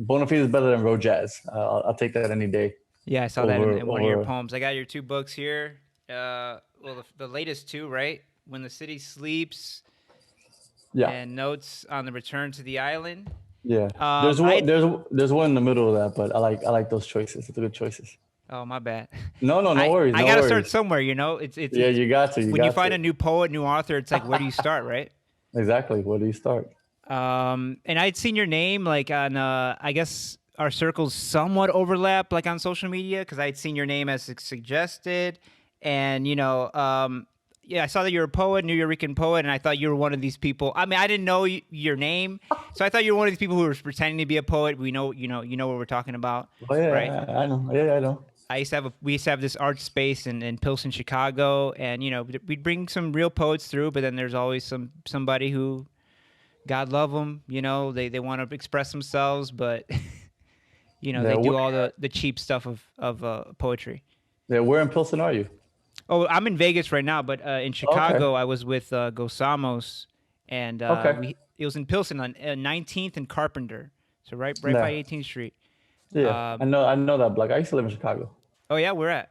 Bonafide is better than road jazz. I'll take that any day Yeah, I saw that over in one of your over. poems. I got your two books here. Well, the latest two, right? When the City Sleeps Yeah, and Notes on the Return to the Island. yeah. There's I one. There's one in the middle of that, but I like those choices. It's a good choices. Oh, my bad. No worries, I no gotta start worries. somewhere. You know, Yeah, it's you when you got find to. a new poet, new author. It's like, where do you start, right? Exactly. Where do you start? And I'd seen your name like on I guess our circles somewhat overlap like on social media because I'd seen your name as suggested, and yeah, I saw that you're a poet, Nuyorican poet, and I thought you were one of these people. I mean, I didn't know your name, so I thought you were one of these people who was pretending to be a poet. We know, you know what we're talking about, Oh right? yeah, I know. Yeah, I know. We used to have this art space in Pilsen, Chicago, and we'd bring some real poets through, but then there's always somebody who, God love them, they want to express themselves, but Yeah, they where, do all the cheap stuff of poetry. yeah, where in Pilsen are you? Oh, I'm in Vegas right now, but in Okay, Chicago I was with Gosamos, and okay. we it was in Pilsen on 19th and Carpenter, so right by Yeah, 18th Street. yeah. Um, I know that block. I used to live in Chicago. oh yeah, we're at.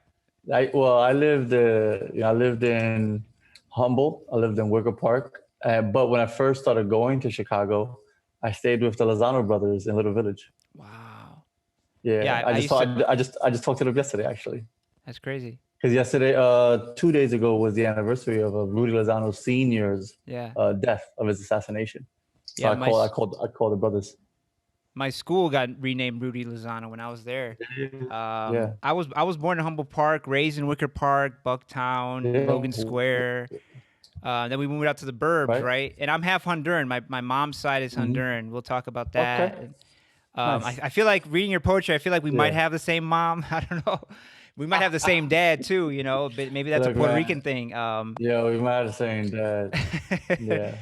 I lived, I lived in Humboldt. I lived in Wicker Park. But when I first started going to Chicago, I stayed with the Lozano brothers in Little Village. Wow. Yeah, Yeah, I used to. I just talked to them yesterday actually. That's crazy. Because yesterday, 2 days ago was the anniversary of Rudy Lozano Senior's Yeah, death of his assassination. So yeah. I called the brothers. My school got renamed Rudy Lozano when I was there. Yeah, I was born in Humboldt Park, raised in Wicker Park, Bucktown, yeah, Logan Square. Then we moved out to the burbs, right. right? And I'm half Honduran. My mom's side is Hmm. Honduran. We'll talk about Okay, that. And, nice. I feel like reading your poetry. I feel like we might Yeah, have the same mom. I don't know. We might have the same dad too. But maybe that's a look, Puerto man. Rican thing. Yeah, we might have the same dad. Yeah.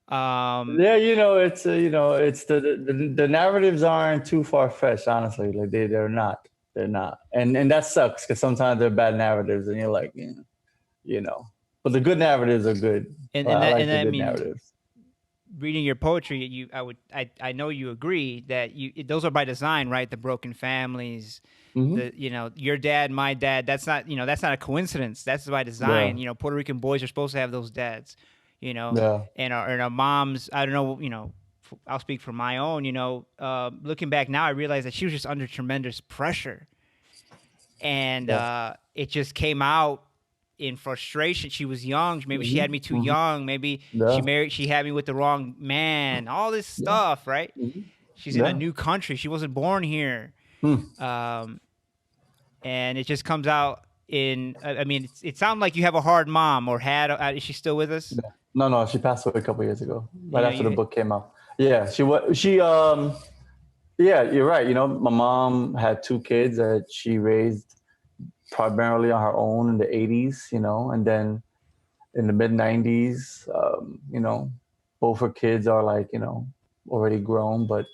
um, Yeah, it's the narratives aren't too far fetched, honestly. Like they're not, and that sucks because sometimes they're bad narratives, and you're like, you know, but the good narratives are good. I like and the I good mean, narratives. reading your poetry, I know you agree that those are by design, right? The broken families, Hmm. your dad, my dad. That's not a coincidence. That's by design. Yeah, Puerto Rican boys are supposed to have those dads, yeah, and our moms. I don't know, I'll speak for my own. Looking back now, I realized that she was just under tremendous pressure, and yeah. it just came out in frustration. She was young. Maybe she Hmm. had me too Hmm. young. Maybe Yeah, she had me with the wrong man. All this yeah, stuff, right? hmm, She's in a yeah. new country. She wasn't born here. Hmm. Um, and it just comes out in. I mean, it sounded like you have a hard mom, or had. Is she still with us? Yeah. No, she passed away a couple years ago, right You know, after the you. book came out. Yeah, yeah, you're right. My mom had two kids that she raised primarily on her own in the 80s, and then in the mid 90s, both her kids are like, already grown. But,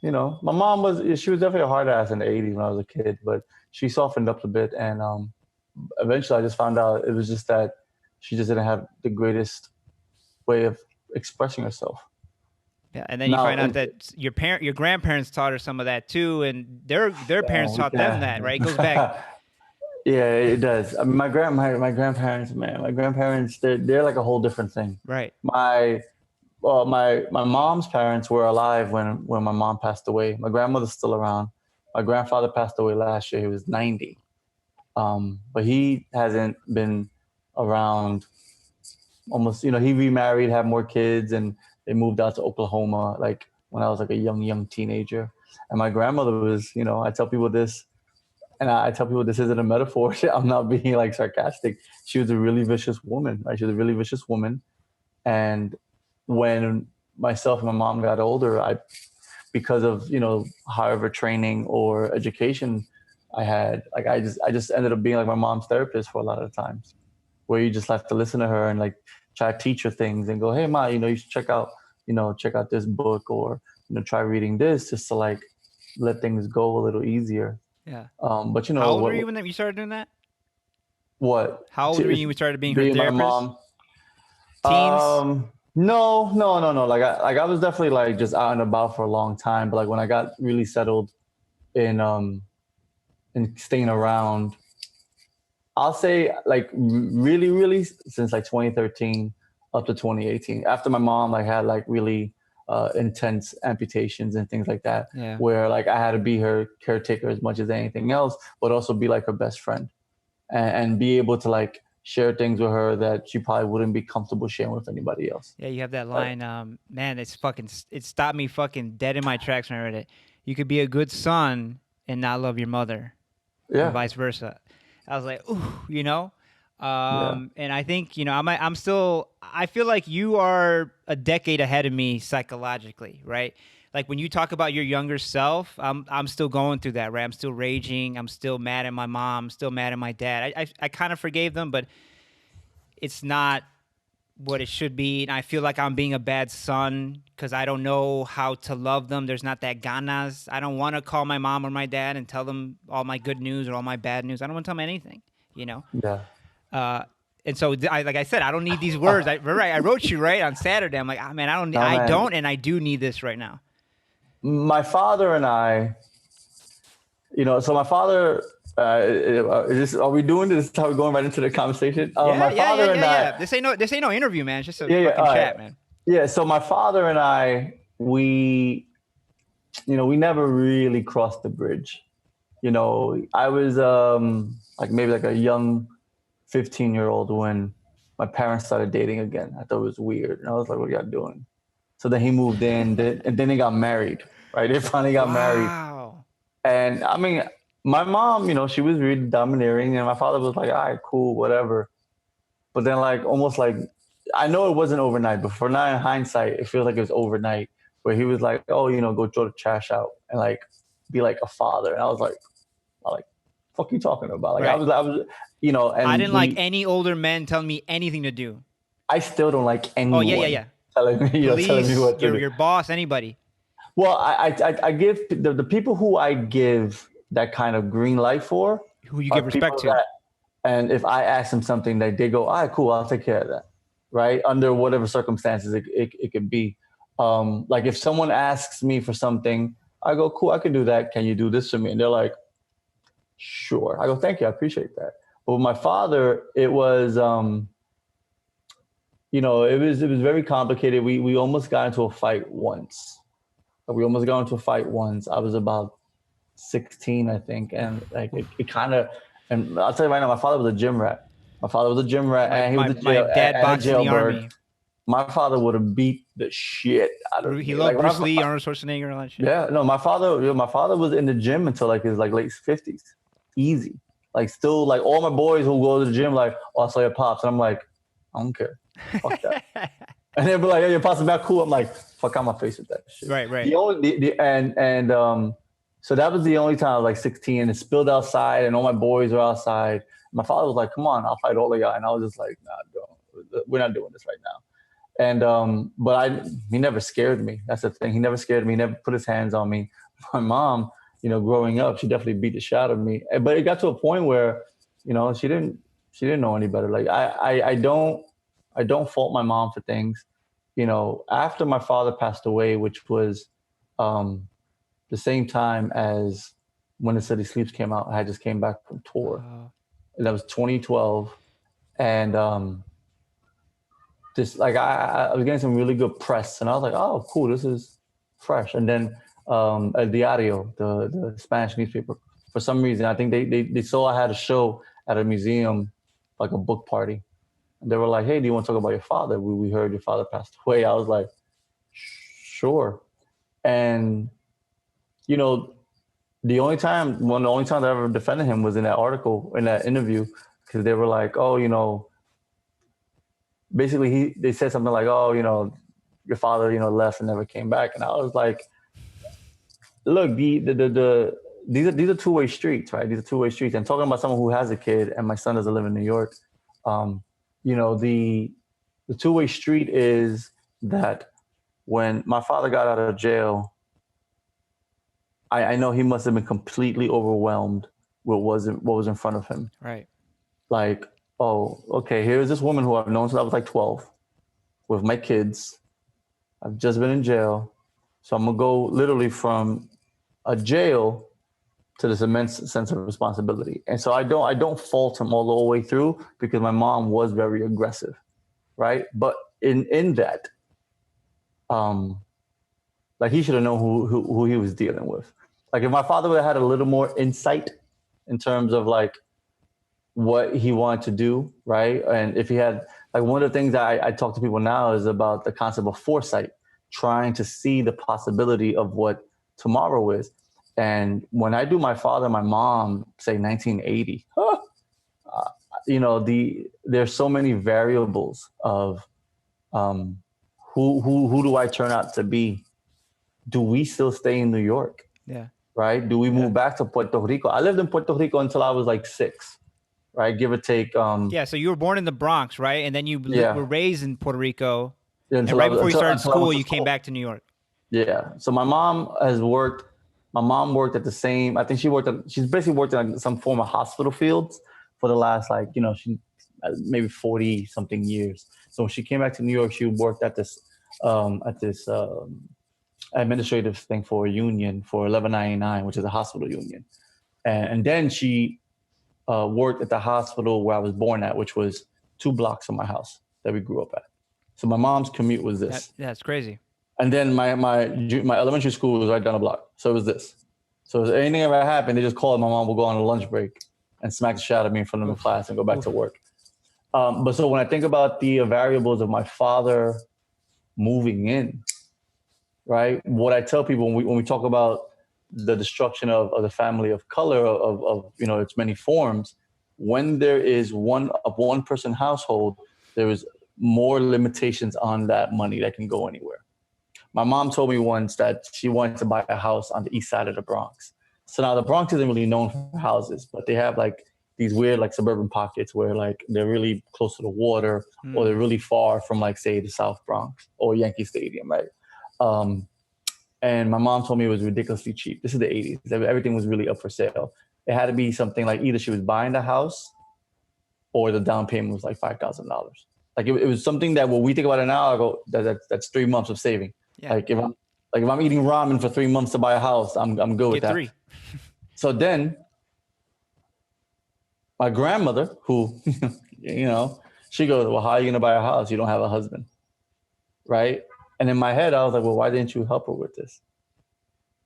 my mom she was definitely a hard ass in the 80s when I was a kid, but she softened up a bit. And eventually I just found out it was just that she just didn't have the greatest way of expressing herself. Yeah, and then you Now, find out that your grandparents taught her some of that too, and their parents we taught them that, can. right? It goes back, Yeah, it does. I mean, my grandparents, man, my grandparents, they're like a whole different thing. right? My my mom's parents were alive when my mom passed away. My grandmother's still around. My grandfather passed away last year. He was 90. But he hasn't been around almost. He remarried, had more kids, and they moved out to Oklahoma. Like when I was like a young teenager. And my grandmother was, I tell people this, and I tell people this isn't a metaphor. I'm not being like sarcastic. She was a really vicious woman, right? She was a really vicious woman. And when myself and my mom got older, because of however training or education I had, like I just ended up being like my mom's therapist for a lot of times, where you just have to listen to her and like try to teach her things and go, hey ma, you should check out this book, or try reading this, just to like let things go a little easier. Yeah. But How old were you when you started doing that? what How old were you when you started being her being my therapist? mom. Teens? No, no, no, no. Like I was definitely like just out and about for a long time. But like when I got really settled in staying around, I'll say like really, really since like 2013 up to 2018. After my mom like had like really intense amputations and things like that, Yeah. where like I had to be her caretaker as much as anything else, but also be like her best friend and be able to like share things with her that she probably wouldn't be comfortable sharing with anybody else. Yeah, you have that Like, line. Man, it stopped me fucking dead in my tracks when I read it. You could be a good son and not love your mother, and yeah, vice versa. I was like, ooh, yeah, and I think I'm still. I feel like you are a decade ahead of me psychologically, right? Like when you talk about your younger self, I'm still going through that, right? I'm still raging. I'm still mad at my mom. Still mad at my dad. I kind of forgave them, but it's not what it should be. And I feel like I'm being a bad son because I don't know how to love them. There's not that ganas. I don't want to call my mom or my dad and tell them all my good news or all my bad news. I don't want to tell them anything, you know? yeah. Uh, and so, like I said, I don't need these words. I wrote you right on Saturday. I'm like, man, No, I man. don't, and I do need this right now. My father and I, so my father, are we doing this? How we going right into the conversation? Yeah, My yeah, yeah, father and yeah, I, yeah. This ain't no interview, man. It's just a yeah, yeah, fucking all right. chat, man. Yeah, so my father and I, we never really crossed the bridge. I was like maybe like a young 15-year-old when my parents started dating again. I thought it was weird. And I was like, what are y'all doing? So then he moved in, and then they got married, right? They finally got married. Wow. And I mean, my mom, she was really domineering, and my father was like, all right, cool, whatever. But then, like, almost like, I know it wasn't overnight, but for now in hindsight, it feels like it was overnight, where he was like, oh, go throw the trash out and like be like a father. And I like, fuck you talking about? Like, Right. I was, I and didn't like any older men telling me anything to do. I still don't like Oh yeah, yeah, anyone yeah. telling me, telling me Police, what to do. your boss, anybody. Well, I give the people who I give that kind of green light for Who you are give respect people to. that, and if I ask them something, they go, all right, cool, I'll take care of that, right? Under whatever circumstances it could be. Like if someone asks me for something, I go, cool, I can do that. Can you do this for me? And they're like, sure. I go, thank you, I appreciate that. But with my father, it was, it was very complicated. We almost got into a fight once. We almost got into a fight once. I was about 16, I think, and like it kind of. And I'll tell you right now, my father was a gym rat. My father was a gym rat, My and he was my a my jail dad and a boxed in the jailbird. army. My father would have beat the shit out of He me. loved Bruce Lee, Arnold Schwarzenegger, all that shit. Yeah, no, my father was in the gym until like his like late 50s, easy. Like still, like all my boys who go to the gym, like, oh, I saw your pops, and I'm like, I don't care, fuck that. And they'll be like, "Hey, your pops is back cool." I'm like, "Fuck out my face with that shit." Right, right. The only so that was the only time I was like 16, and it spilled outside, and all my boys were outside. My father was like, "Come on, I'll fight all of y'all," and I was just like, "Nah, don't. We're not doing this right now." And but he never scared me. That's the thing. He never scared me. He never put his hands on me. My mom, growing up, she definitely beat the shit out of me. But it got to a point where, she didn't know any better. Like I don't fault my mom for things. After my father passed away, which was um, the same time as When the City Sleeps came out, I just came back from tour. Oh, And that was 2012, and just like I was getting some really good press, and I was like, oh, cool, this is fresh. And then El Diario, the Spanish newspaper, for some reason, I think they saw I had a show at a museum, like a book party. And they were like, hey, do you want to talk about your father? We heard your father passed away. I was like, sure. And you know, one of the only times I ever defended him was in that article, in that interview, because they were like, oh, basically they said something like, oh, your father, left and never came back. And I was like, look, these are two-way streets, right? These are two-way streets. And talking about someone who has a kid, and my son doesn't live in New York, the two-way street is that when my father got out of jail, I know he must have been completely overwhelmed with what was in front of him. right. Like, oh, okay, here's this woman who I've known since I was like 12. with my kids. I've just been in jail. So I'm gonna go literally from a jail to this immense sense of responsibility. And so I don't fault him all the way through because my mom was very aggressive, right? But in that, um, like he should have known who he was dealing with. Like if my father would have had a little more insight in terms of like what he wanted to do, right? And if he had like one of the things that I talk to people now is about the concept of foresight, trying to see the possibility of what tomorrow is. And when I do my father and my mom, say 1980, there's so many variables of who do I turn out to be? Do we still stay in New York? Yeah. Right? Do we move back to Puerto Rico? I lived in Puerto Rico until I was like 6, right? Give or take. Yeah. So you were born in the Bronx, right? And then you were raised in Puerto Rico. And right before you started school, you came back to New York. Yeah. So my mom worked at the same, I think she's basically worked in some form of hospital fields for the last she maybe 40 something years. So when she came back to New York, she worked at this administrative thing for a union for 1199, which is a hospital union. And then she worked at the hospital where I was born at, which was 2 blocks from my house that we grew up at. So my mom's commute was this. That's crazy. And then my elementary school was right down the block. So it was this. So if anything ever happened, they just called. My mom would go on a lunch break and smack the shit out of me in front of the class and go back to work. But so when I think about the variables of my father moving in, right? What I tell people when we talk about the destruction of the family of color of its many forms, when there is one person household, there is more limitations on that money that can go anywhere. My mom told me once that she wanted to buy a house on the east side of the Bronx. So now the Bronx isn't really known for houses, but they have like these weird like suburban pockets where like they're really close to the water or they're really far from like say the South Bronx or Yankee Stadium, right? And my mom told me it was ridiculously cheap. This is the 80s. Everything was really up for sale. It had to be something like either she was buying the house or the down payment was like $5,000. Like it was something that when we think about it now, I go, that's 3 months of saving. Yeah. Like if I'm eating ramen for 3 months to buy a house, I'm good with that. 3. So then my grandmother, who, she goes, well, how are you going to buy a house? You don't have a husband. Right. And in my head, I was like, well, why didn't you help her with this?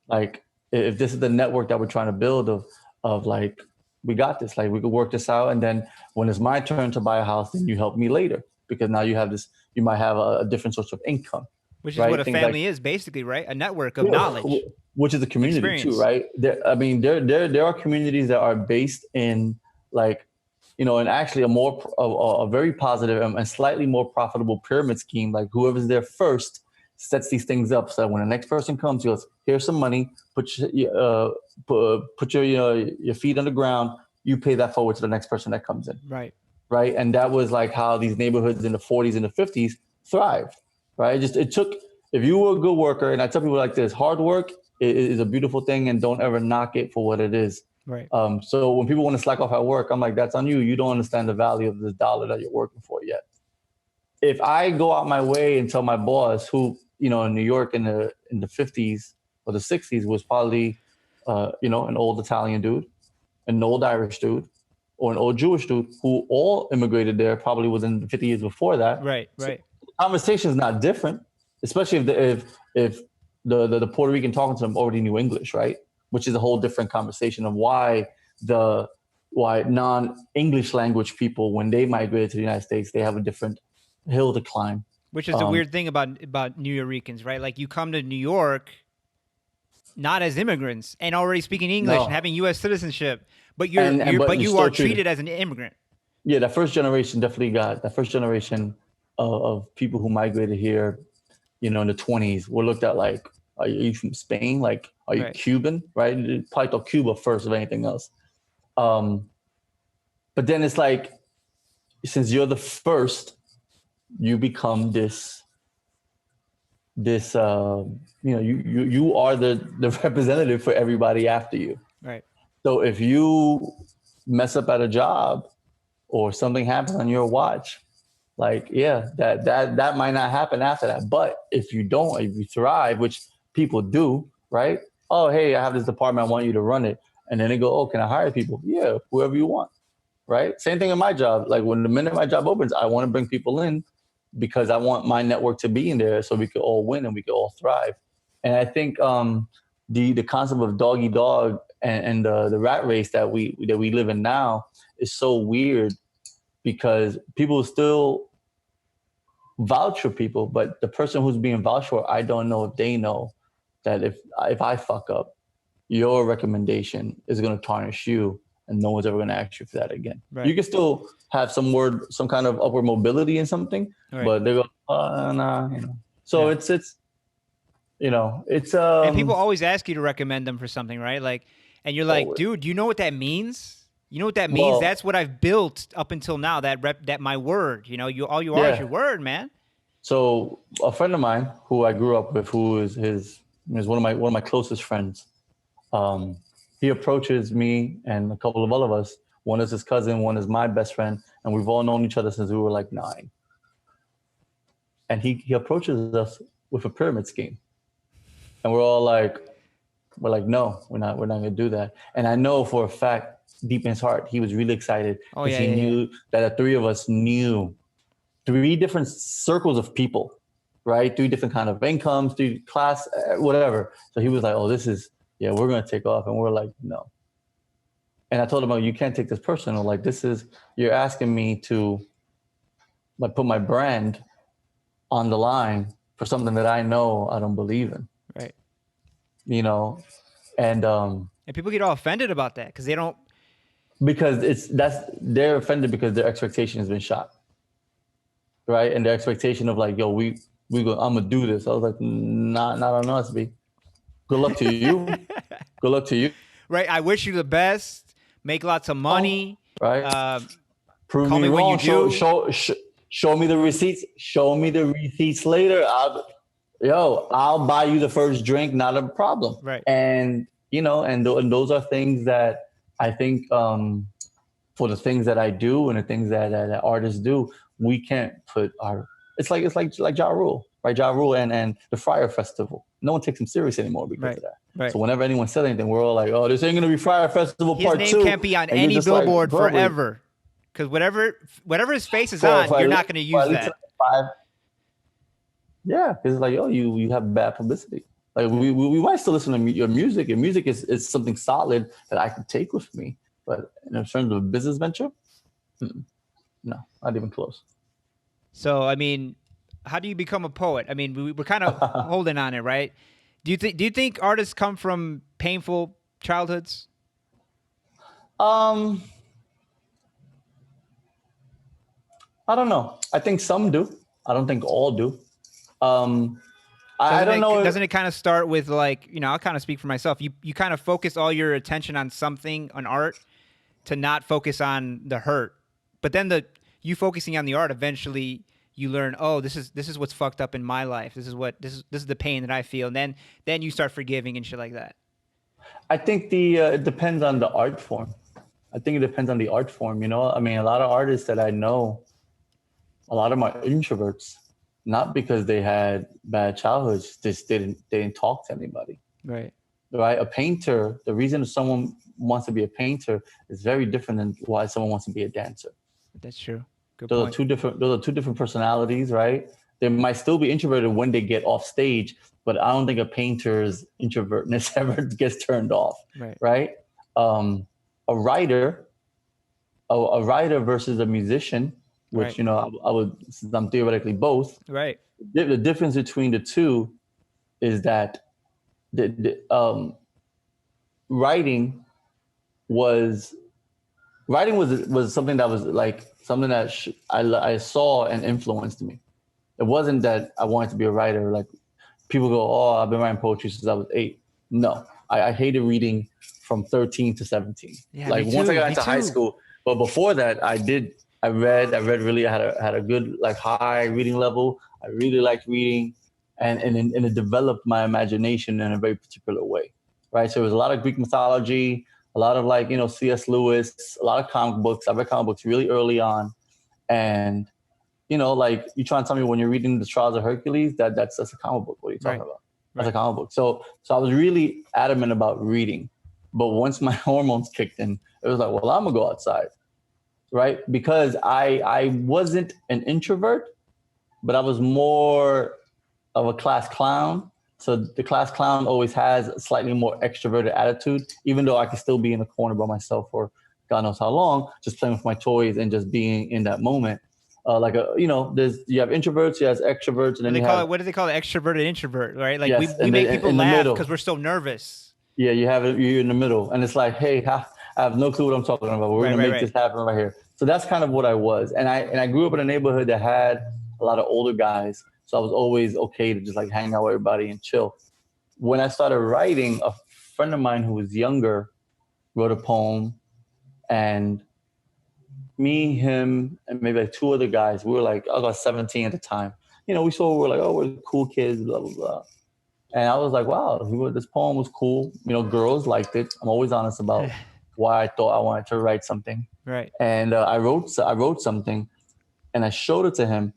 Like, if this is the network that we're trying to build of like, we got this, like we could work this out. And then when it's my turn to buy a house, then you help me later because now you have this, you might have a different source of income. Which is right? What a family is basically, right? A network of knowledge. Which is a community experience. Too, right? There are communities that are based in like, and actually a very positive and slightly more profitable pyramid scheme. Like whoever's there first sets these things up so that when the next person comes, he goes, here's some money, put your feet on the ground, you pay that forward to the next person that comes in. Right. Right. And that was like how these neighborhoods in the 40s and the 50s thrived. Right. It took, if you were a good worker, and I tell people like this, hard work is a beautiful thing and don't ever knock it for what it is. Right. So when people want to slack off at work, I'm like, that's on you. You don't understand the value of this dollar that you're working for yet. If I go out my way and tell my boss, who, in New York in the 50s or the 60s was probably, an old Italian dude, an old Irish dude, or an old Jewish dude who all immigrated there probably within the 50 years before that. Right. So the conversation is not different, especially if the Puerto Rican talking to them already knew English, right? Which is a whole different conversation of why non-English language people, when they migrated to the United States, they have a different hill to climb. Which is the weird thing about Nuyoricans, right? Like you come to New York not as immigrants and already speaking English and having U.S. citizenship, but you are treated as an immigrant. Yeah, that first generation definitely got that first generation of people who migrated here, in the 20s were looked at like, are you from Spain? Like, are you Cuban? Right? They probably thought Cuba first of anything else. But then it's like, since you're the first, you become this you are the representative for everybody after you. Right. So if you mess up at a job or something happens on your watch, Like, yeah, that might not happen after that. But if you thrive, which people do, right? Oh, hey, I have this department, I want you to run it. And then they go, oh, can I hire people? Yeah, whoever you want, right? Same thing in my job. Like when the minute my job opens, I want to bring people in because I want my network to be in there so we could all win and we could all thrive. And I think the concept of dog eat dog and the rat race that we live in now is so weird because people still vouch for people, but the person who's being vouched for, I don't know if they know that if I fuck up, your recommendation is going to tarnish you, and no one's ever going to ask you for that again. Right. You can still have some kind of upward mobility in something, Right. but they go, nah, So Yeah. it's it's And people always ask you to recommend them for something, right? Like, and you're like, always, dude, you know what that means? You know what that means? well, That's what I've built up until now. That my word. All you are is yeah. your word, man. So a friend of mine who I grew up with, who is one of my closest friends. Um, he approaches me and a couple of other of us. One is his cousin, one is my best friend, and we've all known each other since we were like 9. And he approaches us with a pyramid scheme, and we're like, no, we're not gonna do that. And I know for a fact, deep in his heart, he was really excited Oh because yeah, he yeah, yeah. knew that the three of us knew 3 different circles of people, right? 3 different kind of incomes, 3 class, whatever. So he was like, oh, yeah, we're gonna take off, and we're like, no. And I told him, oh, you can't take this personal. Like, you're asking me to like put my brand on the line for something that I know I don't believe in, Right. you know? And And people get all offended about that because they don't. because they're offended because their expectation has been shot, right? And their expectation of like, yo, I'm gonna do this. I was like, not on us, B. Good luck to you. Good luck to you. Right. I wish you the best. Make lots of money. Right? Uh, Prove Call me me when you wrong. do. Show me the receipts. Show me the receipts later. I'll buy you the first drink, not a problem. Right. And and those are things that I think for the things that I do and the things that artists do, we can't put our. It's like Ja Rule, right? Ja Rule and the Friar Festival. No one takes him serious anymore because Right. of that. Right. So whenever anyone said anything, we're all like, "Oh, this ain't gonna be Friar Festival His Part name 2. can't be on And you're any just like, billboard bro, forever. Because whatever his face is for on, for you're at not least, going to for use at least that. 5. Yeah, because it's like, oh, you have bad publicity. Like we might still listen to your music. Your music is something solid that I can take with me. But in terms of a business venture, no, not even close. So I mean, how do you become a poet? I mean, we're kind of holding on it, right? Do you think artists come from painful childhoods? um, I don't know. I think some do. I don't think all do. Um, I Doesn't don't it know. doesn't it kind of start with like, I'll kind of speak for myself. You kind of focus all your attention on something, on art, to not focus on the hurt. But then you focusing on the art, eventually you learn, oh, this is what's fucked up in my life. This is the pain that I feel, and then you start forgiving and shit like that. I think it depends on the art form. I think it depends on the art form. I mean, a lot of artists that I know, a lot of them are introverts, not because they had bad childhoods, just they didn't talk to anybody. Right. Right? A painter, the reason someone wants to be a painter is very different than why someone wants to be a dancer. That's true. Good Those are point. two different personalities, right? They might still be introverted when they get off stage, but I don't think a painter's introvertness ever gets turned off, Right. right? Um, a writer, a writer versus a musician, which Right. I would, since I'm theoretically both. Right. The difference between the two is that the writing was was something that was like something that I saw and influenced me. It wasn't that I wanted to be a writer. Like people go, "Oh, I've been writing poetry since I was 8." No, I hated reading from 13 to 17. Yeah, Like me once I too. got Me into high too. school, but before that, I read really. I had a good like high reading level. I really liked reading, and it developed my imagination in a very particular way, right? So it was a lot of Greek mythology, a lot of like C.S. Lewis, a lot of comic books. I read comic books really early on, and like you trying to tell me when you're reading the Trials of Hercules, that's a comic book. What are you talking about? That's a comic book. So I was really adamant about reading. But once my hormones kicked in, it was like, well, I'm gonna go outside, right? Because I wasn't an introvert, but I was more of a class clown. So the class clown always has a slightly more extroverted attitude, even though I could still be in the corner by myself for God knows how long, just playing with my toys and just being in that moment. You have introverts, you have extroverts, and then what do they call it? Extroverted introvert, right? Like yes, we make people in the laugh middle, because we're so nervous. yeah, you're in the middle, and it's like, hey, I have no clue what I'm talking about. We're gonna make this happen right here. So that's kind of what I was, and I grew up in a neighborhood that had a lot of older guys, so I was always okay to just like hang out with everybody and chill. When I started writing, a friend of mine who was younger wrote a poem, and me, him, and maybe like two other guys, we were like, I was 17 at the time. We were like, oh, we're cool kids, blah blah blah. And I was like, wow, this poem was cool. Girls liked it. I'm always honest about why I thought I wanted to write something. Right. And I wrote something, and I showed it to him,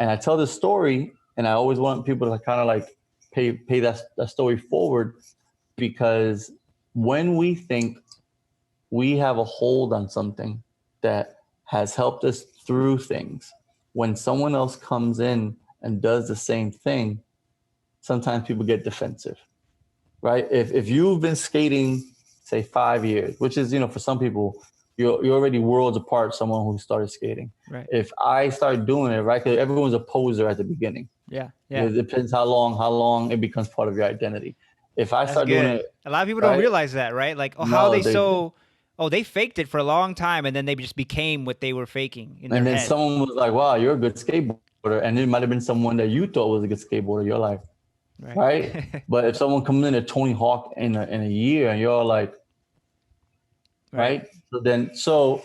and I tell this story, and I always want people to kind of like pay that story forward, because when we think we have a hold on something that has helped us through things, when someone else comes in and does the same thing, sometimes people get defensive, right? If you've been skating, say 5 years, which is, for some people, you're already worlds apart, someone who started skating. Right. If I start doing it, right, because everyone's a poser at the beginning. Yeah. It depends how long it becomes part of your identity. If I start doing it, a lot of people don't realize that, right? Like, they faked it for a long time, and then they just became what they were faking in their head. And then someone was like, wow, you're a good skateboarder. And it might have been someone that you thought was a good skateboarder. You're like, right? But if someone comes in at Tony Hawk in a year, and you're like, right? So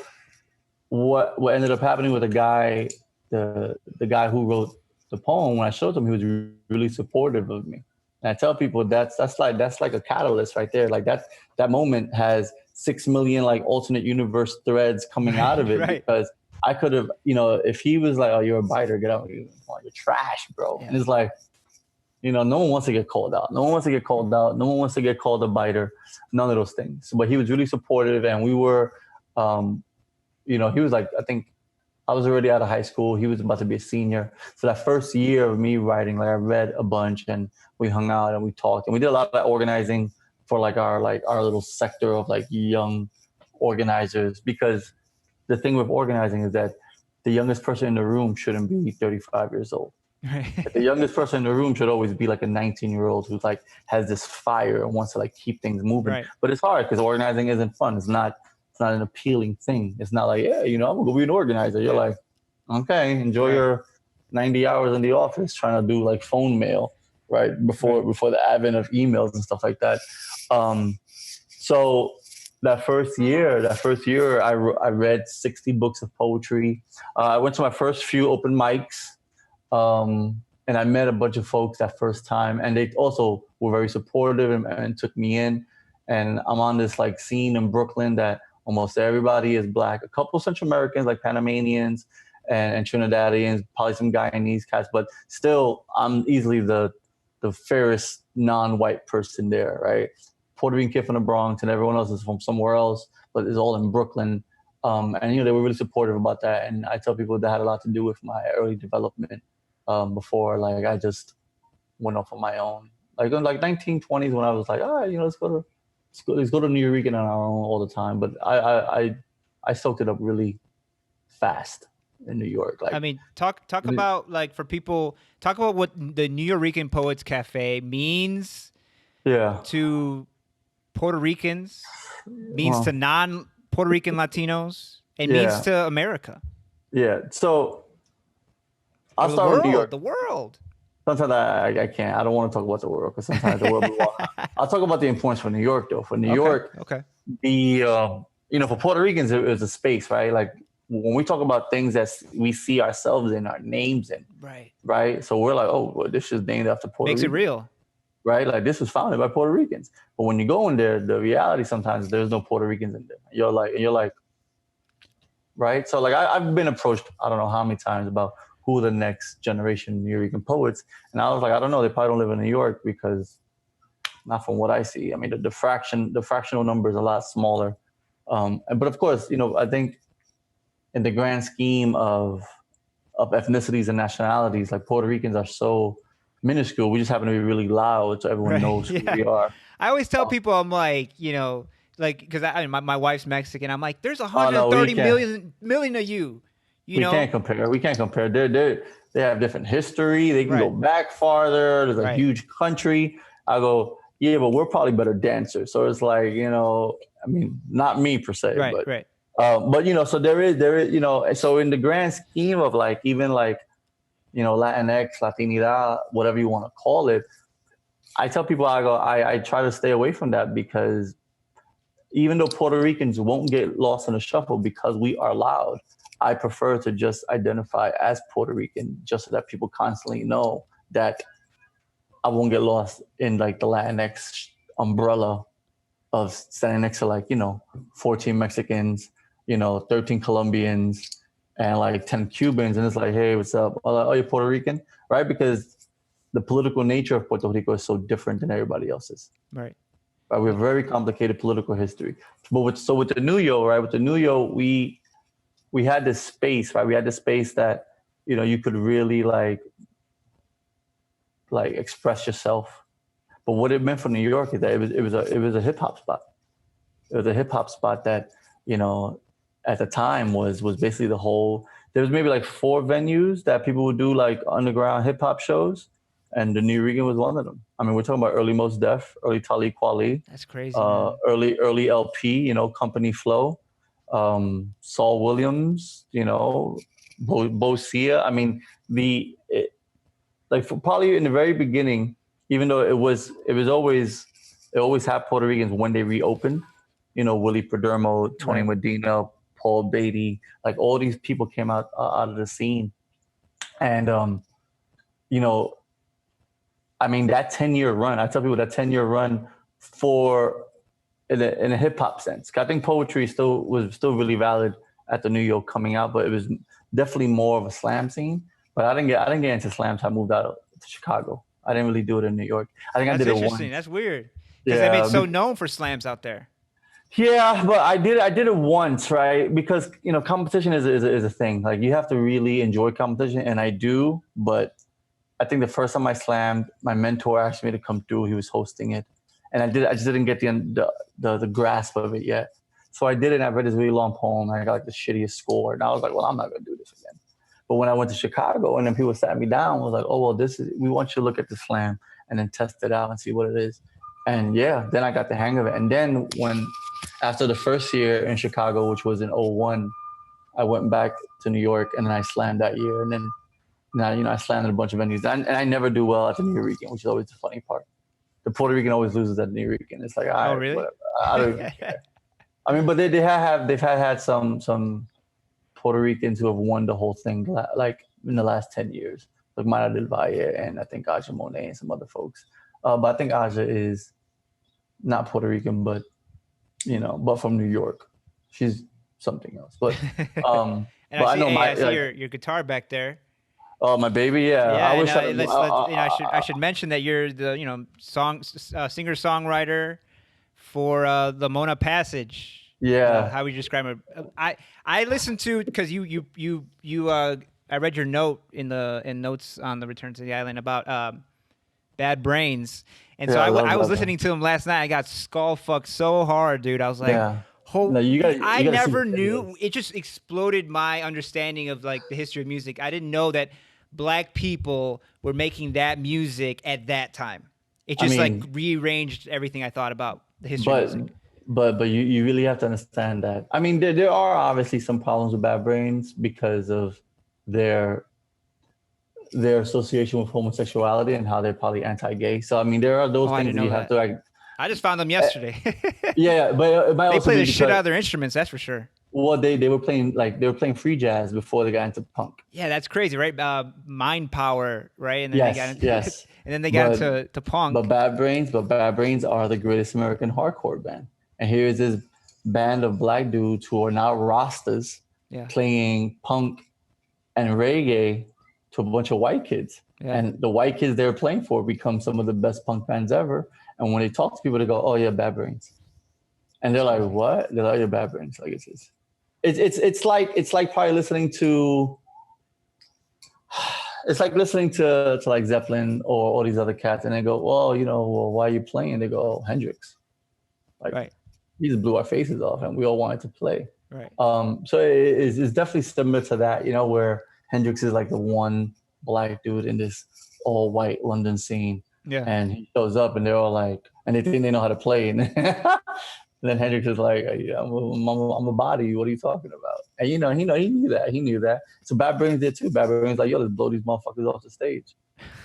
what ended up happening with the guy, the guy who wrote the poem, when I showed him, he was really supportive of me. And I tell people that's like a catalyst right there. Like that moment has 6 million like alternate universe threads coming out of it, because I could have, if he was like, oh, you're a biter, get out, you're trash, bro. Yeah. And it's like, no one wants to get called out. No one wants to get called out. No one wants to get called a biter. None of those things. But he was really supportive, and we were, he was like, I think I was already out of high school. He was about to be a senior. So that first year of me writing, like I read a bunch, and we hung out and we talked, and we did a lot of organizing for like our little sector of like young organizers, because the thing with organizing is that the youngest person in the room shouldn't be 35 years old. Right. The youngest person in the room should always be like a 19-year-old who's like has this fire and wants to like keep things moving. Right. But it's hard because organizing isn't fun. It's not an appealing thing. It's not like, yeah, I'm gonna go be an organizer. You're like, okay, enjoy your 90 hours in the office trying to do like phone mail, right? Before the advent of emails and stuff like that. So that first year, I read 60 books of poetry. I went to my first few open mics. And I met a bunch of folks that first time, and they also were very supportive and took me in. And I'm on this like scene in Brooklyn that almost everybody is Black. A couple of Central Americans, like Panamanians and Trinidadians, probably some Guyanese cats, but still I'm easily the fairest non-white person there, right? Puerto Rican kid from the Bronx, and everyone else is from somewhere else, but it's all in Brooklyn. And they were really supportive about that. And I tell people that had a lot to do with my early development. Before like I just went off on my own, like in like 1920s, when I was like, all right, let's go to Nuyorican on our own all the time. But I soaked it up really fast in New York. Like, I mean, talk about like for people, talk about what the Nuyorican Poets Cafe means. Yeah. To Puerto Ricans, means to non-Puerto Rican Latinos, and means to America. Yeah. So. I'll start with New York. The world. Sometimes I can't. I don't want to talk about the world, because sometimes the world. I'll talk about the importance for New York, though. For New York, for Puerto Ricans, it was a space, right? Like when we talk about things that we see ourselves in, our names in, right. So we're like, oh, well, this is named after Puerto Rico. Makes it real, right? Like this was founded by Puerto Ricans. But when you go in there, the reality sometimes there's no Puerto Ricans in there. You're like, right? So like I've been approached, I don't know how many times, about who are the next generation Nuyorican poets. And I was like, I don't know, they probably don't live in New York, because not from what I see. I mean, the fractional number is a lot smaller. But of course, I think in the grand scheme of ethnicities and nationalities, like Puerto Ricans are so minuscule. We just happen to be really loud, so everyone Right. knows who Yeah. we are. I always tell people, I'm like, like, because my wife's Mexican. I'm like, there's Oh no, 130 million of you. we can't compare. We can't compare. They have different history. They can go Right. back farther. There's a Right. huge country. I go, yeah, but we're probably better dancers. So it's like, I mean, not me per se, Right. but Right. so there is, so in the grand scheme of like, even like, Latinx, Latinidad, whatever you want to call it, I tell people, I try to stay away from that, because even though Puerto Ricans won't get lost in the shuffle because we are loud, I prefer to just identify as Puerto Rican, just so that people constantly know that I won't get lost in like the Latinx umbrella of standing next to like, 14 Mexicans, 13 Colombians, and like 10 Cubans. And it's like, hey, what's up? Oh, you're Puerto Rican, right? Because the political nature of Puerto Rico is so different than everybody else's. Right. Right? We have very complicated political history. But with the Nuyo, right? With the Nuyo, we had this space, right? We had this space that, you could really like express yourself. But what it meant for New York is that it was a hip hop spot. It was a hip hop spot that, at the time was basically the whole. There was maybe like 4 venues that people would do like underground hip hop shows, and the Nuyorican was one of them. I mean, we're talking about early Mos Def, early Talib Kweli, That's crazy, man. early LP, Company Flow, Saul Williams, Bo Sia. I mean, probably in the very beginning, even though it always had Puerto Ricans when they reopened. Willie Perdermo, Tony Right. Medina, Paul Beatty, like all these people came out of the scene, and I mean, that 10-year run. I tell people that 10-year run for in a hip hop sense. I think poetry was still really valid at the New York coming out, but it was definitely more of a slam scene. But I didn't get into slams. I moved out to Chicago. I didn't really do it in New York. I think That's I did it interesting. once. That's weird. Because they've been so known for slams out there. Yeah, but I did it once, right? Because competition is a thing. Like, you have to really enjoy competition, and I do. But I think the first time I slammed, my mentor asked me to come through. He was hosting it, and I just didn't get the grasp of it yet. So I did it, and I read this really long poem, and I got like the shittiest score, and I was like, well, I'm not gonna do this again. But when I went to Chicago, and then people sat me down, I was like, oh well, we want you to look at the slam and then test it out and see what it is. And yeah, then I got the hang of it. And then after the first year in Chicago, which was in 01, I went back to New York, and then I slammed that year. And then now, I slammed at a bunch of venues. And I never do well at the Nuyorican, which is always the funny part. The Puerto Rican always loses at the Nuyorican. It's like, all right, really? whatever. I don't even care. I mean, but they've had some Puerto Ricans who have won the whole thing, like in the last 10 years, like Mara del Valle, and I think Aja Monet and some other folks. But I think Aja is not Puerto Rican, but from New York. She's something else. But and but I know I see your guitar back there. Oh, my baby, yeah. Yeah, I wish I should mention that you're the singer-songwriter for the Mona Passage. Yeah. How would you describe it? I listened to, because I read your note in notes on the Return to the Island about Bad Brains, and so I was listening to him last night. I got skull fucked so hard, dude. I was like, I never knew. It just exploded my understanding of like the history of music. I didn't know that Black people were making that music at that time. It just rearranged everything I thought about the history of music. But you really have to understand that. I mean, there are obviously some problems with Bad Brains because of their association with homosexuality and how they're probably anti-gay. So I mean, there are those things that you have to. I just found them yesterday. Yeah, but it might they also play the shit out of their instruments. That's for sure. Well, they were playing free jazz before they got into punk. Yeah, that's crazy, right? Mind Power, right? And then yes, they got into, yes. And then they got into punk. But Bad Brains are the greatest American hardcore band. And here's this band of Black dudes who are now Rastas, playing punk and reggae to a bunch of white kids. Yeah. And the white kids they were playing for become some of the best punk bands ever. And when they talk to people, they go, "Oh yeah, Bad Brains," and they're like, "What?" They're like, "Oh, yeah, Bad Brains." Like it's like probably listening to. It's like listening to like Zeppelin or all these other cats, and they go, "Well, well, why are you playing?" They go, "Oh, Hendrix." Like Right. he just blew our faces off, and we all wanted to play. Right. So it's definitely similar to that, where Hendrix is like the one black dude in this all white London scene, Yeah. and he shows up, and they're all like, and they think they know how to play, and then Hendrix is like, yeah, I'm a body. What are you talking about? And he knew that. He knew that. So Bad Brains did too. Bad Brains like, yo, let's blow these motherfuckers off the stage,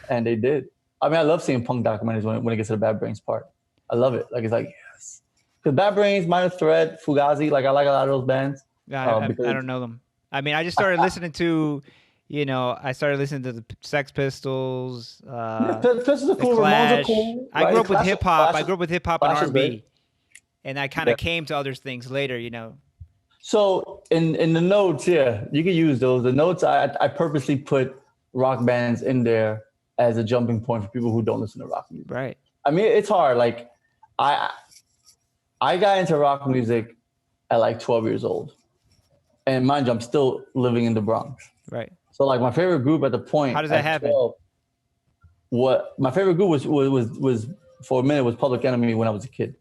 and they did. I mean, I love seeing punk documentaries when it gets to the Bad Brains part. I love it. Like it's like yes, because Bad Brains, Minor Threat, Fugazi, like I like a lot of those bands. I don't know them. I mean, I just started listening to, I started listening to the Sex Pistols. Pistols are cool. Ramones are cool. I grew up with hip hop. I grew up with hip hop and R&B, and I kind of came to other things later. So in the notes, yeah, you can use those. The notes, I purposely put rock bands in there as a jumping point for people who don't listen to rock music. Right. I mean, it's hard. Like I got into rock music at like 12 years old. And mind you, I'm still living in the Bronx. Right. So like my favorite group at the point. How does that happen? 12, what my favorite group was for a minute was Public Enemy when I was a kid,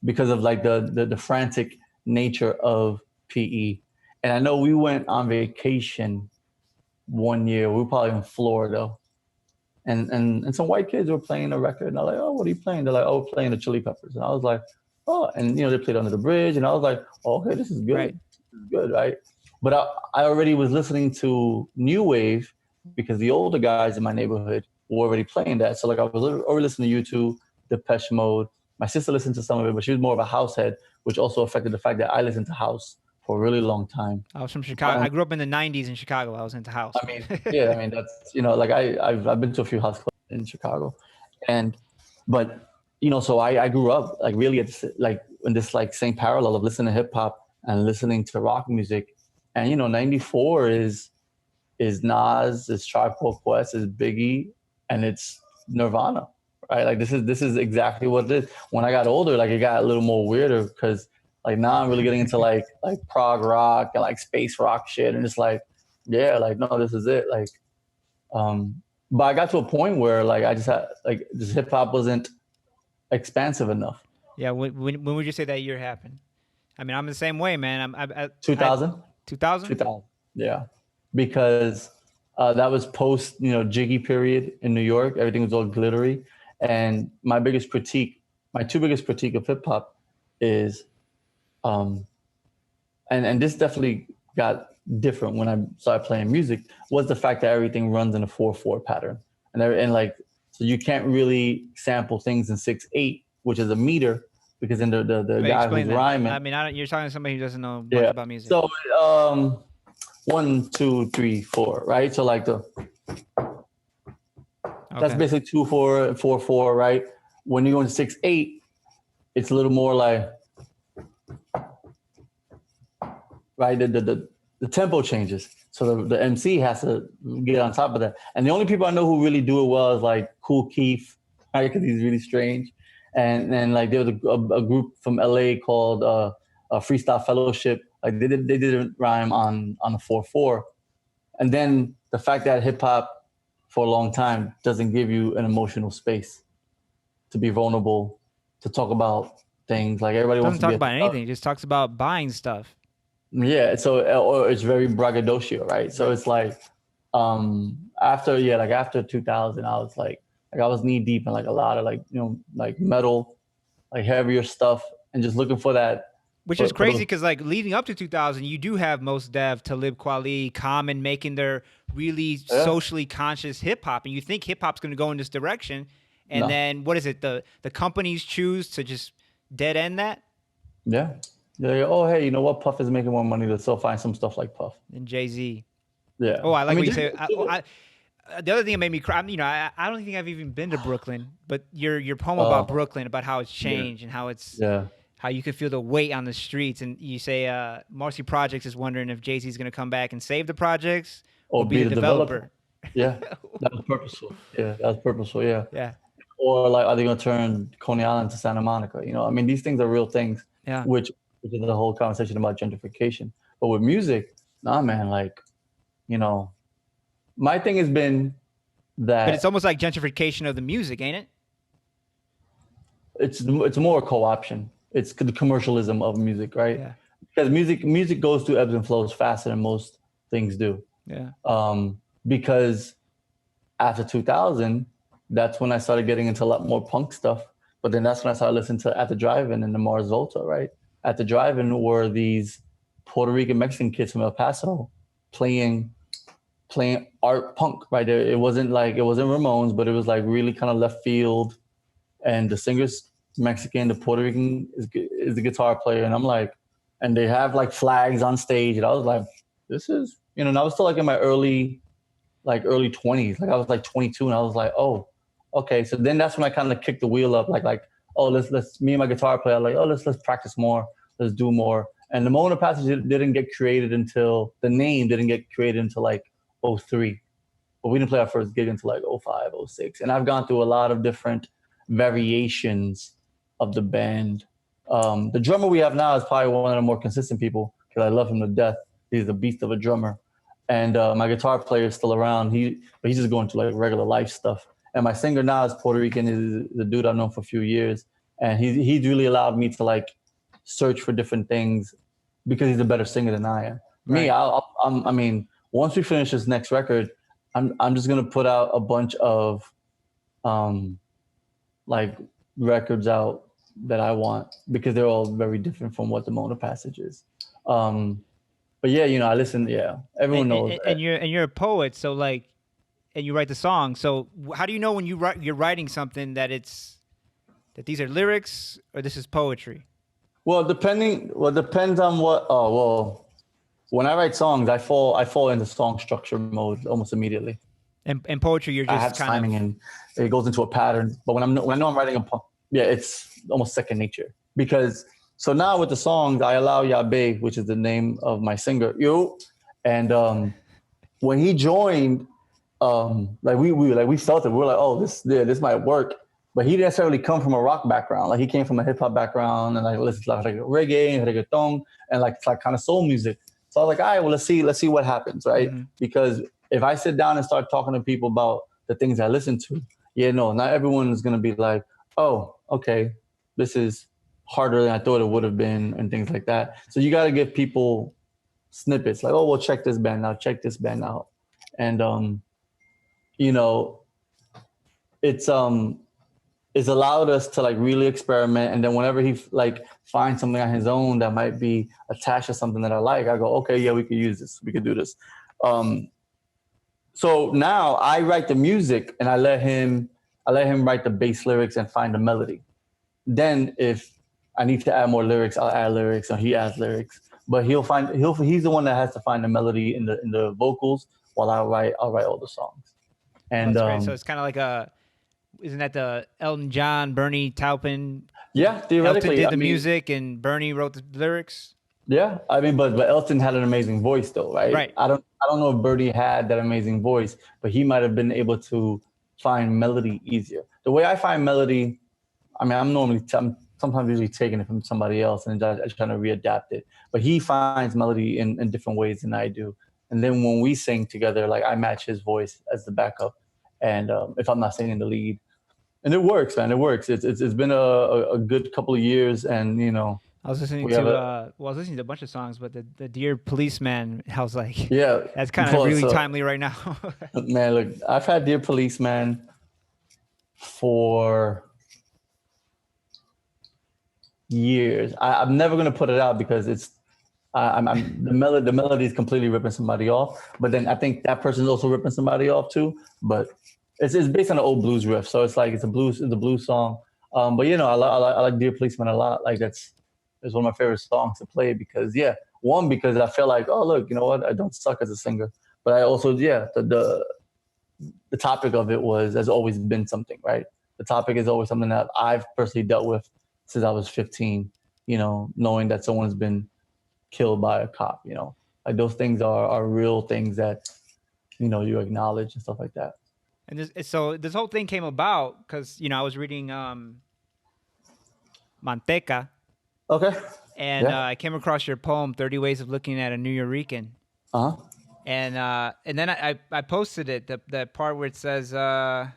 because of like the frantic nature of PE. And I know we went on vacation one year. We were probably in Florida, and some white kids were playing a record, and they're like, "Oh, what are you playing?" They're like, "Oh, we're playing the Chili Peppers," and I was like, "Oh," and they played Under the Bridge, and I was like, oh, "Okay, this is good." Right. Good, right? But I already was listening to new wave because the older guys in my neighborhood were already playing that. So like I was already listening to U2, Depeche Mode. My sister listened to some of it, but she was more of a house head, which also affected the fact that I listened to house for a really long time. I was from Chicago. I grew up in the '90s in Chicago. I was into house. I mean, yeah, I mean that's like I've been to a few house clubs in Chicago, but so I grew up like really like in this like same parallel of listening to hip hop and listening to rock music. And 94 is Nas, is Tribe Called Quest, is Biggie, and it's Nirvana, right? Like this is exactly what it is. When I got older, like it got a little more weirder because like now I'm really getting into like prog rock and like space rock shit, and it's like, yeah, like no, this is it. Like, but I got to a point where like I just had like this hip hop wasn't expansive enough. Yeah, when would you say that year happened? I mean, I'm the same way, man. I'm 2000. 2000? 2000. Yeah. Because that was post, Jiggy period in New York. Everything was all glittery. And my two biggest critique of hip hop is, and this definitely got different when I started playing music, was the fact that everything runs in a 4/4 pattern. So you can't really sample things in 6/8, which is a meter, because then the guy who's rhyming. I mean, you're talking to somebody who doesn't know much about music. So 1, 2, 3, 4, right? So like that's basically 2/4, 4/4, right? When you go into 6/8, it's a little more like, right? The tempo changes, so the MC has to get on top of that. And the only people I know who really do it well is like Kool Keith, right? Because he's really strange. And then like there was a group from LA called Freestyle Fellowship. Like they did rhyme on a 4/4. And then the fact that hip hop for a long time doesn't give you an emotional space to be vulnerable, to talk about things. Like everybody wants to talk about anything. It just talks about buying stuff. Yeah. So or it's very braggadocio, right? So it's like after 2000, I was like I was knee deep in like a lot of like metal, like heavier stuff, and just looking for that. Which is crazy because like leading up to 2000, you do have Mos Def, Talib Kweli, Common making their really socially conscious hip hop, and you think hip hop's going to go in this direction, and then what is it? The companies choose to just dead end that. Yeah. Oh, hey, you know what? Puff is making more money. Let's still find some stuff like Puff and Jay-Z. Yeah. Oh, I like what you say. The other thing that made me cry, I don't think I've even been to Brooklyn, but your poem about Brooklyn, about how it's changed and how it's how you could feel the weight on the streets, and you say Marcy Projects is wondering if Jay-Z is going to come back and save the projects or be the developer. Yeah, that was purposeful. Yeah, that was purposeful. Yeah. Yeah. Or like, are they going to turn Coney Island to Santa Monica? You know, I mean, these things are real things, Yeah. which is the whole conversation about gentrification. But with music, nah, man, like, you know, my thing has been But it's that almost like gentrification of the music, ain't it? it's more co-option. It's the commercialism of music, right? Yeah. Because music goes through ebbs and flows faster than most things do. Yeah. Because after 2000, that's when I started getting into a lot more punk stuff. But then that's when I started listening to At the Drive-In and the Mars Volta, right? At the Drive-In were these Puerto Rican Mexican kids from El Paso playing art punk, right? It wasn't Ramones, but it was like really kind of left field. And the singer's Mexican, the Puerto Rican is the guitar player, and I'm like, and they have like flags on stage, and I was like, this is, and I was still like in my early 20s. Like I was like 22 and I was like, oh, okay. So then that's when I kind of kicked the wheel up, like, oh, let's me and my guitar player, like, oh, let's practice more. Let's do more. And the Mona Passage didn't get created until the name didn't get created until like '03. But we didn't play our first gig until like '05, '06. And I've gone through a lot of different variations of the band. The drummer we have now is probably one of the more consistent people because I love him to death. He's a beast of a drummer. And my guitar player is still around. But he's just going through like regular life stuff. And my singer now is Puerto Rican. Is the dude I've known for a few years, and he's really allowed me to like search for different things because he's a better singer than I am. Right. Me, I mean, once we finish this next record, I'm just gonna put out a bunch of like records out that I want because they're all very different from what the Mona Passage is. But yeah, I listen. Yeah, everyone knows that. And you're a poet, so like, and you write the song. So how do you know when you're writing something that these are lyrics or this is poetry? Well, depends on what. Oh well, when I write songs, I fall into song structure mode almost immediately. And poetry, you're I just have kind timing of. and it goes into a pattern. But when I know I'm writing a poem, yeah, it's almost second nature. Because so now with the songs, I allow Yabe, which is the name of my singer, and when he joined, like we felt it. We were like, oh, this might work. But he didn't necessarily come from a rock background. Like he came from a hip hop background and like listens to like reggae, reggaeton, and like kind of soul music. So I was like, all right, well, let's see what happens, right? Mm-hmm. Because if I sit down and start talking to people about the things I listen to, not everyone is gonna be like, oh, okay, this is harder than I thought it would have been, and things like that. So you got to give people snippets, like, oh, well, check this band out, and you know, it's allowed us to like really experiment. And then whenever he like finds something on his own that might be attached to something that I like, I go, okay, yeah, we could use this. We could do this. So now I write the music and I let him write the bass lyrics and find the melody. Then if I need to add more lyrics, I'll add lyrics, or he adds lyrics. But he's the one that has to find the melody in the vocals while I'll write all the songs. Oh, And that's great. So it's kind of like isn't that the Elton John, Bernie Taupin? yeah, Elton theoretically, did the music and Bernie wrote the lyrics. yeah, I mean, but Elton had an amazing voice, though, right? Right. I don't know if Birdie had that amazing voice, but he might have been able to find melody easier. The way I find melody, I mean, I'm sometimes usually taking it from somebody else and just trying to readapt it. But he finds melody in different ways than I do. And then when we sing together, like I match his voice as the backup, and if I'm not singing the lead, and it works, man. It works. It's been a good couple of years, and I was listening we have to a bunch of songs, but the Dear Policeman, I was like, yeah. that's kind of really timely right now. Man, look, I've had Dear Policeman for years. I'm never gonna put it out because the melody is completely ripping somebody off. But then I think that person is also ripping somebody off too. But it's based on an old blues riff, so it's a blues song. But I like Dear Policeman a lot. Like it's one of my favorite songs to play because because I feel like, oh look, you know what, I don't suck as a singer. But I also the topic of it has always been something, right? The topic is always something that I've personally dealt with since I was 15, knowing that someone's been killed by a cop, like those things are real things that you acknowledge and stuff like that. And so this whole thing came about because I was reading Manteca, Okay. and Yeah. I came across your poem, 30 Ways of Looking at a Nuyorican. Uh huh. And then I posted it, the part where it says, I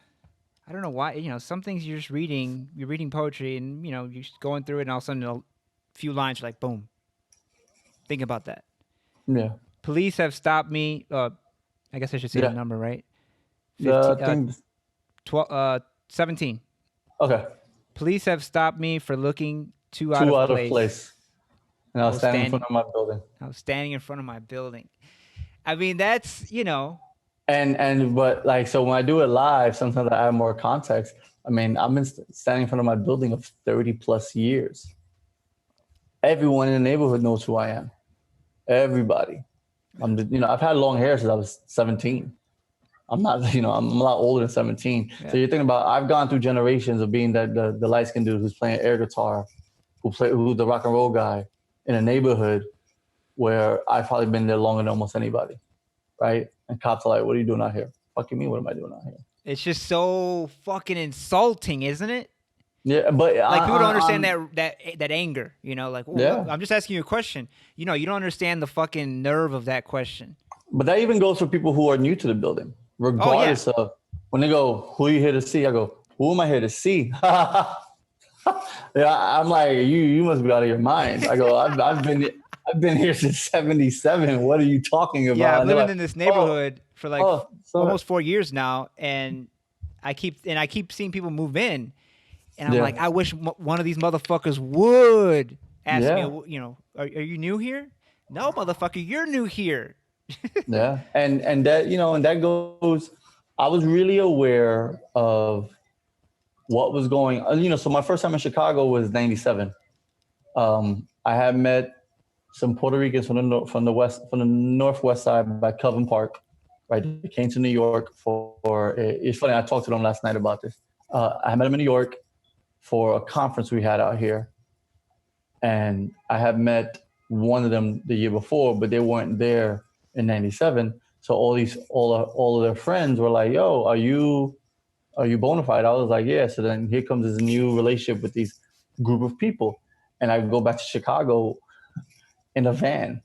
don't know why, some things you're just you're reading poetry, and you're just going through it, and all of a sudden a few lines are like, boom. Think about that. Yeah. Police have stopped me. I guess I should say the Yeah. number, right? The 15, thing. 17. Okay. Police have stopped me for looking too out Two of out of place. place. And I I was was standing in front standing. of my building. I was standing in front of my building. I mean, that's But like, so when I do it live, sometimes I add more context. I mean, I've been standing in front of my building of 30 plus years. Everyone in the neighborhood knows who I am. Everybody. I've had long hair since I was 17. I'm not, I'm a lot older than 17. Yeah. So you're thinking about, I've gone through generations of being the light skinned dude who's playing air guitar, who's the rock and roll guy in a neighborhood where I've probably been there longer than almost anybody. Right? And cops are like, what are you doing out here? Fucking me, what am I doing out here? It's just so fucking insulting, isn't it? Yeah, but like people don't understand that anger, like, yeah. I'm just asking you a question. You don't understand the fucking nerve of that question. But that even goes for people who are new to the building, regardless of when they go, who are you here to see? I go, who am I here to see? Yeah, I'm like, you must be out of your mind. I go, I've been here since '77. What are you talking about? Yeah, I'm living like, in this neighborhood for like almost 4 years now, and I keep seeing people move in, and I'm like, I wish one of these motherfuckers would ask me, are you new here? No, motherfucker, you're new here. Yeah, and that and that goes. I was really aware of what was going on. So my first time in Chicago was '97. I had met some Puerto Ricans from the northwest side by Covent Park. Right, they came to New York for. It's funny. I talked to them last night about this. I met them in New York for a conference we had out here, and I had met one of them the year before, but they weren't there in '97. So all of their friends were like, "Yo, are you Bonafide?" I was like, "Yeah." So then here comes this new relationship with these group of people, and I go back to Chicago in a van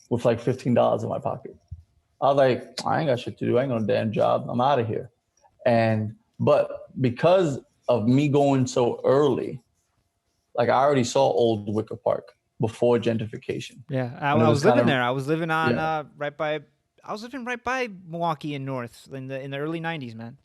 with like $15 in my pocket. I was like, I ain't got shit to do. I ain't got no damn job. I'm out of here. But because of me going so early, like I already saw old Wicker Park before gentrification. Yeah, I was living there. I was living on I was living right by Milwaukee and North in the early '90s, man.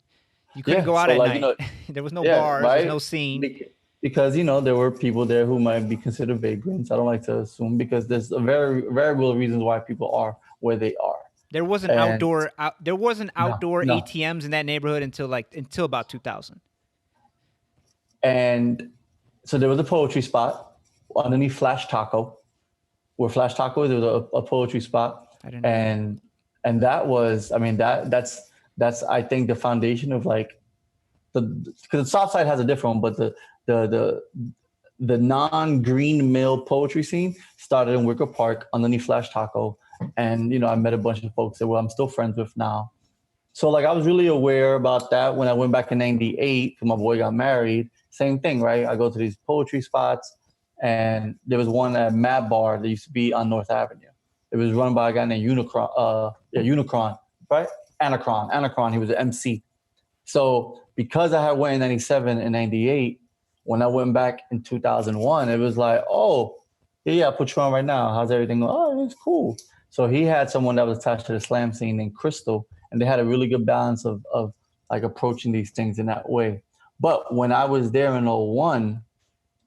You couldn't go out at night. There was no bars. Right? There's no scene. Because there were people there who might be considered vagrants. I don't like to assume because there's a very real reasons why people are where they are. There wasn't outdoor ATMs in that neighborhood until about 2000. And so there was a poetry spot underneath Flash Taco, where Flash Taco is. There was a poetry spot, and that was, I mean, that's I think the foundation of like because the South Side has a different one, but the non-Green Mill poetry scene started in Wicker Park underneath Flash Taco, and I met a bunch of folks that I'm still friends with now. So like I was really aware about that when I went back in '98 when my boy got married. Same thing, right? I go to these poetry spots, and there was one at Mad Bar that used to be on North Avenue. It was run by a guy named Unicron, right? Anacron. He was an MC. So because I had went in '97 and '98, when I went back in 2001, it was like, oh, yeah, I'll put you on right now. How's everything going? Oh, it's cool. So he had someone that was attached to the slam scene named Crystal, and they had a really good balance of like approaching these things in that way. But when I was there in '01,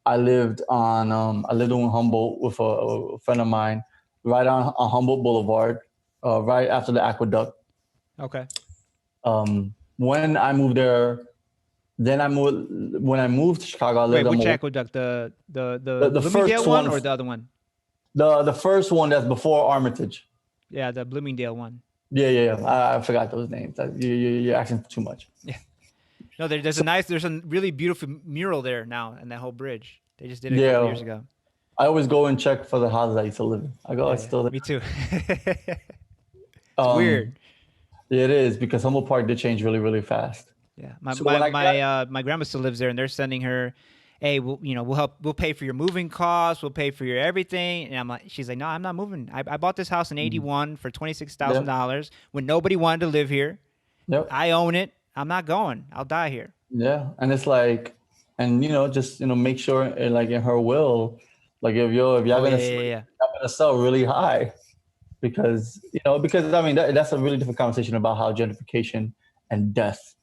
I lived on Humboldt with a friend of mine, right on Humboldt Boulevard, right after the aqueduct. Okay. When I moved there, when I moved to Chicago, I lived which aqueduct? The Bloomingdale one or the other one? The first one that's before Armitage. Yeah, the Bloomingdale one. Yeah. I forgot those names. You're asking too much. Yeah. No, there's a really beautiful mural there now, and that whole bridge. They just did it a couple years ago. I always go and check for the houses I used to live in. I go, it's still there. Me too. It's weird. It is, because Humboldt Park did change really, really fast. Yeah, So when I got, my grandma still lives there, and they're sending her, hey, we'll pay for your moving costs, we'll pay for your everything, and I'm like, she's like, no, I'm not moving. I bought this house in '81 for yep, $26,000 when nobody wanted to live here. yep, I own it. I'm not going. I'll die here. yeah, and it's like, and just make sure, like in her will, like if y'all Oh yeah, gonna yeah, sleep, yeah. y'all gonna sell really high, because I mean that's a really different conversation about how gentrification and death,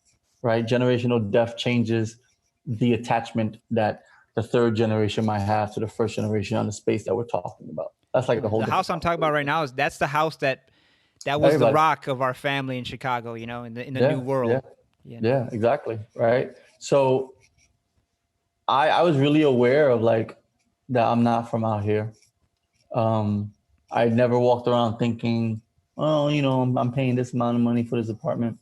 right? Generational death changes the attachment that the third generation might have to the first generation on the space that we're talking about. That's like a whole The different house I'm talking about right conversation. now that's the house that was the Everybody, rock of our family in Chicago. In the new yeah, yeah, world. yeah, exactly, right. So I was really aware of like that I'm not from out here. Um, I never walked around thinking, oh, I'm paying this amount of money for this apartment.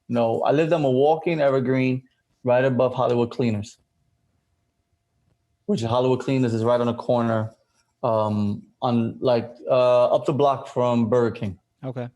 No, I lived on Milwaukee and Evergreen, right above Hollywood Cleaners, which is Hollywood Cleaners is right on the corner, on like up the block from Burger King. Okay.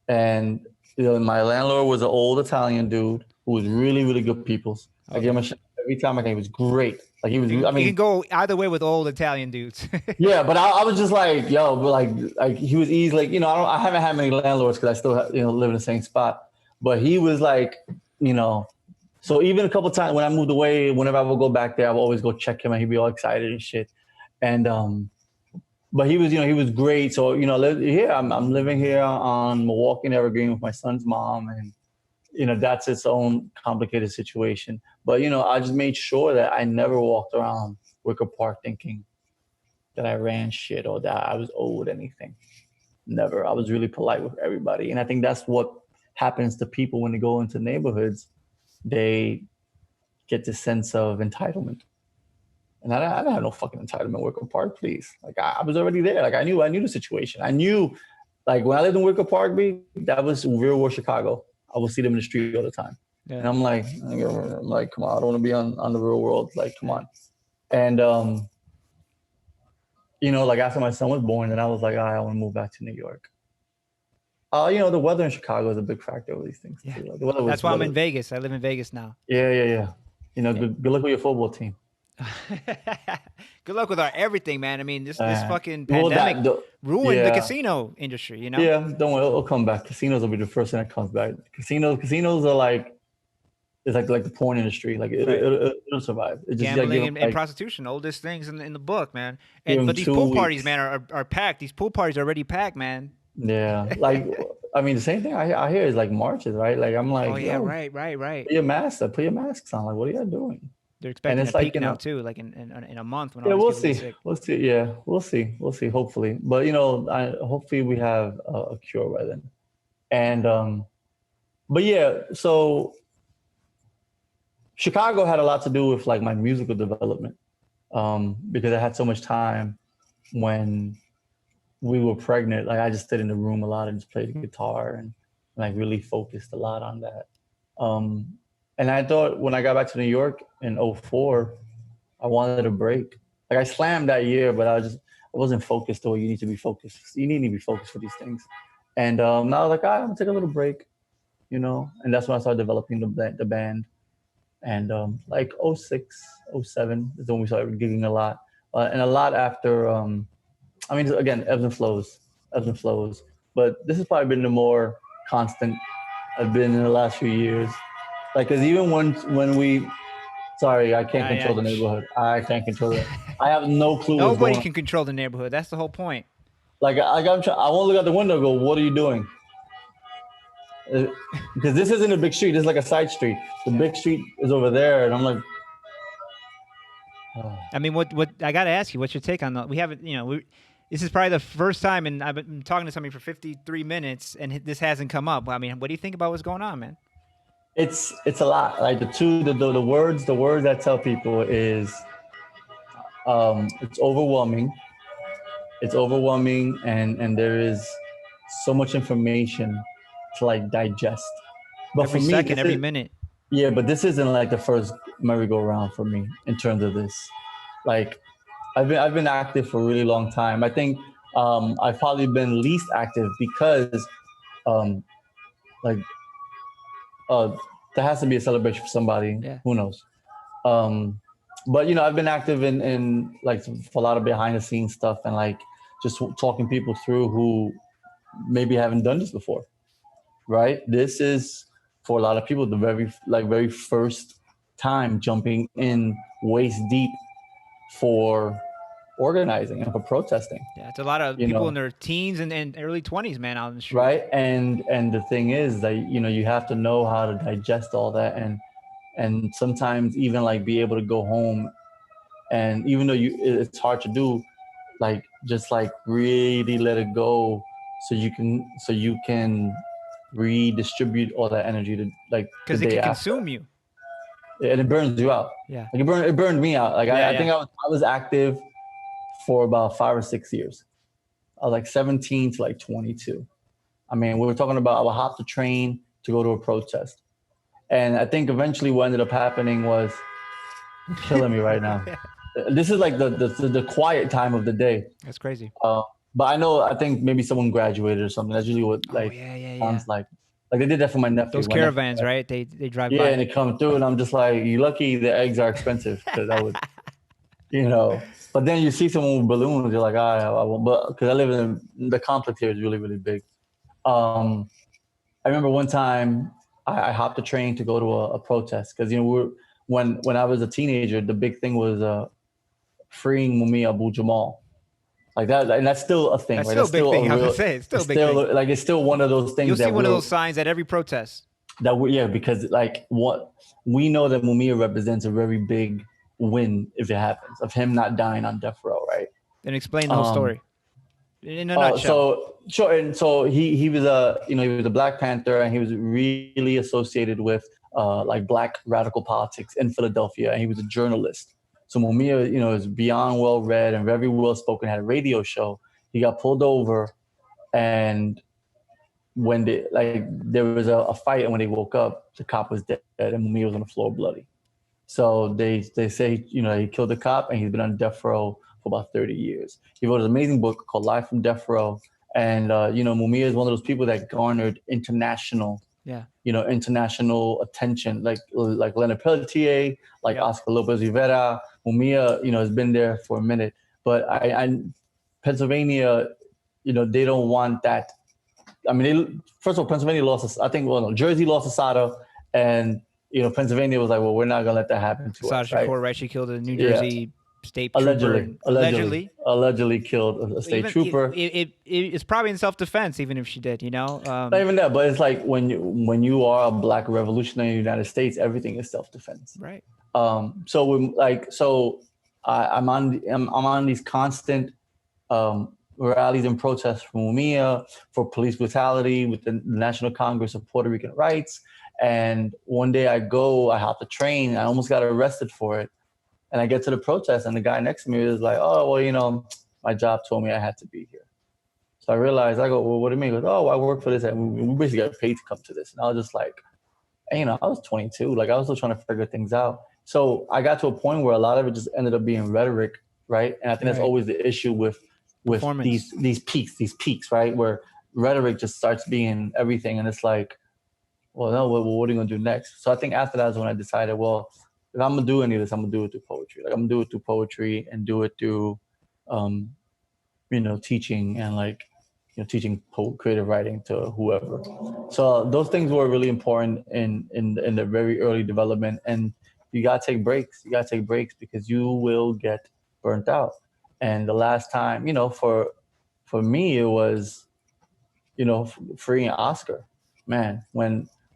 And my landlord was an old Italian dude who was really, really good people's. I gave him Okay. a shot every time I came. He was great. Like he was. I It can mean, go either way with old Italian dudes. yeah, but I was just like, yo, but like he was easy. Like I haven't had many landlords because I still live in the same spot. But he was like, you know, so even a couple times when I moved away, whenever I would go back there, I would always go check him, and he'd be all excited and shit. And but he was, he was great. So here I'm living here on Milwaukee and Evergreen with my son's mom, and that's its own complicated situation. But I just made sure that I never walked around Wicker Park thinking that I ran shit or that I was owed anything. Never. I was really polite with everybody, and I think that's what happens to people when they go into neighborhoods. They get this sense of entitlement. And I didn't have no fucking entitlement. Wicker Park, please. Like I was already there. Like I knew the situation. I knew, like when I lived in Wicker Park, that was real world Chicago. I would see them in the street all the time, Yeah. and I'm like, come on, I don't want to be on the real world. Like, come on. And like after my son was born, then I was like, I want to move back to New York. The weather in Chicago is a big factor with these things Yeah. too. Like the weather That's was why I'm weather. in Vegas. I live in Vegas now. Yeah, yeah, yeah. Yeah. Good luck with your football team. Good luck with our everything, man. I mean, this fucking Well, pandemic ruined the yeah, casino industry. yeah. Don't worry, it'll come back. Casinos will be the first thing that comes back. Casinos are like it's like the porn industry. Like Right. it'll survive. It just like, Gambling and prostitution, oldest things in the book, man. give them But these 2 pool parties, weeks. man, are packed. These pool parties are already packed, man. Yeah, like I mean, the same thing I hear is like marches, right? Like I'm Oh like, yeah, yo, right. put your masks on. Like, what are y'all doing? They're And expecting a it's like peak now too, like in a month when all yeah, these we'll people get see. sick. We'll see. Yeah, we'll see. Hopefully, but hopefully we have a cure by then. And but yeah, so Chicago had a lot to do with like my musical development, because I had so much time when we were pregnant. Like I just stayed in the room a lot and just played the guitar and like really focused a lot on that. Um, and I thought when I got back to New York in '04, I wanted a break. Like I slammed that year, but I wasn't focused the way you need to be focused. You need to be focused for these things. And now I was like, I'm gonna take a little break, and that's when I started developing the band. And like '06, '07 is when we started gigging a lot, and a lot after. I mean, again, ebbs and flows. But this has probably been the more constant I've been in the last few years. Like, cause even when we, sorry, I can't Yeah, control the yeah. neighborhood. I can't control it. I have no clue what's Nobody going on. can control the neighborhood. That's the whole point. Like, I won't look out the window and go, what are you doing? Because this isn't a big street. This is like a side street. The big street is over there. And I'm like, oh. I mean, what I got to ask you, what's your take on that? We haven't, this is probably the first time, and I've been talking to somebody for 53 minutes, and this hasn't come up. I mean, what do you think about what's going on, man? It's a lot. Like the words that tell people is it's overwhelming. It's overwhelming, and there is so much information to like digest. But Every for me, second, every minute. yeah, but this isn't like the first merry-go-round for me in terms of this. Like I've been active for a really long time. I think I've probably been least active because um, like uh, there has to be a celebration for somebody. Yeah. Who knows? Um, but I've been active in like for a lot of behind the scenes stuff and like just talking people through who maybe haven't done this before. Right? This is for a lot of people the very first time jumping in waist deep for organizing and for protesting. Yeah, it's a lot of people in their teens and early 20s, man, out in the street. Right? And the thing is that you have to know how to digest all that and sometimes even like be able to go home and even though it's hard to do, like just like really let it go so you can redistribute all that energy to like because it can consume you. And it burns you out. Yeah. Like it burned me out. Like I think I was active for about 5 or 6 years. I was like 17 to like 22. I mean, we were talking about I would hop the train to go to a protest. And I think eventually what ended up happening was killing me right now. This is like the quiet time of the day. That's crazy. But I think maybe someone graduated or something. That's usually what sounds like. Like they did that for my nephew. Those caravans, right? They drive by. Yeah, and they come through, and I'm just like, you lucky the eggs are expensive because I would, But then you see someone with balloons, you're like, I won't. But because I live in the complex here is really really big. I remember one time I hopped a train to go to a protest because when I was a teenager, the big thing was freeing Mumia Abu Jamal. Like that, and that's still a thing. That's right? still a big thing. I was gonna say it's still a big thing. Like it's still one of those things. You'll see one of those signs at every protest. Because like what we know that Mumia represents a very big win if it happens of him not dying on death row, right? Then explain the whole story in a nutshell. So he was a Black Panther and he was really associated with like Black radical politics in Philadelphia and he was a journalist. So Mumia, is beyond well read and very well spoken. Had a radio show. He got pulled over, and when there was a fight, and when they woke up, the cop was dead, and Mumia was on the floor, bloody. So they say he killed the cop, and he's been on death row for about 30 years. He wrote an amazing book called Live from Death Row, and Mumia is one of those people that garnered international attention, like Leonard Pelletier, like Oscar Lopez Rivera. Mumia, has been there for a minute, but Pennsylvania, they don't want that. I mean, first of all, Pennsylvania lost. Jersey lost Asada, and Pennsylvania was like, well, we're not gonna let that happen to us. Shakur, right? She killed a New Jersey state trooper. Allegedly killed a state trooper. It's probably in self-defense, even if she did. Not even that, but it's like when you are a Black revolutionary in the United States, everything is self-defense. Right. So I'm on these constant rallies and protests for Mumia, for police brutality with the National Congress of Puerto Rican Rights. And one day I hop the train, I almost got arrested for it. And I get to the protest and the guy next to me is like, oh, well, my job told me I had to be here. So I realized, I go, well, what do you mean? He goes, oh, I work for this. And we basically got paid to come to this. And I was just like, I was 22. Like I was still trying to figure things out. So I got to a point where a lot of it just ended up being rhetoric, right? And I think that's always the issue with these peaks, right? Where rhetoric just starts being everything. And it's like, well, no, what are you going to do next? So I think after that is when I decided, well, if I'm going to do any of this, I'm going to do it through poetry. Like I'm going to do it through poetry and do it through, teaching and teaching creative writing to whoever. So those things were really important in the very early development. And you got to take breaks. You got to take breaks because you will get burnt out. And the last time, for me, it was, freeing Oscar. Man,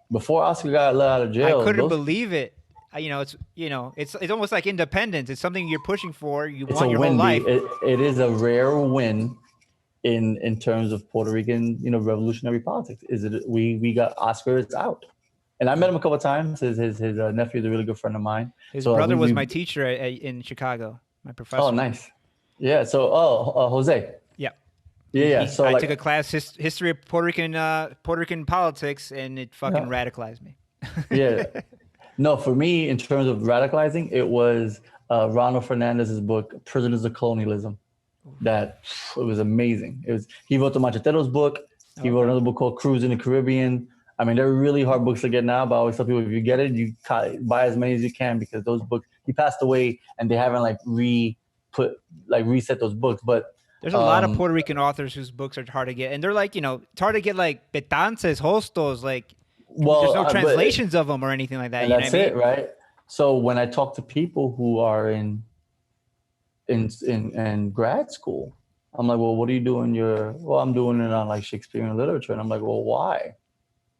before Oscar got let out of jail. I couldn't believe it. It's almost like independence. It's something you're pushing for. You want your whole life. It is a rare win in terms of Puerto Rican, revolutionary politics. We got Oscars out. And I met him a couple of times. His nephew is a really good friend of mine. His brother was my teacher in Chicago, my professor. Oh, nice. Yeah. So, Jose. Yeah. Yeah. So I took a class history of Puerto Rican politics, and it fucking radicalized me. Yeah. No, for me, in terms of radicalizing, it was Ronald Fernandez's book, Prisoners of Colonialism. It was amazing. He wrote the Macheteros book. He wrote another book called Cruise in the Caribbean. I mean, they're really hard books to get now, but I always tell people, if you get it, you buy as many as you can, because those books, he passed away and they haven't like reset those books. But There's a lot of Puerto Rican authors whose books are hard to get, and they're like, it's hard to get like Betances, Hostos, like there's no translations of them or anything like that. And you that's know what I it, mean? right? So when I talk to people who are in grad school, I'm like, well, what are you doing? Well, I'm doing it on like Shakespearean literature, and I'm like, well, why?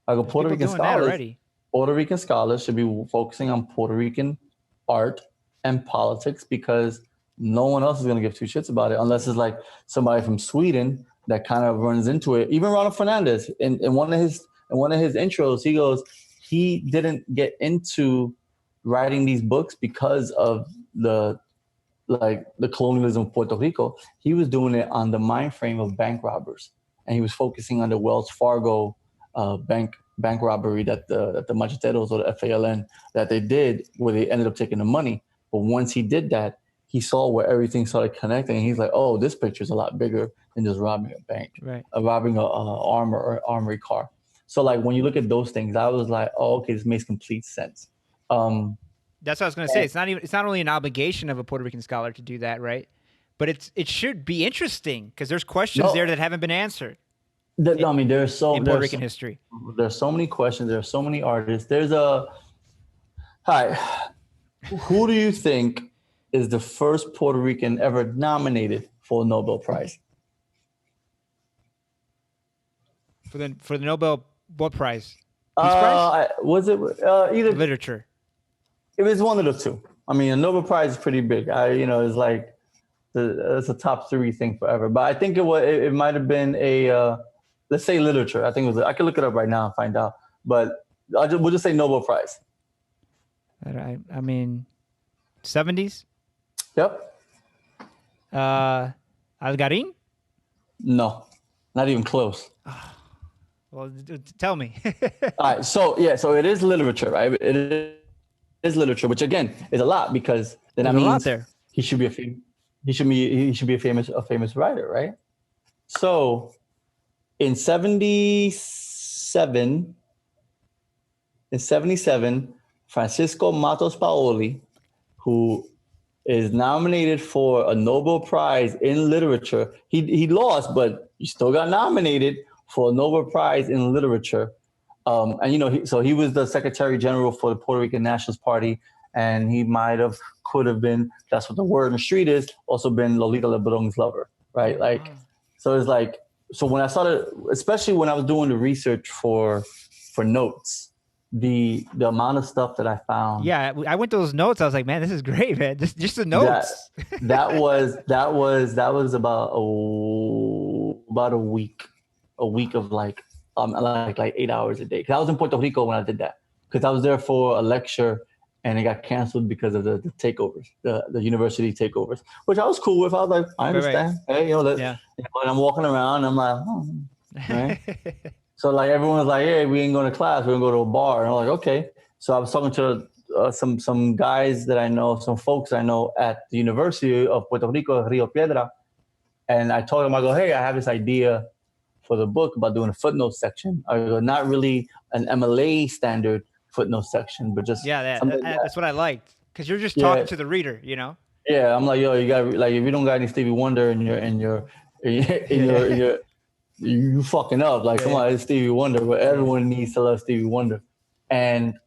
I go, There's people doing that already. Puerto Rican scholars should be focusing on Puerto Rican art and politics, because no one else is going to give two shits about it, unless it's like somebody from Sweden that kind of runs into it. Even Ronald Fernandez, in one of his intros, he goes, he didn't get into writing these books because of the colonialism of Puerto Rico. He was doing it on the mind frame of bank robbers, and he was focusing on the Wells Fargo bank robbery that the Macheteros, or the FALN, that they did, where they ended up taking the money. But once he did that, he saw where everything started connecting, and he's like, oh, this picture is a lot bigger than just robbing a bank, right? Robbing a armory car. So like when you look at those things, I was like, oh, okay, this makes complete sense. That's what I was going to say. It's not only an obligation of a Puerto Rican scholar to do that, right? But it should be interesting, because there's questions there that haven't been answered. I mean, in Puerto Rican history. There's so many questions. There's so many artists. Hi, who do you think is the first Puerto Rican ever nominated for a Nobel Prize? For the Nobel what prize? Peace Prize? Was it either literature? It was one of the two. I mean, a Nobel Prize is pretty big. It's like it's a top 3 thing forever. But I think it might have been a let's say literature. I think it was. I can look it up right now and find out. But we'll just say Nobel Prize. I mean, 70s. Yep. Algarín? No, not even close. Well, tell me. All right. So it is literature, right? It is literature, which again is a lot, because then that means he should be a famous writer, right? So in 77, Francisco Matos Paoli, who is nominated for a Nobel Prize in literature, he lost, but he still got nominated for a Nobel Prize in literature. And so he was the Secretary General for the Puerto Rican Nationalist Party, and he could have been, that's what the word in the street is, also been Lolita Lebron's lover, right? Like, so it's like, so when I started, especially when I was doing the research for notes, the amount of stuff that I found. Yeah, I went to those notes. I was like, man, this is great, man. Just the notes. That was about a week of like 8 hours a day. Because I was in Puerto Rico when I did that. Because I was there for a lecture, and it got canceled because of the takeovers, the university takeovers, which I was cool with. I was like, I understand. Right. Hey, and I'm walking around, and I'm like, right. So like everyone was like, hey, we ain't going to class. We're gonna go to a bar. And I'm like, okay. So I was talking to some guys that I know, some folks I know at the University of Puerto Rico, Rio Piedra, and I told them, I go, hey, I have this idea for the book about doing a footnote section. I go, not really an MLA standard footnote section, but just that's what I liked, because you're just talking to the reader, Yeah, I'm like, yo, you got, like, if you don't got any Stevie Wonder in your you fucking up. Like, come on, it's Stevie Wonder, but everyone needs to love Stevie Wonder. And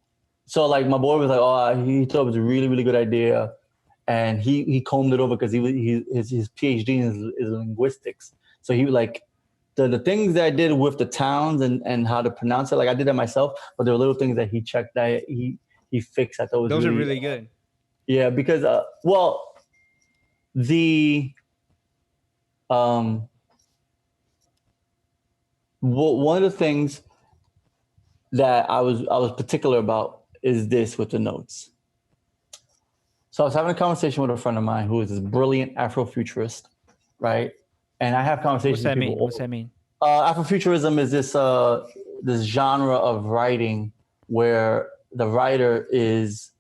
so like my boy was like, oh, he thought it was a really, really good idea, and he combed it over, because his PhD is linguistics. So he was like, the things that I did with the towns and how to pronounce it, like I did that myself, but there were little things that he checked that he fixed. I thought those are really good. Yeah, because one of the things that I was particular about is this with the notes. So I was having a conversation with a friend of mine who is this brilliant Afrofuturist, right? And I have conversations with people. What's that mean? Afrofuturism is this genre of writing where the writer is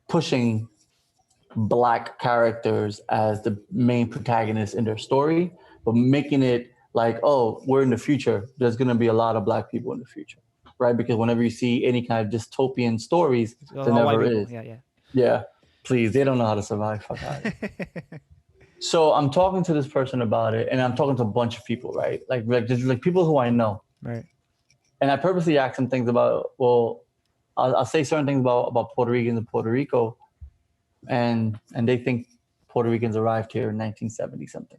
pushing Black characters as the main protagonist in their story, but making it like, oh, we're in the future. There's going to be a lot of black people in the future, right? Because whenever you see any kind of dystopian stories, It's there all white never people. is. Yeah, yeah. Yeah, please, they don't know how to survive. Fuck out of here. So I'm talking to this person about it, and I'm talking to a bunch of people, right? Like just like people who I know, Right. and I purposely ask them things about. Well, I'll say certain things about Puerto Ricans and Puerto Rico, and they think Puerto Ricans arrived here in 1970 something,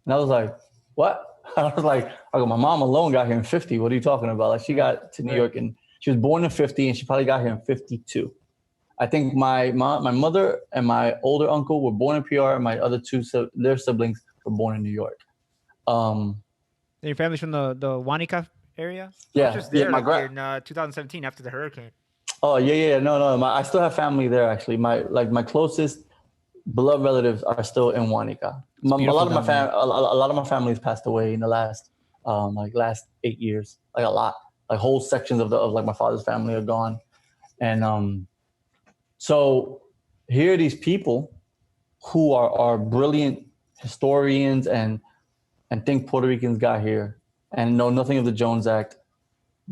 and I was like, what? I was like, I go, my mom alone got here in 50. What are you talking about? Like she Right. got to New York and she was born in 50, and she probably got here in 52. I think my mother and my older uncle were born in PR, and my other two their siblings were born in New York. Um, And your family's from the Wanica area? I was yeah, just yeah. there My like grand. in 2017 after the hurricane. Oh yeah, yeah. No, no. I still have family there. Actually, my closest beloved relatives are still in Wanica. It's A beautiful lot of my down there. a lot of my family has passed away in the last 8 years. Like a lot. Like whole sections of like my father's family are gone, and so here are these people who are brilliant historians and think Puerto Ricans got here and know nothing of the Jones Act,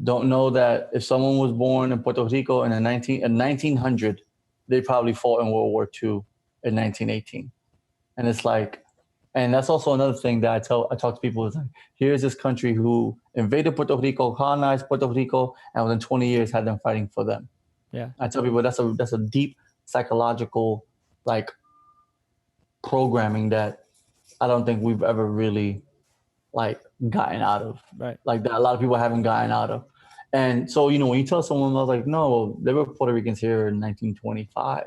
don't know that if someone was born in Puerto Rico in 1900, they probably fought in World War II in 1918. And it's like, and that's also another thing that I talk to people is like, here's this country who invaded Puerto Rico, colonized Puerto Rico, and within 20 years had them fighting for them. Yeah. I tell people that's a deep psychological like programming that I don't think we've ever really like gotten out of. Right. Like that a lot of people haven't gotten out of. And so, when you tell someone, I was like, no, there were Puerto Ricans here in 1925.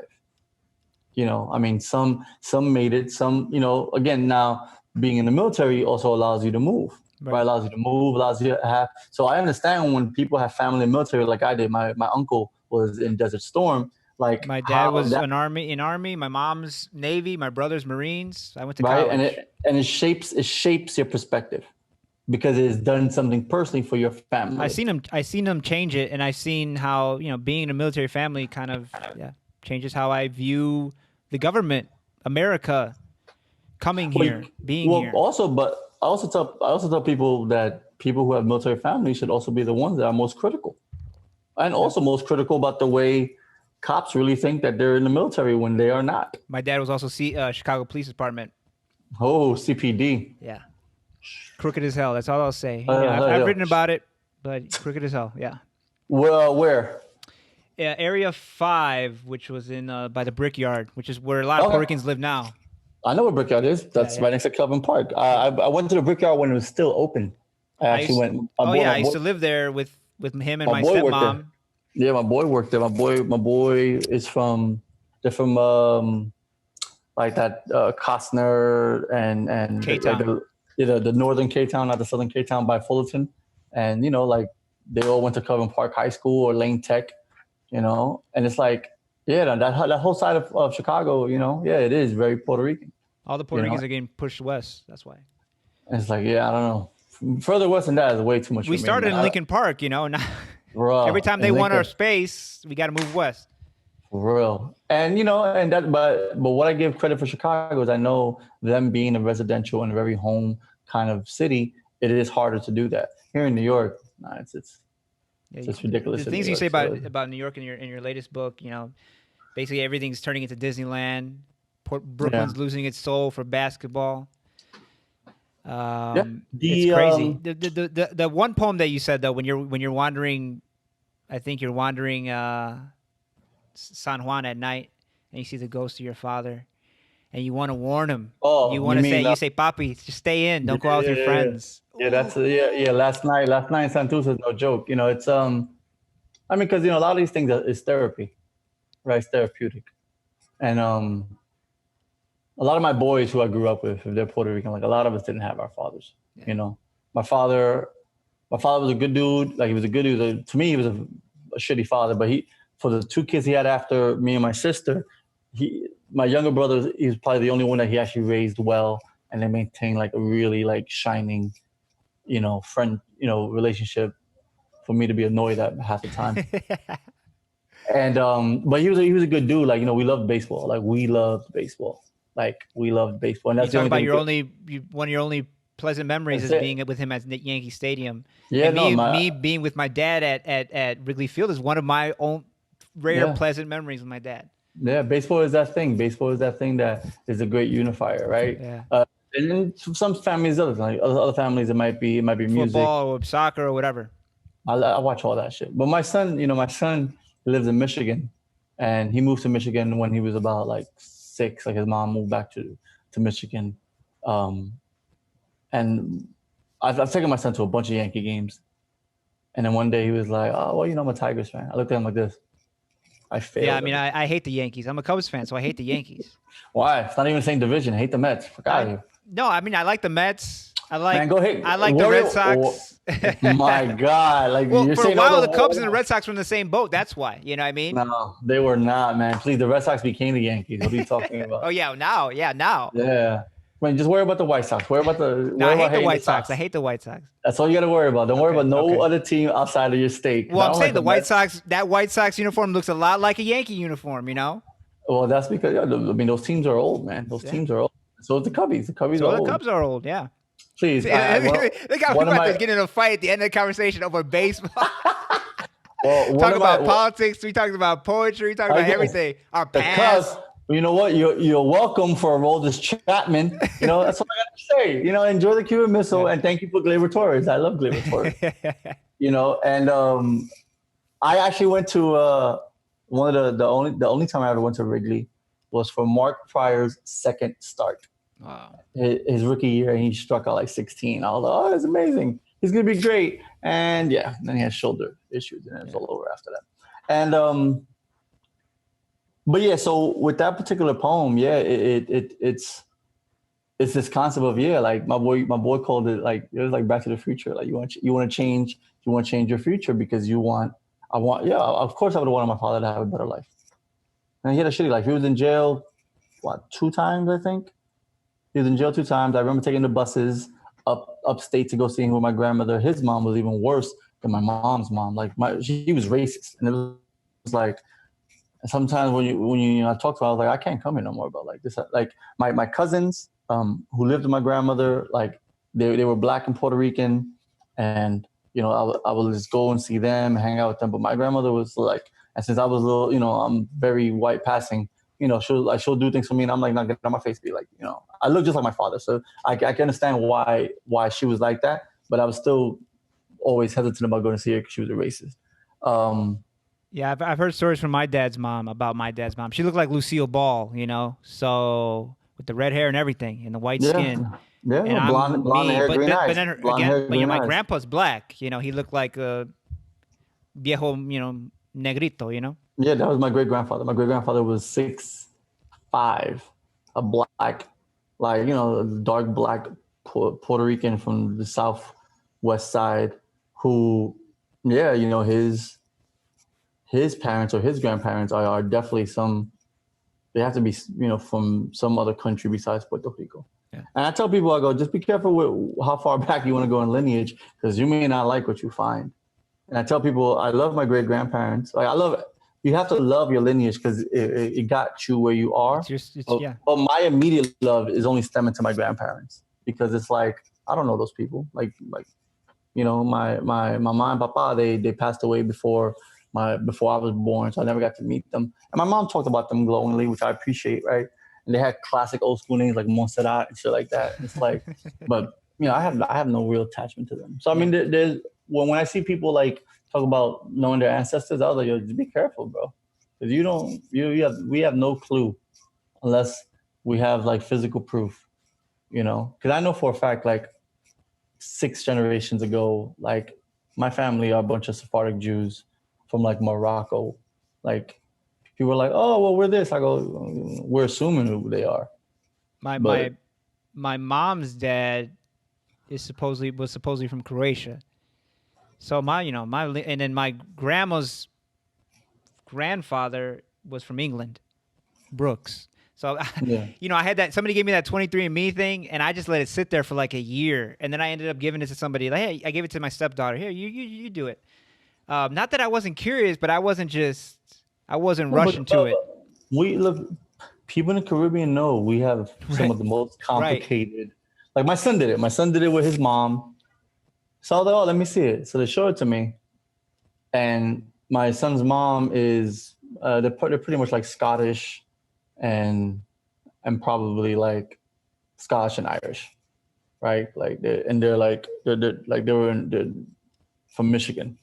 I mean, some made it, some, again, now being in the military also allows you to move, right? Right. Allows you to move, allows you to have. So I understand when people have family in the military, like I did. My uncle was in Desert Storm, like My dad how was that, an army. My mom's Navy. My brother's Marines. I went to right? college. And it shapes your perspective because it has done something personally for your family. I seen them change it, and I seen how being in a military family kind of changes how I view the government, America, coming Well, here, being well, here. also, but I also tell people that people who have military families should also be the ones that are most critical, and Yeah. also most critical about the way cops really think that they're in the military when they are not. My dad was also Chicago Police Department. Oh, CPD. Yeah, crooked as hell. That's all I'll say. I've Yeah. written about it, but crooked as hell. Yeah. Well, where? Yeah, Area 5, which was in by the Brickyard, which is where a lot of Puerto Okay. Ricans live now. I know where Brickyard is. That's Yeah. right next to Kelvin Park. I went to the Brickyard when it was still open. I I actually used, went. I used to live there with him and My my boy worked there. stepmom. Yeah, my boy worked there. My boy is from. They're from like that Costner and like K-Town. the northern K Town, not the southern K Town by Fullerton, and like they all went to Covent Park High School or Lane Tech, and it's like that whole side of Chicago, it is very Puerto Rican, All the Puerto Ricans are getting pushed west. That's why. and it's like I don't know, further west than that is way too much. We for me, started man. in Lincoln Park, Now, Bro, every time they in want our Lincoln. space, we got to move west. For real. And and that but what I give credit for Chicago is I know them being a residential and a very home kind of city, it is harder to do that. Here in New York, nah, it's just ridiculous. The things you say about New York in your latest book, basically everything's turning into Disneyland. Brooklyn's losing its soul for basketball. It's crazy. The one poem that you said though, when you're wandering, I think you're wandering San Juan at night, and you see the ghost of your father, and you want to warn him. Oh, you say, "Papi, just stay in. Don't go out with your friends." Yeah, that's Last night in Santos is no joke. It's I mean, because a lot of these things is therapy, right? It's therapeutic, and a lot of my boys who I grew up with, if they're Puerto Rican, like a lot of us didn't have our fathers. Yeah. My father was a good dude. Like he was a good dude. To me, he was a shitty father, but for the two kids he had after me and my sister, my younger brother, he was probably the only one that he actually raised well, and they maintained like a really like shining, friend, relationship for me to be annoyed at half the time. And but he was a good dude. Like we loved baseball. Like we loved baseball. And that's You talk the only about thing. one of your only pleasant memories That's as it. being with him at Yankee Stadium, Yeah, and no, me being with my dad at Wrigley Field is one of my own rare yeah. pleasant memories with my dad. Yeah, baseball is that thing. Baseball is that thing that is a great unifier, right? Yeah, And then some families, other families, it might be music. football or soccer or whatever. I watch all that shit. But my son lives in Michigan, and he moved to Michigan when he was about like 6. Like his mom moved back to Michigan, um, and I've taken my son to a bunch of Yankee games. And then one day he was like, "Oh, well, I'm a Tigers fan." I looked at him like this. I Yeah, I failed mean, him. I hate the Yankees. I'm a Cubs fan, so I hate the Yankees. Why? It's not even the same division. I hate the Mets. Fuck out of I here. no, I mean, I like the Mets. Man, go hit I like the Warrior. Red Oh, Sox. my God. Like Well, you're for a saying all while, the the Cubs and the Red Sox were in the same boat. That's why. You know what I mean? No, they were not, man. Please, the Red Sox became the Yankees. What are you talking Oh about? yeah, now, yeah, now. Yeah. Man, just worry about the White Sox. No, I Worry about hate the hating the White Sox. I Sox. hate the White Sox. That's all you got to worry about. Don't worry Okay, about no okay. other team outside of your state. 'Cause Well, I I'm don't saying like the the White Mets. Sox. That White Sox uniform looks a lot like a Yankee uniform. You know? Well, that's because I mean those teams are old, man. Those Yeah. teams are old. So is the Cubbies. The Cubbies are So the old. Cubs are old. Yeah. Please, See, I look how we one of about to my get in a fight at the end of the conversation over baseball. well, one Talk of my about politics. We talked about poetry. We talked I about guess everything. Our the Cubs. past. You know what? You're welcome for Aroldis Chapman. That's what I got to say. Enjoy the Cuban Missile, Yeah. and thank you for Gleyber Torres. I love Gleyber Torres. And I actually went to one of the only time I ever went to Wrigley was for Mark Pryor's second start. Wow. His rookie year, and he struck out like 16. I was like, oh, that's amazing. He's gonna be great. And yeah, then he had shoulder issues, and it was all over after that. And but yeah, so with that particular poem, yeah, it's this concept of like my boy called it like it was like Back to the Future. Like you want to change your future because yeah, of course I would have wanted my father to have a better life. And he had a shitty life. He was in jail, what, 2 times, I think? He was in jail 2 times. I remember taking the buses upstate to go see him with my grandmother. His mom was even worse than my mom's mom. Like she was racist. And it was like sometimes when I talk to her, I was like, I can't come here no more about like this. Like my cousins who lived with my grandmother, like they were black and Puerto Rican, and I would just go and see them, hang out with them. But my grandmother was like, and since I was little, I'm very white passing. She'll do things for me, and I'm like, not get on my face, be like, I look just like my father, so I can understand why she was like that. But I was still always hesitant about going to see her because she was a racist. Yeah, I've heard stories from my dad's mom about my dad's mom. She looked like Lucille Ball, so with the red hair and everything and the white Yeah, skin. yeah, And blonde, I'm blonde me, hair, but green but, eyes, but then blonde hair, but yeah, green my eyes. grandpa's black. He looked like a viejo, negrito. Yeah, that was my great grandfather. My great grandfather was 6'5", a black, like dark black Puerto Rican from the southwest side, who, yeah, his parents or his grandparents are definitely they have to be from some other country besides Puerto Rico. Yeah. And I tell people, I go, just be careful with how far back you want to go in lineage, because you may not like what you find. And I tell people, I love my great grandparents. Like you have to love your lineage because it got you where you are. Yeah. But my immediate love is only stemming to my grandparents, because it's like, I don't know those people. Like my mom and papa, they passed away before I was born, so I never got to meet them. And my mom talked about them glowingly, which I appreciate, right? And they had classic old school names like Montserrat and shit like that. It's like, but I have no real attachment to them. So I mean, there's when I see people like talk about knowing their ancestors, I was like, yo, just be careful, bro, because we have no clue unless we have like physical proof, because I know for a fact, like 6 generations ago, like my family are a bunch of Sephardic Jews from like Morocco. Like people are like, oh, well, we're this. I go, we're assuming who they are. My mom's dad was supposedly from Croatia. So and then my grandma's grandfather was from England, Brooks. So, Yeah. I had that. Somebody gave me that 23andMe thing, and I just let it sit there for like a year, and then I ended up giving it to somebody. Like, hey, I gave it to my stepdaughter. Here, you do it. Not that I wasn't curious, but I wasn't rushing to it. We look. People in the Caribbean know we have some of the most complicated Like my son did it. My son did it with his mom. So I was like, oh, let me see it. So they showed it to me, and my son's mom is they're pretty much like Scottish and probably like Scotch and Irish, right? Like they're like they're from Michigan.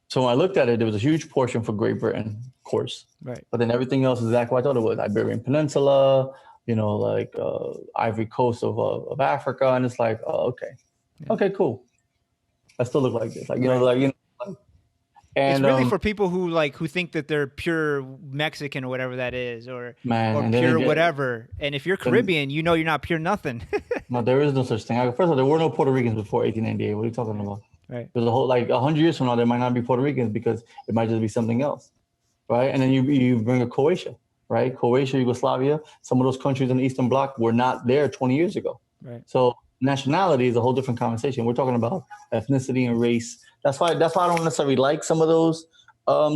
So when I looked at it, there was a huge portion for Great Britain, of course, Right. but then everything else is exactly what I thought it was: Iberian Peninsula, like Ivory Coast of Africa, and it's like, oh, okay, Yeah. okay, cool. I still look like this, like Right. It's and really for people who think that they're pure Mexican or whatever that is, or man, and then they pure get whatever. And if you're then Caribbean, you're not pure nothing. no, there is no such thing. First of all, there were no Puerto Ricans before 1898. What are you talking about? Right. There's a whole like 100 years from now, there might not be Puerto Ricans because it might just be something else, right? And then you bring a Croatia, right? Croatia, Yugoslavia, some of those countries in the Eastern Bloc were not there 20 years ago. Right. So nationality is a whole different conversation. We're talking about ethnicity and race. That's why I don't necessarily like some of those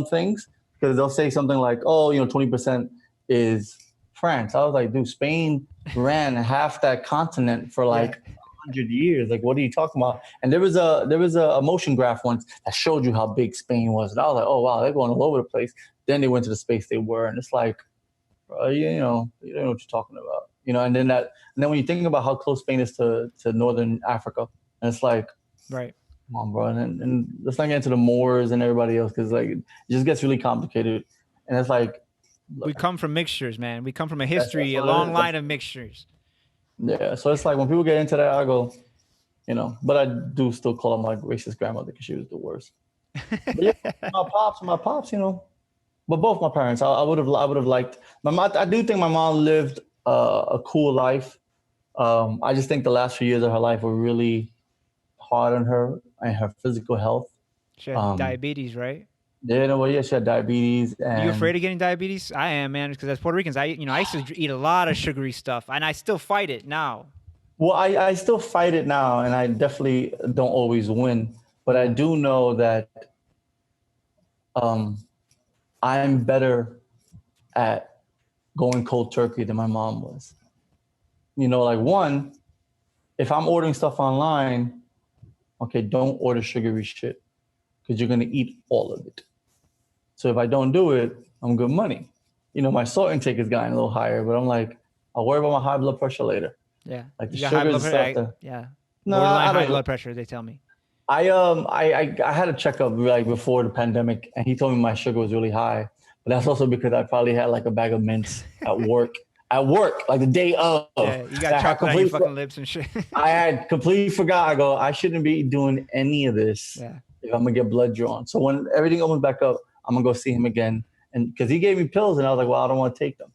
things, because they'll say something like, oh, 20% is France. I was like, dude, Spain ran half that continent for like Yeah. 100 years. Like, what are you talking about? And there was a motion graph once that showed you how big Spain was. And I was like, oh wow, they're going all over the place. Then they went to the space they were, and it's like, you don't know what you're talking about. And then when you think about how close Spain is to northern Africa, and it's like, Right. come on, bro. And let's not get into the Moors and everybody else, because like it just gets really complicated. And it's like, We come from mixtures, man. We come from a that's history, a what it long is. line of mixtures. Yeah. So it's like when people get into that, I go, but I do still call her my racist grandmother because she was the worst. But yeah, my pops, but both my parents, I would have liked my mom. I do think my mom lived a cool life. I just think the last few years of her life were really hard on her and her physical health. She had Um, diabetes, right? yeah, she had diabetes, You and afraid of getting diabetes? I am, man, because as Puerto Ricans, I used to eat a lot of sugary stuff, and I still fight it now. well, I still fight it now, and I definitely don't always win, but I Yeah. do know that um, I'm better at going cold turkey than my mom was. Like one, if I'm ordering stuff online, okay, don't order sugary shit because you're gonna eat all of it. So if I don't do it, I'm good money. My salt intake is gotten a little higher, but I'm like, I'll worry about my high blood pressure later. Yeah. Like the You got high sugars blood and pressure? stuff. Yeah. No, Borderline I high don't. blood pressure, they tell me. I had a checkup like before the pandemic, and he told me my sugar was really high. But that's also because I probably had like a bag of mints at work. At work, like the day of. Yeah, you got I had chocolate on your completely, fucking lips and shit. I had completely forgot. I go, I shouldn't be doing any of this Yeah. if I'm gonna get blood drawn. So when everything opens back up, I'm gonna go see him again, and because he gave me pills, and I was like, well, I don't want to take them.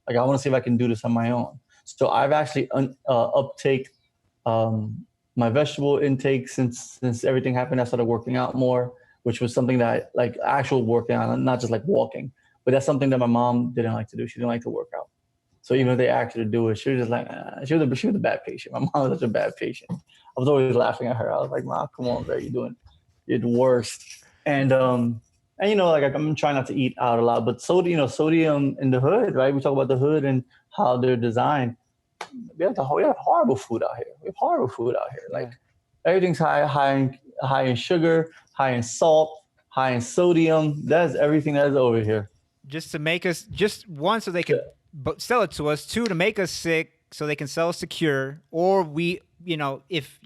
Like I want to see if I can do this on my own. So I've actually uptake my vegetable intake since everything happened. I started working out more, which was something that like actual working out, not just like walking. But that's something that my mom didn't like to do. She didn't like to work out. So even if they asked her to do it, she was just like, she was a bad patient. My mom was such a bad patient. I was always laughing at her. I was like, "Ma, come on, bro, you're the worst." And like I'm trying not to eat out a lot, but sodium in the hood, right? We talk about the hood and how they're designed. We have horrible food out here. We have horrible food out here. Like Yeah. everything's high in sugar, high in salt, high in sodium. That's everything that is over here. Just to make us, just one, so they Yeah. could sell it to us. Two, to make us sick so they can sell us the cure. Or we, if,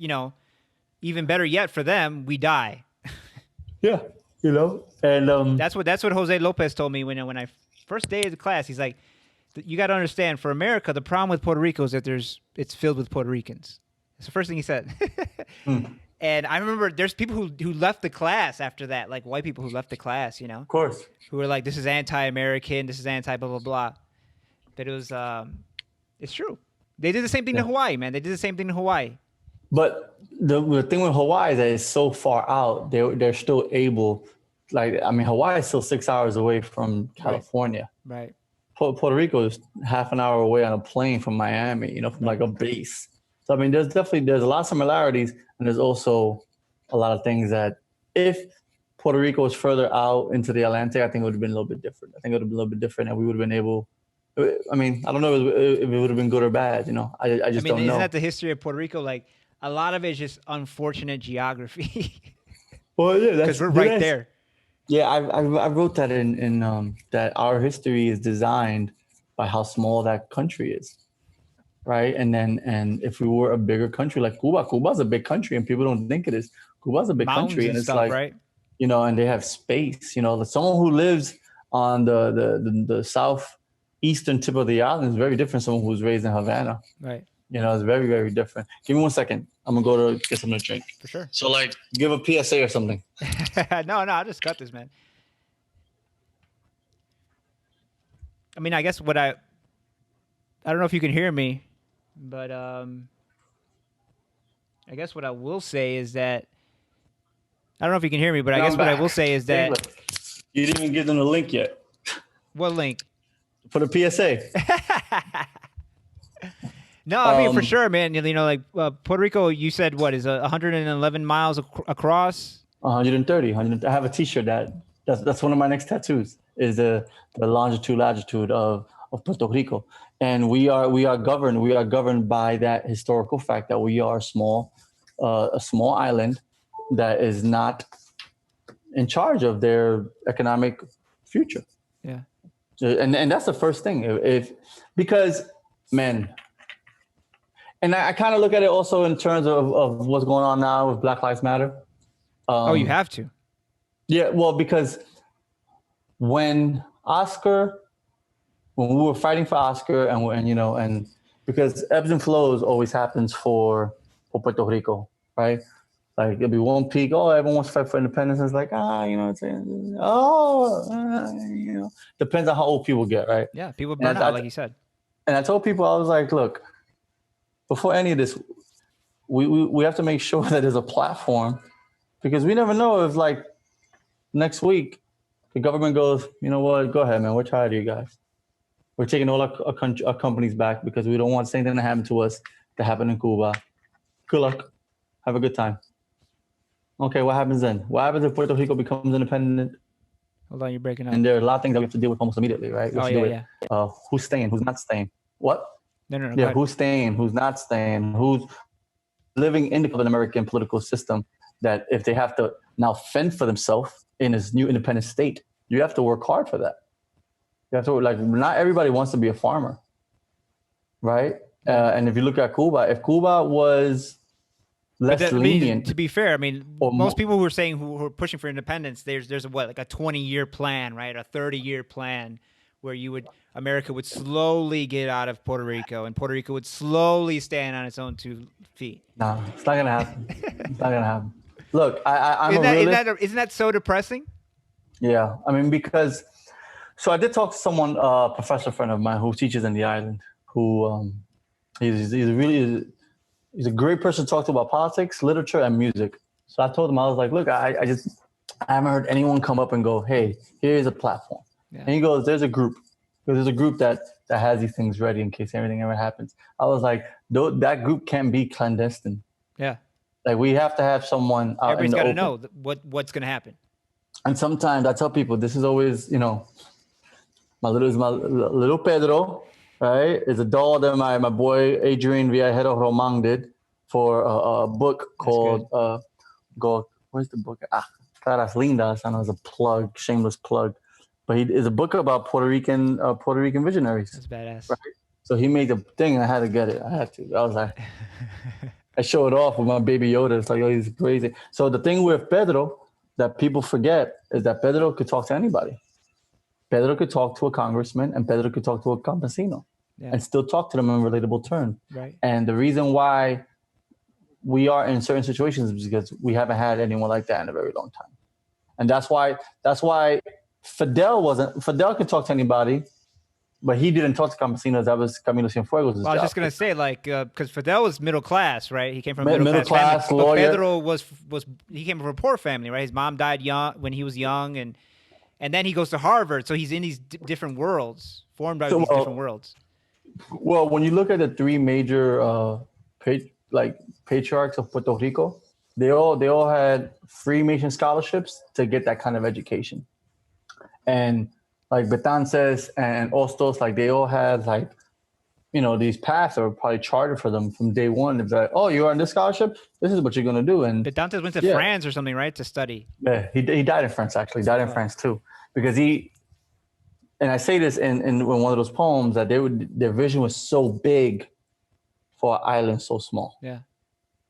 even better yet for them, we die. Yeah. And That's what Jose Lopez told me when I first day of the class. He's like, you got to understand, for America, the problem with Puerto Rico is that it's filled with Puerto Ricans. That's the first thing he said. And I remember there's people who left the class after that, like white people who left the class, of course. who were like, this is anti-American, this is anti blah blah blah. But it was it's true. They did the same thing to Hawaii, man. They did the same thing to Hawaii. But the thing with Hawaii is that it's so far out. They're still able. Like I mean, Hawaii is still 6 hours away from California. Right. Puerto Rico is half an hour away on a plane from Miami. From like a base. So I mean, there's a lot of similarities, and there's also a lot of things that if Puerto Rico was further out into the Atlantic, I think it would have been a little bit different. I think it would have been a little bit different, and we would have been able I mean, I don't know if it would have been good or bad. You know, I I just mean, don't isn't know. that the history of Puerto Rico? Like a lot of it is just unfortunate geography Well, yeah, because we're right that's there. yeah. I wrote that in that our history is designed by how small that country is, right? And if we were a bigger country like Cuba's a big country, and people don't think it is. Cuba's a big country, Mountains and and it's stuff, like, right? you know, and they have space. You know, like someone who lives on the southeastern tip of the island is very different from someone who's raised in Havana. Right. You know, it's very, very different. Give me 1 second. I'm gonna go to get something to drink. For sure. So, like, give a PSA or something. No, I just got this, man. I mean, I guess what I don't know if you can hear me, but I guess what I will say is that I don't know if you can hear me, but I Now guess I'm what I back. will say is Taylor, that you didn't even give them the link yet what link? for the PSA. No, I mean for sure, man. You know, like Puerto Rico, you said what is 111 miles across? 130. I have a T-shirt that's one of my next tattoos. Is the longitude latitude of Puerto Rico, and we are governed by that historical fact that we are a small island that is not in charge of their economic future. Yeah. And that's the first thing. If because man, and I kind of look at it also in terms of what's going on now with Black Lives Matter. Oh, you have to. Yeah, well, because when Oscar, when we were fighting for Oscar, and you know, and because ebbs and flows always happens for Puerto Rico, right? Like it'll be one peak. Oh, everyone wants to fight for independence. It's like you know, you know, depends on how old people get, right? Yeah, people burn And out, like you said. I told people, I was like, look, before any of this, we have to make sure that there's a platform, because we never know if like next week the government goes, you know what, go ahead, man, we're tired of you guys. We're taking all our companies back because we don't want the same thing to happen to us that happened in Cuba. Good luck. Have a good time. Okay, what happens then? What happens if Puerto Rico becomes independent? Hold on, you're breaking up. And there are a lot of things that we have to deal with almost immediately, right? We Oh have to yeah, deal with yeah. who's staying, who's not staying. What? No, go Yeah, ahead. who's staying, who's not staying, who's living in the American political system, that if they have to now fend for themselves in this new independent state, you have to work hard for that. You have to, like, not everybody wants to be a farmer, right? And if you look at Cuba, if Cuba was less I mean, lenient, to be fair, I mean, or most people who are saying who are pushing for independence, there's a what, like a 20-year plan, right? A 30-year plan where America would slowly get out of Puerto Rico, and Puerto Rico would slowly stand on its own 2 feet. no, it's not gonna happen. It's not gonna happen. Look, I'm Isn't a that realist. isn't that so depressing? Yeah, I mean, because so I did talk to someone, a professor friend of mine who teaches in the island, who he's a great person to talk to about politics, literature, and music. So I told him, I was like, look, I haven't heard anyone come up and go, hey, here's a platform. Yeah. And he goes, there's a group. There's a group that has these things ready in case anything ever happens. I was like, that group can't be clandestine. Yeah. Like we have to have someone out in Everybody's the got to open. know what's going to happen. And sometimes I tell people, this is always, you know, my little Pedro, right? Is a doll that my boy Adrian Viajero Roman did for a book called where's the book? Caras Lindas. I know it's a plug, shameless plug, but he is a book about Puerto Rican visionaries. That's badass. Right? So he made the thing, and I had to get it. I had to. I was like, I show it off with my baby Yoda. It's like, oh, he's crazy. So the thing with Pedro that people forget is that Pedro could talk to anybody. Pedro could talk to a congressman, and Pedro could talk to a campesino, and still talk to them in relatable terms. Right. And the reason why we are in certain situations is because we haven't had anyone like that in a very long time. And that's why Fidel could talk to anybody, but he didn't talk to campesinos. That was Camilo Cienfuegos' job. I was just gonna say, like, because Fidel was middle class, right? He came from a middle class family. lawyer. But Pedro he came from a poor family, right? His mom died young when he was young, and then he goes to Harvard, so he's in these different worlds, formed by these different worlds. Well, when you look at the three major patriarchs of Puerto Rico, they all had Freemason scholarships to get that kind of education. And like Betances and Ostos, like they all had like, these paths that were probably charted for them from day one. It's like, oh, you're on this scholarship. This is what you're gonna do. And But Dantes went to yeah, France or something, right, to study. yeah, he died in France actually. Died in Oh, France too, because and I say this in one of those poems that their vision was so big for an island so small, yeah.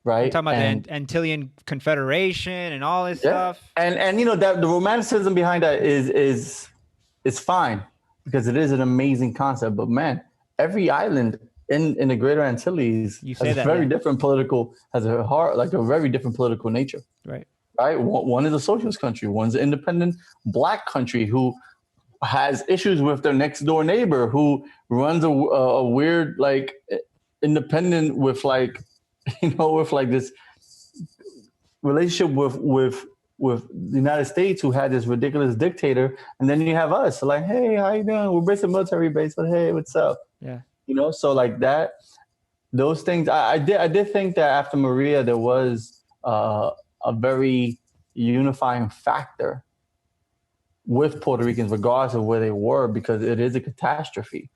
We're right? talking about And the Antillean Confederation and all this yeah, stuff. and that the romanticism behind that is fine because it is an amazing concept. But man, every island in the Greater Antilles You has say a that, very yeah. different like a very different political nature. Right. Right, one is a socialist country, one's an independent black country who has issues with their next door neighbor who runs a weird like independent with like with like this relationship with the United States who had this ridiculous dictator, and then you have us like, hey, how you doing? We're based a military base, but hey, what's up? Yeah. So like that, those things. I did think that after Maria there was a very unifying factor with Puerto Ricans, regardless of where they were, because it is a catastrophe.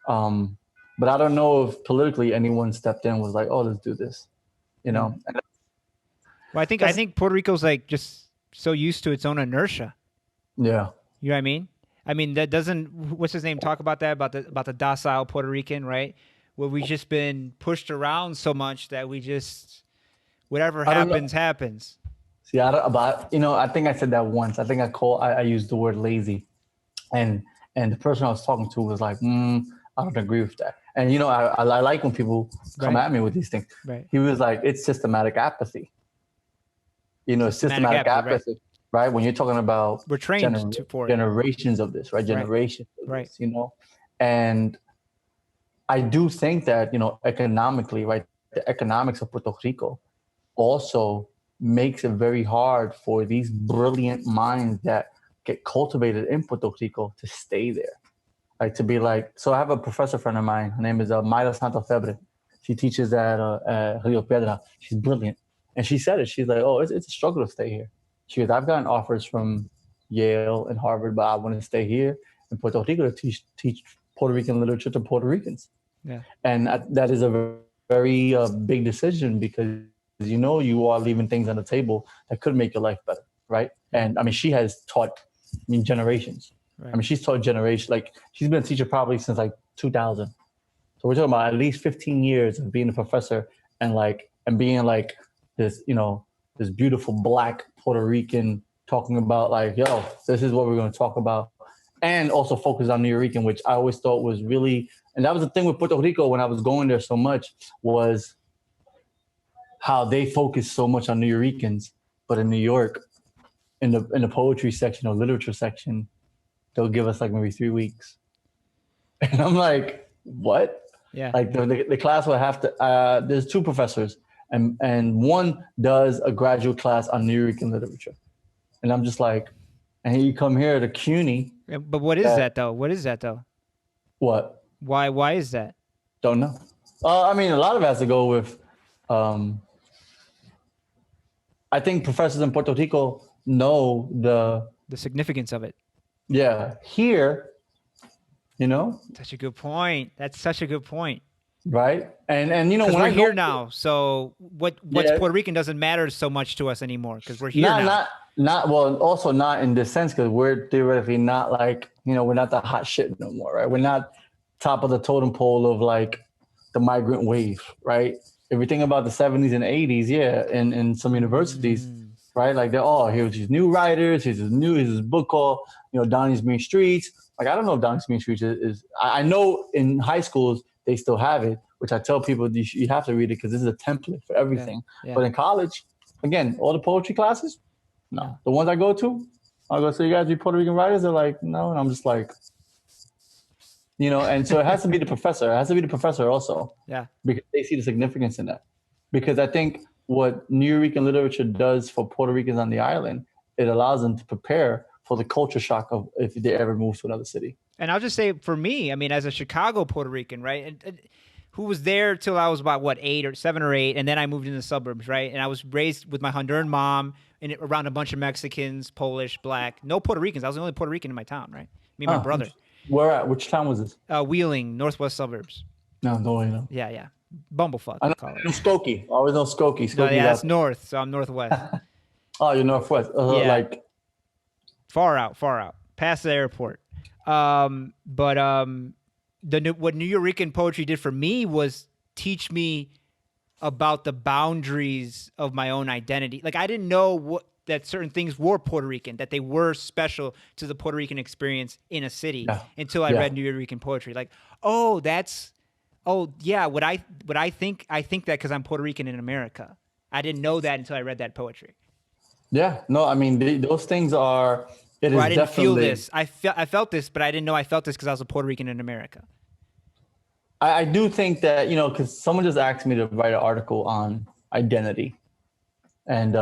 Um, but I don't know if politically anyone stepped in and was like, "Oh, let's do this," you Yeah. know. And Well, I think Puerto Rico's like just so used to its own inertia. yeah, You know what I mean? I mean that doesn't what's his name talk about that about the docile Puerto Rican, right? Where we've just been pushed around so much that we just whatever I don't know. happens happens. See, I don't, but I think I said that once. I think I used the word lazy, and the person I was talking to was like, I don't agree with that. And I like when people come Right. at me with these things. Right. He was like, it's systematic apathy. Systematic Apathy, right. apathy, right? When you're talking about We're trained for it. generations of this, right? Generations of Right. this, And I do think that, economically, right, the economics of Puerto Rico also makes it very hard for these brilliant minds that get cultivated in Puerto Rico to stay there. Like to be like, so I have a professor friend of mine. Her name is Mayra Santofebre. She teaches at Rio Piedra. She's brilliant. And she said it. She's like, oh, it's a struggle to stay here. She goes, I've gotten offers from Yale and Harvard, but I want to stay here in Puerto Rico to teach Puerto Rican literature to Puerto Ricans. Yeah. And that is a very big decision because, you are leaving things on the table that could make your life better, right? And I mean, she has taught, generations. Right. I mean, she's taught generations. Like she's been a teacher probably since like 2000. So we're talking about at least 15 years of being a professor and being like this, this beautiful black Puerto Rican talking about like, yo, this is what we're going to talk about. And also focus on Nuyorican, which I always thought was really, and that was the thing with Puerto Rico when I was going there so much was how they focus so much on Nuyorican, but in New York, in the poetry section or literature section, they'll give us like maybe 3 weeks. And I'm like, what? Yeah. Like the class will have to, there's 2 professors and one does a graduate class on Nuyorican literature. And I'm just like, and you come here to CUNY. But what is that though? What is that though? What? Why is that? Don't know. I mean, a lot of it has to go with, I think professors in Puerto Rico know the significance of it. Yeah, here, Such a good point. That's such a good point. Right, and when we're here now, so what's Puerto Rican doesn't matter so much to us anymore because we're here now. Not well, also not in this sense because we're theoretically not like we're not the hot shit no more, right? We're not top of the totem pole of like the migrant wave, right? If we think about the 70s and 80s, yeah, in some universities, right? Like they're here's these new writers, here's this book called Donnie's Mean Streets. Like I don't know if Donnie's Mean Streets is I know in high schools they still have it, which I tell people you have to read it because this is a template for everything. Yeah. But in college, again, all the poetry classes, no. Yeah. The ones I go to, so you guys read Puerto Rican writers? They're like, no. And I'm just like, and so it has to be the professor. It has to be the professor also. Yeah. Because they see the significance in that. Because I think what Nuyorican literature does for Puerto Ricans on the island, it allows them to prepare for the culture shock of if they ever move to another city. And I'll just say for me, I mean, as a Chicago Puerto Rican, right, and who was there till I was about 7 or 8, and then I moved into the suburbs, right, and I was raised with my Honduran mom and around a bunch of Mexicans, Polish, Black, no Puerto Ricans. I was the only Puerto Rican in my town, right, Me and my brother. Where at? Which town was this? Wheeling, northwest suburbs. No, don't really know. Yeah. Bumblefuck, I we know, call I know it. Skokie. I always know Skokie. No, Skokie's yeah, that's out north, so I'm northwest. there. Oh, you're northwest. Yeah. Like Far out, past the airport. But what Nuyorican poetry did for me was teach me about the boundaries of my own identity. Like I didn't know that certain things were Puerto Rican, that they were special to the Puerto Rican experience in a city until I read Nuyorican poetry. Like, what I think that because I'm Puerto Rican in America. I didn't know that until I read that poetry. Yeah, no, I mean those things are. It is I didn't definitely feel this. I felt this, but I didn't know I felt this because I was a Puerto Rican in America. I do think that because someone just asked me to write an article on identity, and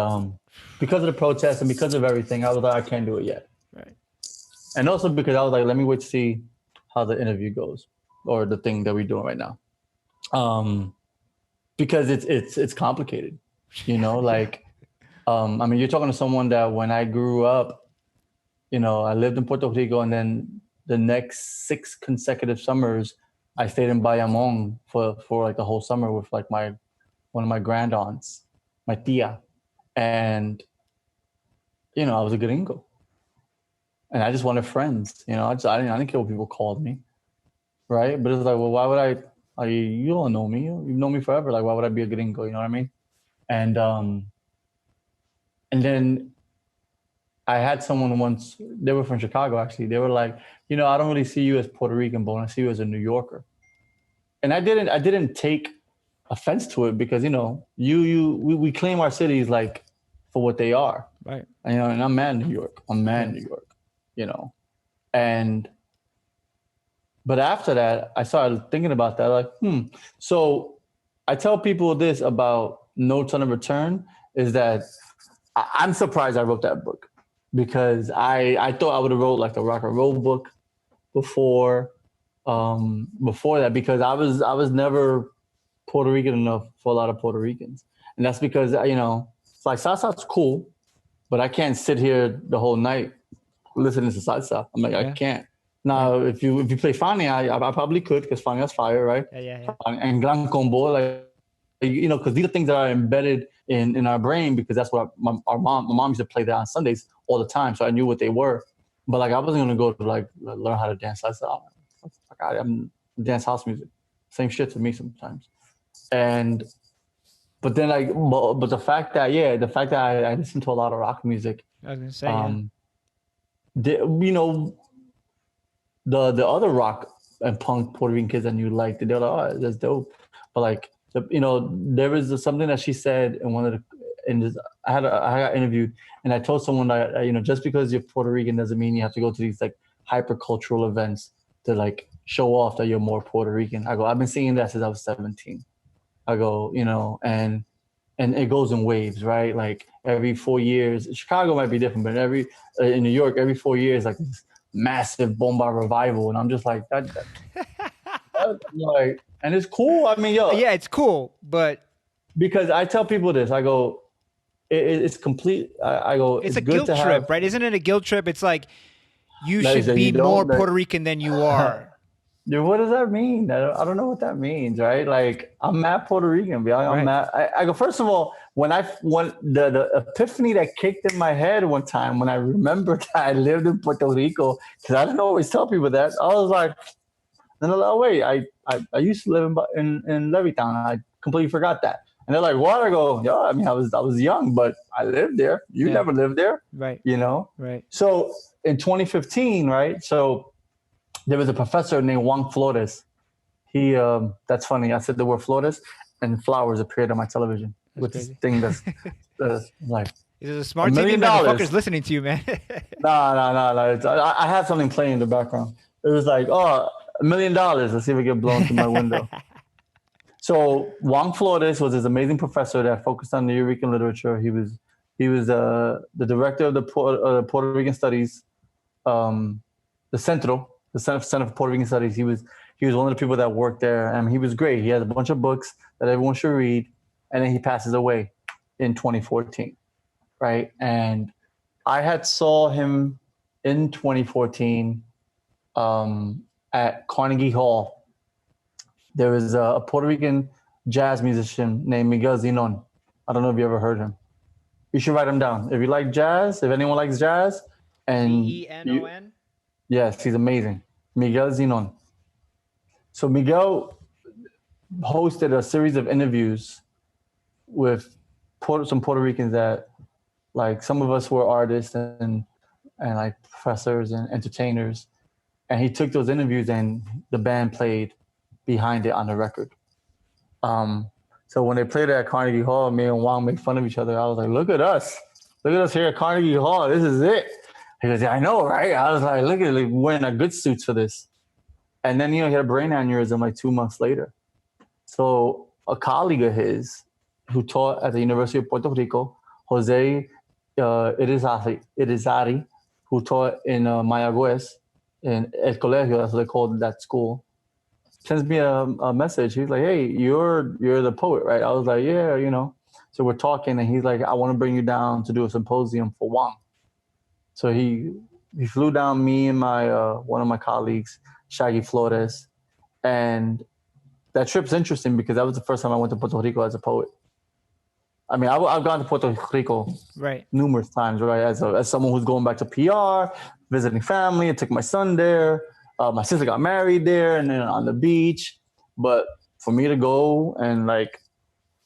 because of the protests and because of everything, I was like, I can't do it yet. Right. And also because I was like, let me wait to see how the interview goes or the thing that we're doing right now, because it's complicated, like. I mean, you're talking to someone that when I grew up, I lived in Puerto Rico, and then the next 6 consecutive summers, I stayed in Bayamon for like the whole summer with like one of my grand aunts, my tia, and I was a gringo, and I just wanted friends. I didn't care what people called me, right? But it's like, well, why would I? You don't know me. You've known me forever. Like, why would I be a gringo? You know what I mean? And then I had someone once, they were from Chicago actually. They were like, I don't really see you as Puerto Rican, but I see you as a New Yorker. And I didn't take offense to it because, we claim our cities like for what they are. Right. And I'm mad New York. New York, but after that, I started thinking about that. Like, So I tell people this about Notes on a Return is that I'm surprised I wrote that book because I thought I would have wrote like a rock and roll book before that because I was never Puerto Rican enough for a lot of Puerto Ricans, and that's because it's like salsa's cool, but I can't sit here the whole night listening to salsa. I'm like I can't. Now if you play Fania, I probably could because Fania's fire, right? Yeah. And Gran Combo, like because these are things that are embedded in our brain because that's what my mom used to play that on Sundays all the time. So I knew what they were. But like I wasn't gonna go to like learn how to dance. I said, I'm dance house music. Same shit to me sometimes. But then but the fact that I listen to a lot of rock music. I was gonna say the other rock and punk Puerto Rican kids that you liked, they're like, oh, that's dope. But like there was something that she said in one of the, and I got interviewed, and I told someone that just because you're Puerto Rican doesn't mean you have to go to these like hyper cultural events to like show off that you're more Puerto Rican. I go, I've been singing that since I was 17. I go, and it goes in waves, right? Like every 4 years, Chicago might be different, but in New York, every 4 years, like this massive bomba revival, and I'm just like that like. And it's cool. I mean, yeah, it's cool, but because I tell people this, I go, it's complete. I go, it's a good guilt to trip, have, right? Isn't it a guilt trip? It's like you should be more Puerto Rican than you are. Dude, what does that mean? I don't know what that means, right? Like I'm mad Puerto Rican. I'm mad. I go, first of all, when the epiphany that kicked in my head one time when I remembered that I lived in Puerto Rico, because I don't always tell people that, I was like, no, wait, I used to live in Levittown. I completely forgot that. And they're like, what? I go, yeah, I mean, I was young, but I lived there. You never lived there. Right. Right. So in 2015, right? So there was a professor named Juan Flores. He, that's funny. I said the word Flores and flowers appeared on my television with crazy. This thing that's like, is it a smart TV? Motherfucker's listening to you, man. No. I have something playing in the background. It was like, $1 million. Let's see if it get blown through my window. So Juan Flores was this amazing professor that focused on Nuyorican literature. He was the director of the Puerto Rican Studies, the Center for Puerto Rican Studies. He was one of the people that worked there, and he was great. He has a bunch of books that everyone should read, and then he passes away in 2014, right? And I had saw him in 2014 at Carnegie Hall. There was a Puerto Rican jazz musician named Miguel Zinon. I don't know if you ever heard him. You should write him down. If you like jazz, if anyone likes jazz, and you, Zenon. yes, he's amazing. Miguel Zinon. So Miguel hosted a series of interviews with some Puerto Ricans that, like, some of us were artists and like professors and entertainers, and he took those interviews and the band played behind it on the record. So when they played it at Carnegie Hall, me and Wang made fun of each other. I was like, look at us here at Carnegie Hall. This is it. He goes, yeah, I know, right? I was like, look at it, wearing our good suits for this. And then, he had a brain aneurysm like 2 months later. So a colleague of his who taught at the University of Puerto Rico, Jose Irizarry, who taught in Mayagüez, in El Colegio, that's what they called that school, sends me a message. He's like, hey, you're the poet, right? I was like, yeah, So we're talking, and he's like, I want to bring you down to do a symposium for Wang. So he flew down, me and my one of my colleagues, Shaggy Flores, and that trip's interesting because that was the first time I went to Puerto Rico as a poet. I mean, I've gone to Puerto Rico numerous times, right? As someone who's going back to PR, visiting family. I took my son there. My sister got married there, and then on the beach. But for me to go and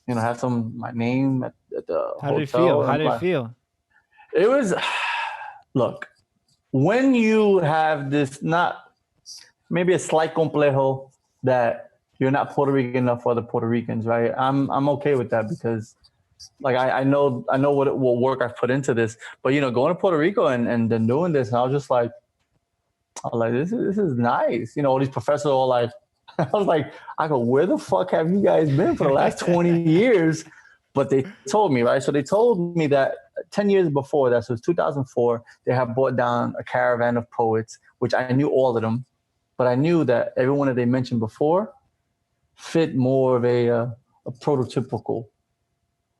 have my name at the hotel. How did it feel? How did it feel? It was, look, when you have this, not maybe a slight complejo that you're not Puerto Rican enough for the Puerto Ricans, right? I'm okay with that because, like, I know what work I've put into this. But going to Puerto Rico and then doing this, and I was just like, this is nice. All these professors are all like, I was like, I go, where the fuck have you guys been for the last 20 years? But they told me, right? So they told me that 10 years before that, so it's 2004, they have brought down a caravan of poets, which I knew all of them, but I knew that everyone that they mentioned before fit more of a prototypical,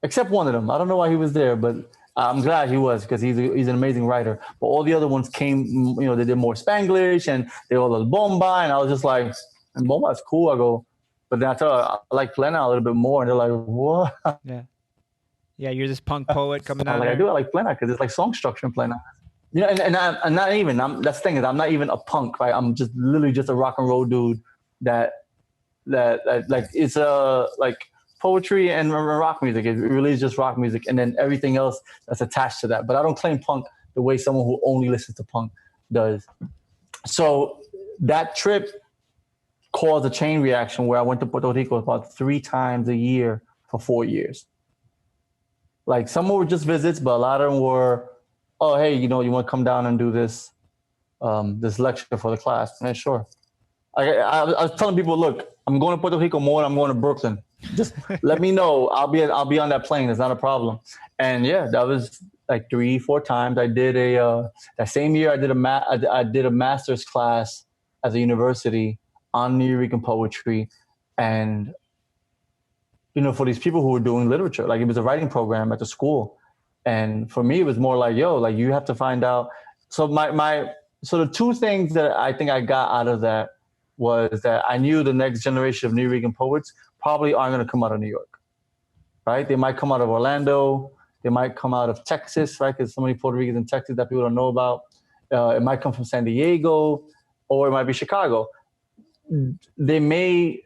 except one of them. I don't know why he was there, but I'm glad he was because he's an amazing writer. But all the other ones came, they did more Spanglish and they all a bomba, and I was just like, and bomba is cool. I go, but then I tell her I like plena a little bit more, and they're like, what? Yeah, you're this punk poet coming out. I like plena because it's like song structure in plena. And I'm not even. That's the thing is, I'm not even a punk, right? I'm just literally just a rock and roll dude that like it's like poetry and rock music. It really is just rock music, and then everything else that's attached to that. But I don't claim punk the way someone who only listens to punk does. So that trip caused a chain reaction where I went to Puerto Rico about 3 times a year for 4 years. Like, some were just visits, but a lot of them were, oh, hey, you want to come down and do this this lecture for the class? And sure. I was telling people, look, I'm going to Puerto Rico more than I'm going to Brooklyn. Just let me know. I'll be on that plane. It's not a problem. And yeah, that was like 3-4 times. I did that same year. I did a master's class at the university on Nuyorican poetry, and for these people who were doing literature, like, it was a writing program at the school, and for me it was more like, yo, like, you have to find out. So so the 2 things that I think I got out of that was that I knew the next generation of Nuyorican poets probably aren't going to come out of New York, right? They might come out of Orlando. They might come out of Texas, right? Because so many Puerto Ricans in Texas that people don't know about. It might come from San Diego, or it might be Chicago. They may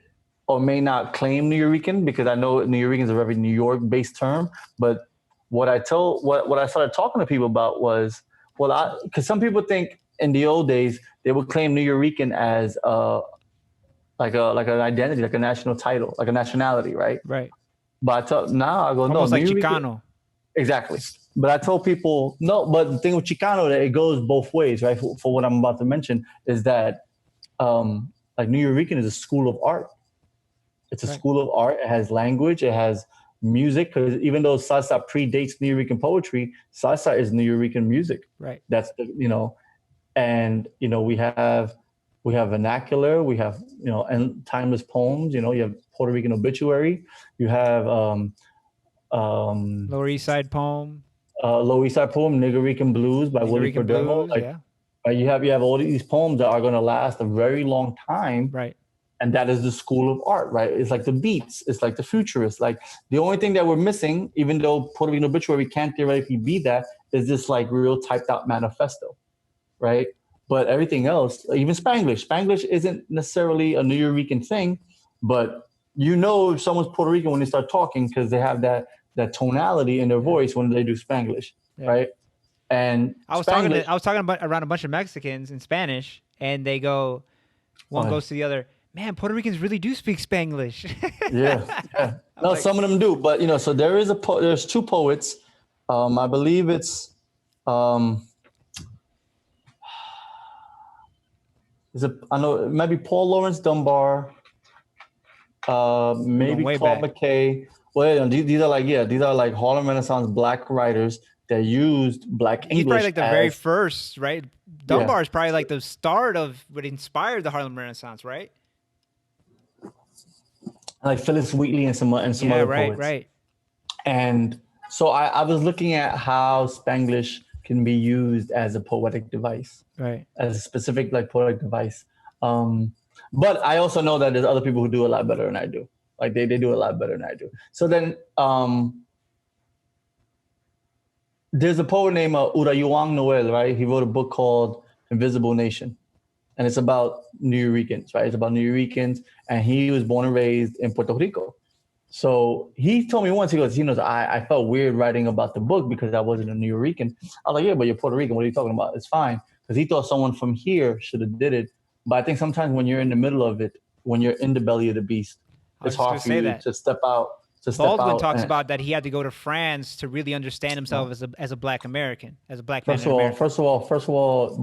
or may not claim Nuyorican, because I know Nuyorican is a very New York-based term. But what I started talking to people about was, because some people think in the old days they would claim Nuyorican as like an identity, like a national title, like a nationality, right? Right. But now I go, almost no, like Chicano. Exactly. But I told people, no, but the thing with Chicano, that it goes both ways, right? For what I'm about to mention is that like, Nuyorican is a school of art. It's a school of art. It has language. It has music. Because even though salsa predates Nuyorican poetry, salsa is Nuyorican music. Right. That's and we have vernacular. We have and timeless poems. You have Puerto Rican obituary. You have Lower East Side poem. Lower East Side poem, Nuyorican Blues by Willie Cordejo. right? You have all these poems that are going to last a very long time, Right. and that is the school of art, right? It's like the beats, it's like the futurists. Like the only thing that we're missing, even though Puerto Rican obituary can't theoretically be that, is this like real typed out manifesto, right? But everything else, even Spanglish isn't necessarily a Nuyorican thing, but if someone's Puerto Rican when they start talking because they have that tonality in their voice when they do Spanglish, Yeah. right? And I was talking Spanglish, to I was talking about around a bunch of Mexicans in Spanish, and they go, one goes to the other, man, Puerto Ricans really do speak Spanglish. yeah. I'm No, like, some of them do, but so there's two poets. I believe it's um, I know it might be Paul Lawrence Dunbar, we're going maybe way Claude back. McKay. Well, these are like Harlem Renaissance Black writers that used Black He's probably English like the very as first, right? yeah, Dunbar is probably like the start of what inspired the Harlem Renaissance, right? like Phillis Wheatley and some Yeah, other right, poets. right, And so I was looking at how Spanglish can be used as a poetic device, right. as a specific like poetic device. Um, but I also know that there's other people who do a lot better than I do. Like they do a lot better than I do. So then there's a poet named Urayuang Noel, right? He wrote a book called Invisible Nation. And it's about Nuyorican, right? It's about Nuyorican, and he was born and raised in Puerto Rico. So he told me once, he goes, I felt weird writing about the book because I wasn't a Nuyorican. I was like, yeah, but you're Puerto Rican. What are you talking about? It's fine. Because he thought someone from here should have did it. But I think sometimes when you're in the middle of it, when you're in the belly of the beast, I it's was just gonna hard for say you that. to step out. Baldwin talks And about that he had to go to France to really understand himself as a black American, as a black man first in of all, America. first of all,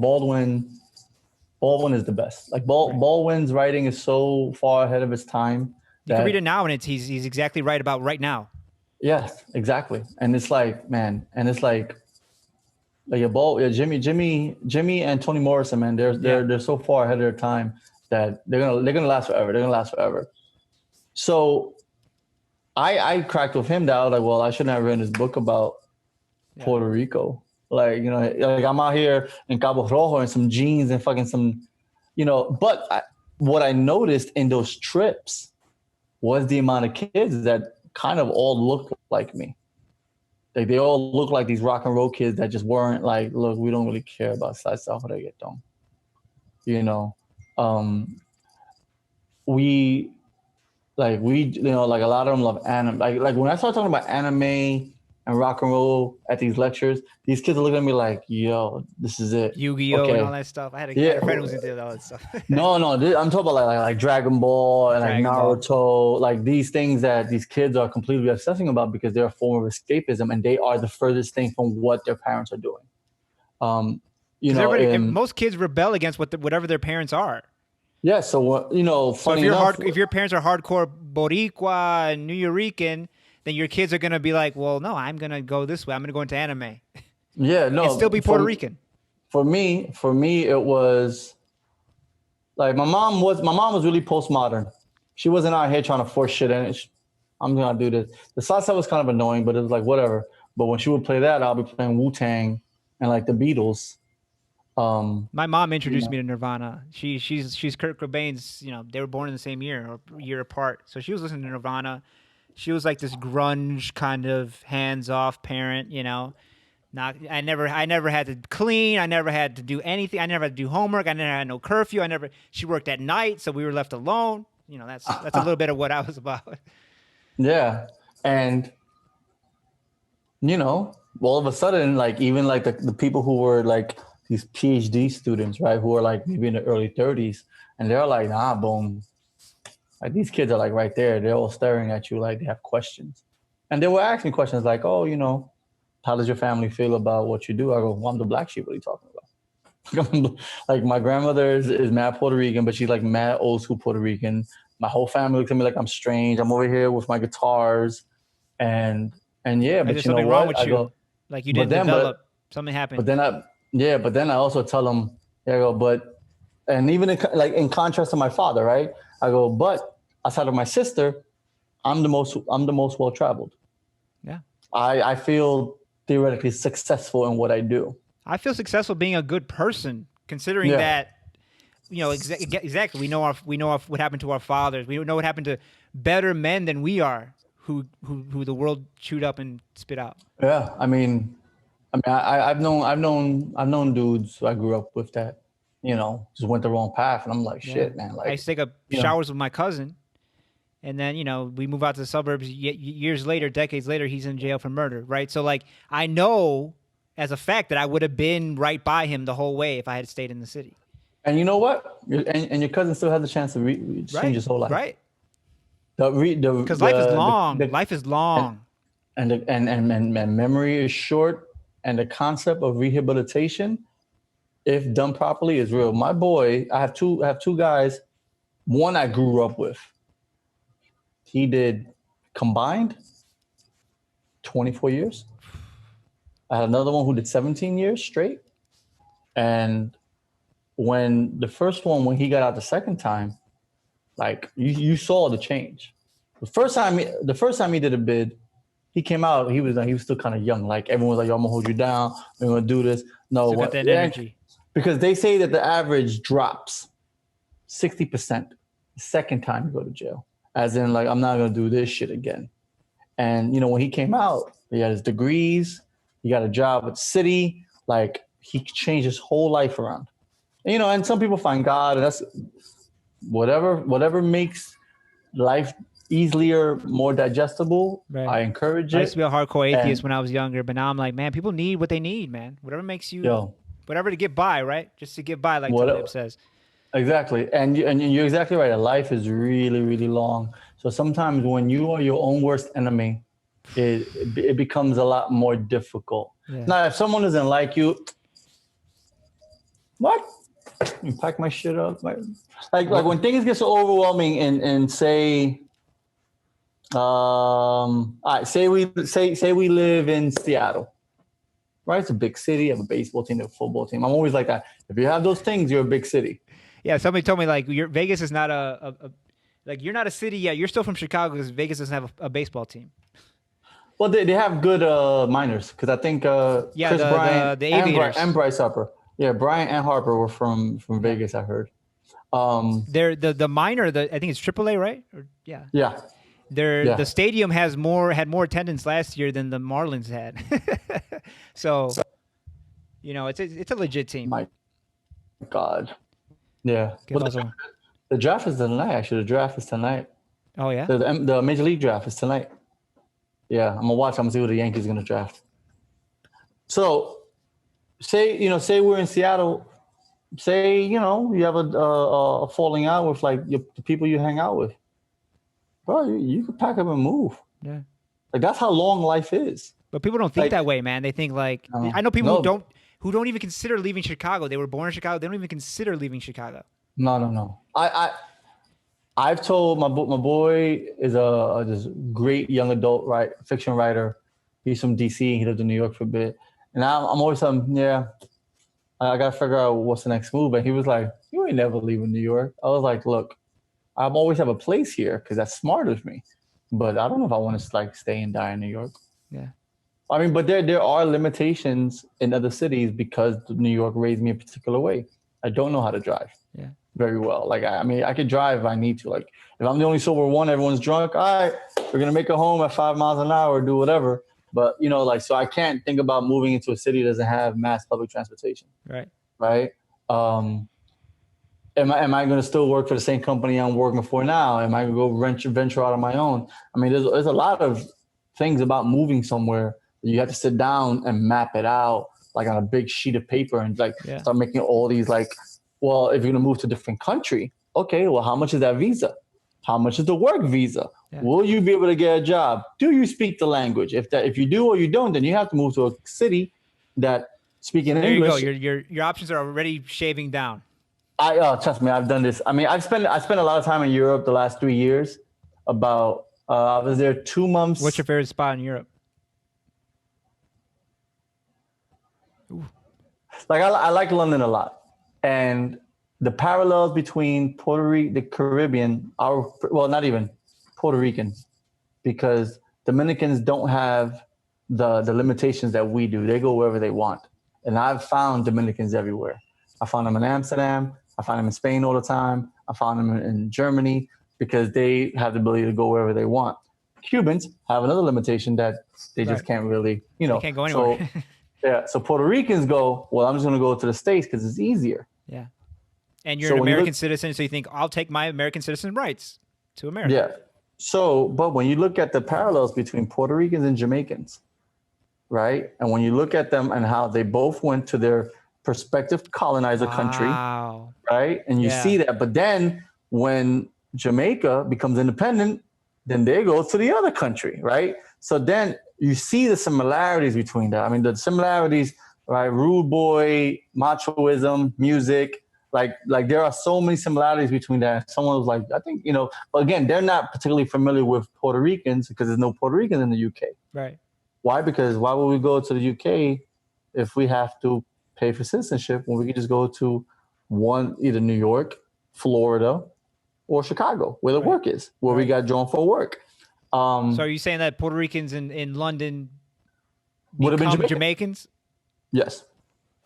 Baldwin is the best. Like Right. Baldwin's writing is so far ahead of his time You can read that it now, and he's exactly right about right now. yes, exactly. And it's like, man, and it's like Jimmy and Toni Morrison, man, Yeah. they're so far ahead of their time that they're gonna last forever. They're gonna last forever. So I cracked with him that I was like, well, I shouldn't have written this book about Yeah. Puerto Rico. Like, like I'm out here in Cabo Rojo in some jeans and fucking some, but what I noticed in those trips was the amount of kids that kind of all looked like me. Like they all look like these rock and roll kids that just weren't like, look, we don't really care about salsa reggaeton. You know, um, we like a lot of them love anime. Like when I start talking about anime and rock and roll at these lectures, these kids are looking at me like, yo, this is it. Yu-Gi-Oh and all Okay, that stuff. I had yeah. a friend who was into all that stuff. No, I'm talking about like Dragon Ball and like Dragon Ball. Naruto, like these things that these kids are completely obsessing about because they're a form of escapism and they are the furthest thing from what their parents are doing. Um, Because everybody, and most kids rebel against whatever their parents are. yeah, so So funny enough, if your parents are hardcore Boricua and Nuyorican, then your kids are gonna be like, well, no, I'm gonna go this way. I'm gonna go into anime yeah, and no, still be Puerto Rican. for me, it was like my mom was really postmodern. She wasn't out here trying to force shit in it. I'm gonna do this. The salsa was kind of annoying, but it was like whatever. But when she would play that, I'll be playing Wu Tang and like the Beatles. My mom You introduced know, me to Nirvana. She's Kurt Cobain's. They were born in the same year or a year apart. So she was listening to Nirvana. She was like this grunge kind of hands-off parent. Not I never had to clean. I never had to do anything. I never had to do homework. I never had no curfew. She worked at night, so we were left alone. That's a little bit of what I was about. yeah, and all of a sudden, like even like the people who were like these PhD students, right, who are like maybe in the early 30s, and they're like, nah, boom, like these kids are like right there. They're all staring at you like they have questions, and they were asking questions like, oh, how does your family feel about what you do? I go, well, I'm the black sheep. What are you talking about? Like my grandmother is mad Puerto Rican, but she's like mad old school Puerto Rican. My whole family looks at me like I'm strange. I'm over here with my guitars and yeah, Like but there's you know something wrong what? with I you. go, Like you but didn't then, develop. Something happened. but then I also tell them, yeah, I go, but, and even in contrast to my father, right? I go, but outside of my sister, I'm the most well traveled. Yeah. I feel theoretically successful in what I do. I feel successful being a good person considering Yeah. that, exactly. We know what happened to our fathers. We know what happened to better men than we are, who the world chewed up and spit out. Yeah. I've known dudes who I grew up with that, just went the wrong path, and I'm like, Yeah, shit, man. I Like, used to take up you know, showers with my cousin, and then we move out to the suburbs. Years later, decades later, he's in jail for murder. Right. So like I know as a fact that I would have been right by him the whole way if I had stayed in the city. and you know what? And your cousin still has the chance to change Right. his whole life. Right. Because life is long. Life is and long. and memory is short, and the concept of rehabilitation, if done properly, is real. My boy, I have two guys. One I grew up with. He did combined 24 years. I had another one who did 17 years straight. And when the first one, when he got out the second time, like you saw the change. The first time he did a bid, he came out. He was still kind of young. Like everyone was like, "Yo, I'm gonna hold you down. We're gonna do this." No, Still got what? that energy. Because they say that the average drops 60% the second time you go to jail. As in, like, I'm not gonna do this shit again. And when he came out, he had his degrees. He got a job at the city. Like, he changed his whole life around. And some people find God, and that's whatever makes life easier, more digestible. Right. I encourage I it. used to be a hardcore atheist And when I was younger, but now I'm like, man, people need what they need, man. Whatever makes you, yo, whatever to get by, right? Just to get by, like what Talib says. exactly, and you're exactly right. Life is really, really long. So sometimes when you are your own worst enemy, it becomes a lot more difficult. Yeah. Now, if someone doesn't like you, what? You pack my shit up. Like when things get so overwhelming, and say, all right, say we live in Seattle, right? It's a big city. You have a baseball team, a football team. I'm always like that. If you have those things, you're a big city. Yeah, somebody told me like Vegas is not like you're not a city yet. You're still from Chicago because Vegas doesn't have a baseball team. Well, they have good minors, because I think Chris Bryant the Aviators and Bryce Harper. Yeah, Bryant and Harper were from Vegas, I heard. They're the minor. I think it's AAA, right? Yeah. Yeah. The stadium had more attendance last year than the Marlins had. So, it's a legit team. My God. Yeah. Well, the draft is tonight. Actually, the draft is tonight. Oh yeah. The Major League draft is tonight. Yeah, I'm gonna watch. I'm gonna see who the Yankees are gonna draft. So, say we're in Seattle. Say you have a falling out with like the people you hang out with. Bro, you could pack up and move. Yeah. Like, that's how long life is. But people don't think that way, man. They think like I know people who don't even consider leaving Chicago. They were born in Chicago. They don't even consider leaving Chicago. No. I've told my boy is this great young adult fiction writer. He's from DC. He lived in New York for a bit, and I'm always telling him, yeah, I gotta figure out what's the next move. And he was like, "You ain't never leaving New York." I was like, "Look, I always have a place here because that's smart of me, but I don't know if I want to like stay and die in New York." Yeah. I mean, but there are limitations in other cities because New York raised me a particular way. I don't know how to drive very well. Like, I could drive if I need to. Like, if I'm the only sober one, everyone's drunk. All right, we're going to make it home at 5 miles an hour, do whatever. But, so I can't think about moving into a city that doesn't have mass public transportation. Right. Right. Am I going to still work for the same company I'm working for now? Am I going to go venture out on my own? I mean, there's a lot of things about moving somewhere. You have to sit down and map it out, like on a big sheet of paper, and start making all these well, if you're going to move to a different country, okay, well, how much is that visa? How much is the work visa? Yeah. Will you be able to get a job? Do you speak the language? If you do or you don't, then you have to move to a city that speaking English. There you go. Your options are already shaving down. Trust me, I've done this. I mean, I spent a lot of time in Europe the last 3 years. I was there 2 months. What's your favorite spot in Europe? Ooh. Like, I like London a lot. And the parallels between the Caribbean, not even Puerto Rican, because Dominicans don't have the limitations that we do. They go wherever they want. And I've found Dominicans everywhere. I found them in Amsterdam. I find them in Spain all the time. I found them in Germany because they have the ability to go wherever they want. Cubans have another limitation that they just can't really, They can't go anywhere. So yeah, so Puerto Ricans go, well, I'm just going to go to the States because it's easier. Yeah. And you're So an when you American look- citizen, so you think, I'll take my American citizen rights to America. Yeah. So, but when you look at the parallels between Puerto Ricans and Jamaicans, right? And when you look at them and how they both went to their prospective colonizer country, Wow. right? And you see that. But then when Jamaica becomes independent, then they go to the other country, right? So then you see the similarities between that. I mean, the similarities, right? Rude boy, machoism, music, like there are so many similarities between that. Someone was like, I think, but again, they're not particularly familiar with Puerto Ricans because there's no Puerto Ricans in the UK. Right. Why? Because why would we go to the UK if we have to pay for citizenship when we could just go to either New York, Florida, or Chicago, where the work is, where we got drawn for work. So are you saying that Puerto Ricans in London would have been become Jamaican. Jamaicans? Yes.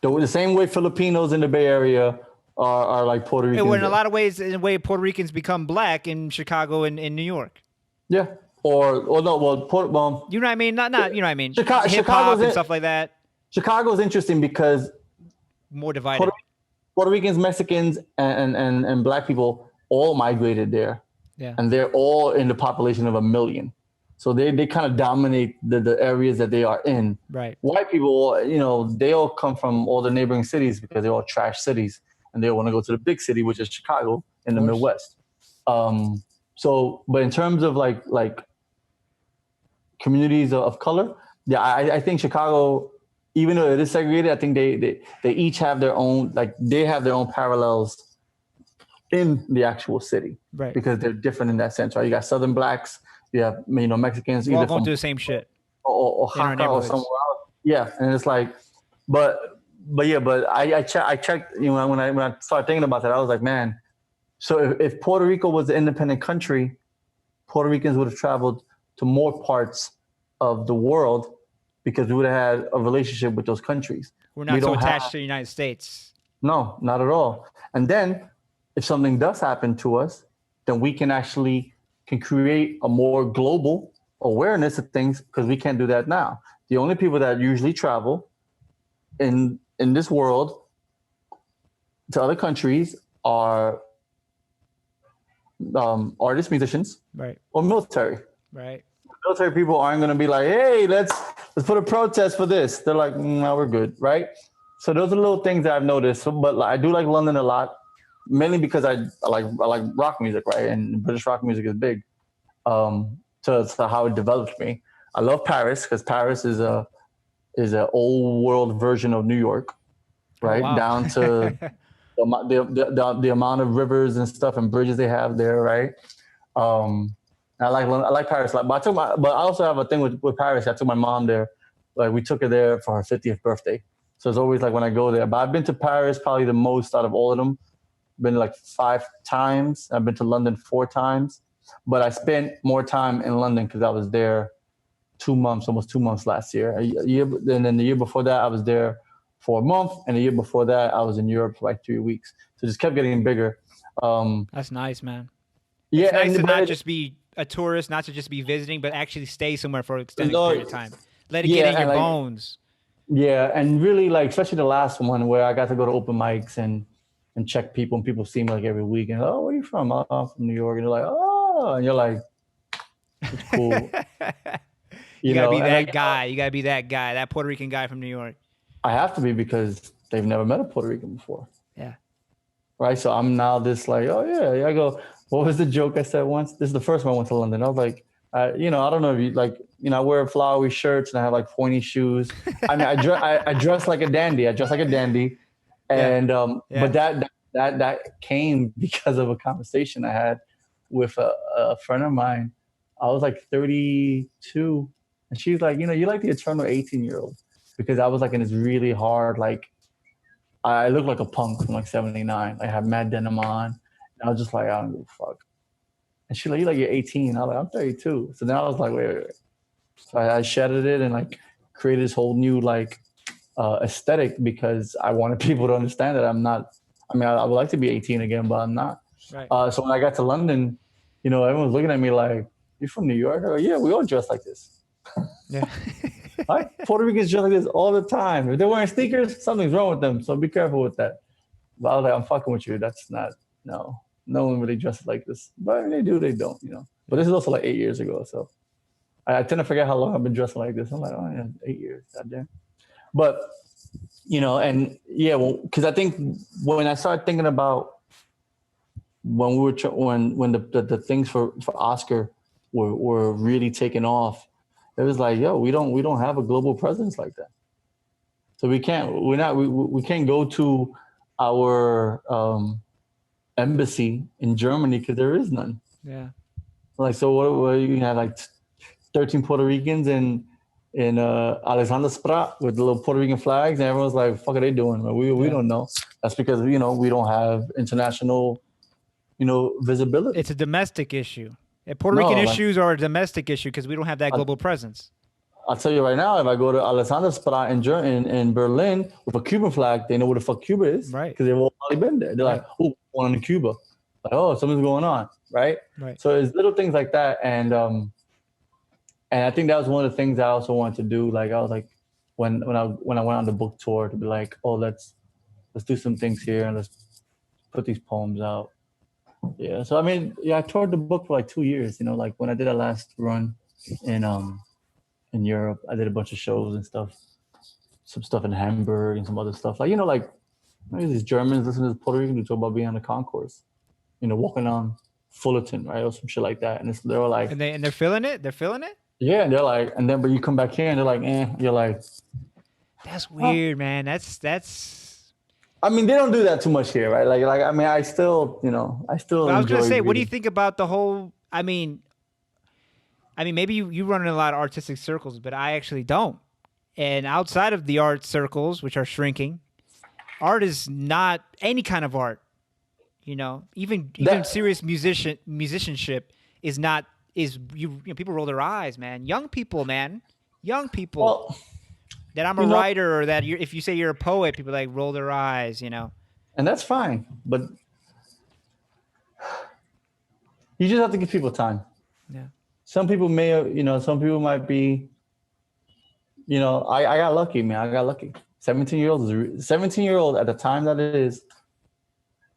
The same way Filipinos in the Bay Area are like Puerto Ricans. In a lot of ways, in a way, Puerto Ricans become black in Chicago and in New York. Yeah. Or no, well, you know what I mean? Not you know what I mean? Hip Chicago's hop and stuff like that. Chicago's interesting because more divided. Puerto Ricans, Mexicans, and black people all migrated there. Yeah. And they're all in the population of 1 million. So they kind of dominate the areas that they are in. Right. White people, they all come from all the neighboring cities because they're all trash cities. And they want to go to the big city, which is Chicago in the Midwest. But in terms of like communities of color, yeah, I think Chicago, even though it is segregated, I think they each have their own, they have their own parallels in the actual city, right? Because they're different in that sense, right? You got Southern blacks, you have Mexicans, we're all going through the same shit, or Oaxaca or somewhere else. Yeah, and it's like, but I checked, when I started thinking about that, I was like, man, so if Puerto Rico was an independent country, Puerto Ricans would have traveled to more parts of the world because we would have had a relationship with those countries. We're not so attached to the United States. No, not at all. And then if something does happen to us, then we can create a more global awareness of things because we can't do that now. The only people that usually travel in this world to other countries are artists, musicians, right, or military. Right. Military people aren't going to be like, hey, let's put a protest for this. They're like, no, we're good, right? So those are little things that I've noticed. But I do like London a lot, mainly because I like rock music, right? And British rock music is big. To how it developed me. I love Paris because Paris is an old world version of New York, right? Oh, wow. Down to the amount of rivers and stuff and bridges they have there, right? I like Paris a lot, but I also have a thing with Paris. I took my mom there. Like we took her there for her 50th birthday. So it's always like when I go there. But I've been to Paris probably the most out of all of them. Been like 5 times. I've been to London 4 times. But I spent more time in London because I was there 2 months, almost 2 months last year. And then the year before that, I was there for a month. And the year before that, I was in Europe for like 3 weeks. So it just kept getting bigger. That's nice, man. Yeah, it's nice to not just be a tourist, not to just be visiting, but actually stay somewhere for an extended period of time. Let it get in your bones. Yeah, and really especially the last one where I got to go to open mics and check people, and people see me every week and, oh, where are you from? Oh, I'm from New York. And they're like, oh, and you're like, it's cool. you gotta be that guy. You gotta be that guy, that Puerto Rican guy from New York. I have to be because they've never met a Puerto Rican before. Yeah. Right. So I'm now this oh yeah. I go, what was the joke I said once? This is the first time I went to London. I was like, I don't know if you I wear flowery shirts and I have pointy shoes. I mean, I dress like a dandy. And but that came because of a conversation I had with a friend of mine. I was 32, and she's like, you're like the eternal 18-year-old, because I was in this really hard I look like a punk from 79. I have mad denim on, and I was just like, I don't give a fuck. And she's like, you're 18. I was like, I'm 32. So then I was like, wait. So I shedded it and created this whole new aesthetic because I wanted people to understand that I'm not. I mean, I would like to be 18 again, but I'm not. Right. So when I got to London, everyone's looking at me like, "You're from New York?" I go, "Yeah, we all dress like this." Yeah. Right? Puerto Ricans dress like this all the time. If they're wearing sneakers, something's wrong with them. So be careful with that. But I was like, I'm fucking with you. That's not no one really dresses like this. But when they do, they don't. But this is also like 8 years ago. So I tend to forget how long I've been dressing like this. I'm like, oh yeah, 8 years, goddamn. But and yeah, well, because I think when I started thinking about when we were when the things for Oscar were really taking off, it was like, yo, we don't have a global presence like that. So we can't go to our embassy in Germany because there is none. Yeah. Like, so what you have like 13 Puerto Ricans in Alexander Sprat with the little Puerto Rican flags, and everyone's like, "Fuck are they doing?" We don't know. That's because we don't have international visibility. It's a domestic issue. Puerto Rican issues are a domestic issue because we don't have that global presence. I'll tell you right now, if I go to Alexander Sprat in Berlin with a Cuban flag, they know where the fuck Cuba is, right? Because they've all been there. They're like, "Oh, going to Cuba," like, "Oh, something's going on," right? Right. So it's little things like that, and I think that was one of the things I also wanted to do. Like I was like, when I went on the book tour, to be like, "Oh, let's do some things here and let's put these poems out." Yeah. So I mean, I toured the book for like 2 years. Like when I did a last run in Europe, I did a bunch of shows and stuff, some stuff in Hamburg and some other stuff. Like like maybe these Germans listen to Puerto Rican who talk about being on the concourse, walking on Fullerton, right, or some shit like that. And they were like, and they're feeling it. They're feeling it. Yeah, and they're like, and then but you come back here and they're like, eh. You're like, that's weird, man. That's. I mean, they don't do that too much here, right? Like I mean, I still. Well, I was gonna say, what do you think about the whole? I mean, maybe you run in a lot of artistic circles, but I actually don't. And outside of the art circles, which are shrinking, art is not any kind of art. Even serious musicianship is not. People roll their eyes, man. Young people. Well, that I'm a writer, or that if you say you're a poet, people like roll their eyes, And that's fine, but you just have to give people time. Yeah. Some people may, some people might be, I got lucky, man. I got lucky. 17-year-old at the time that it is.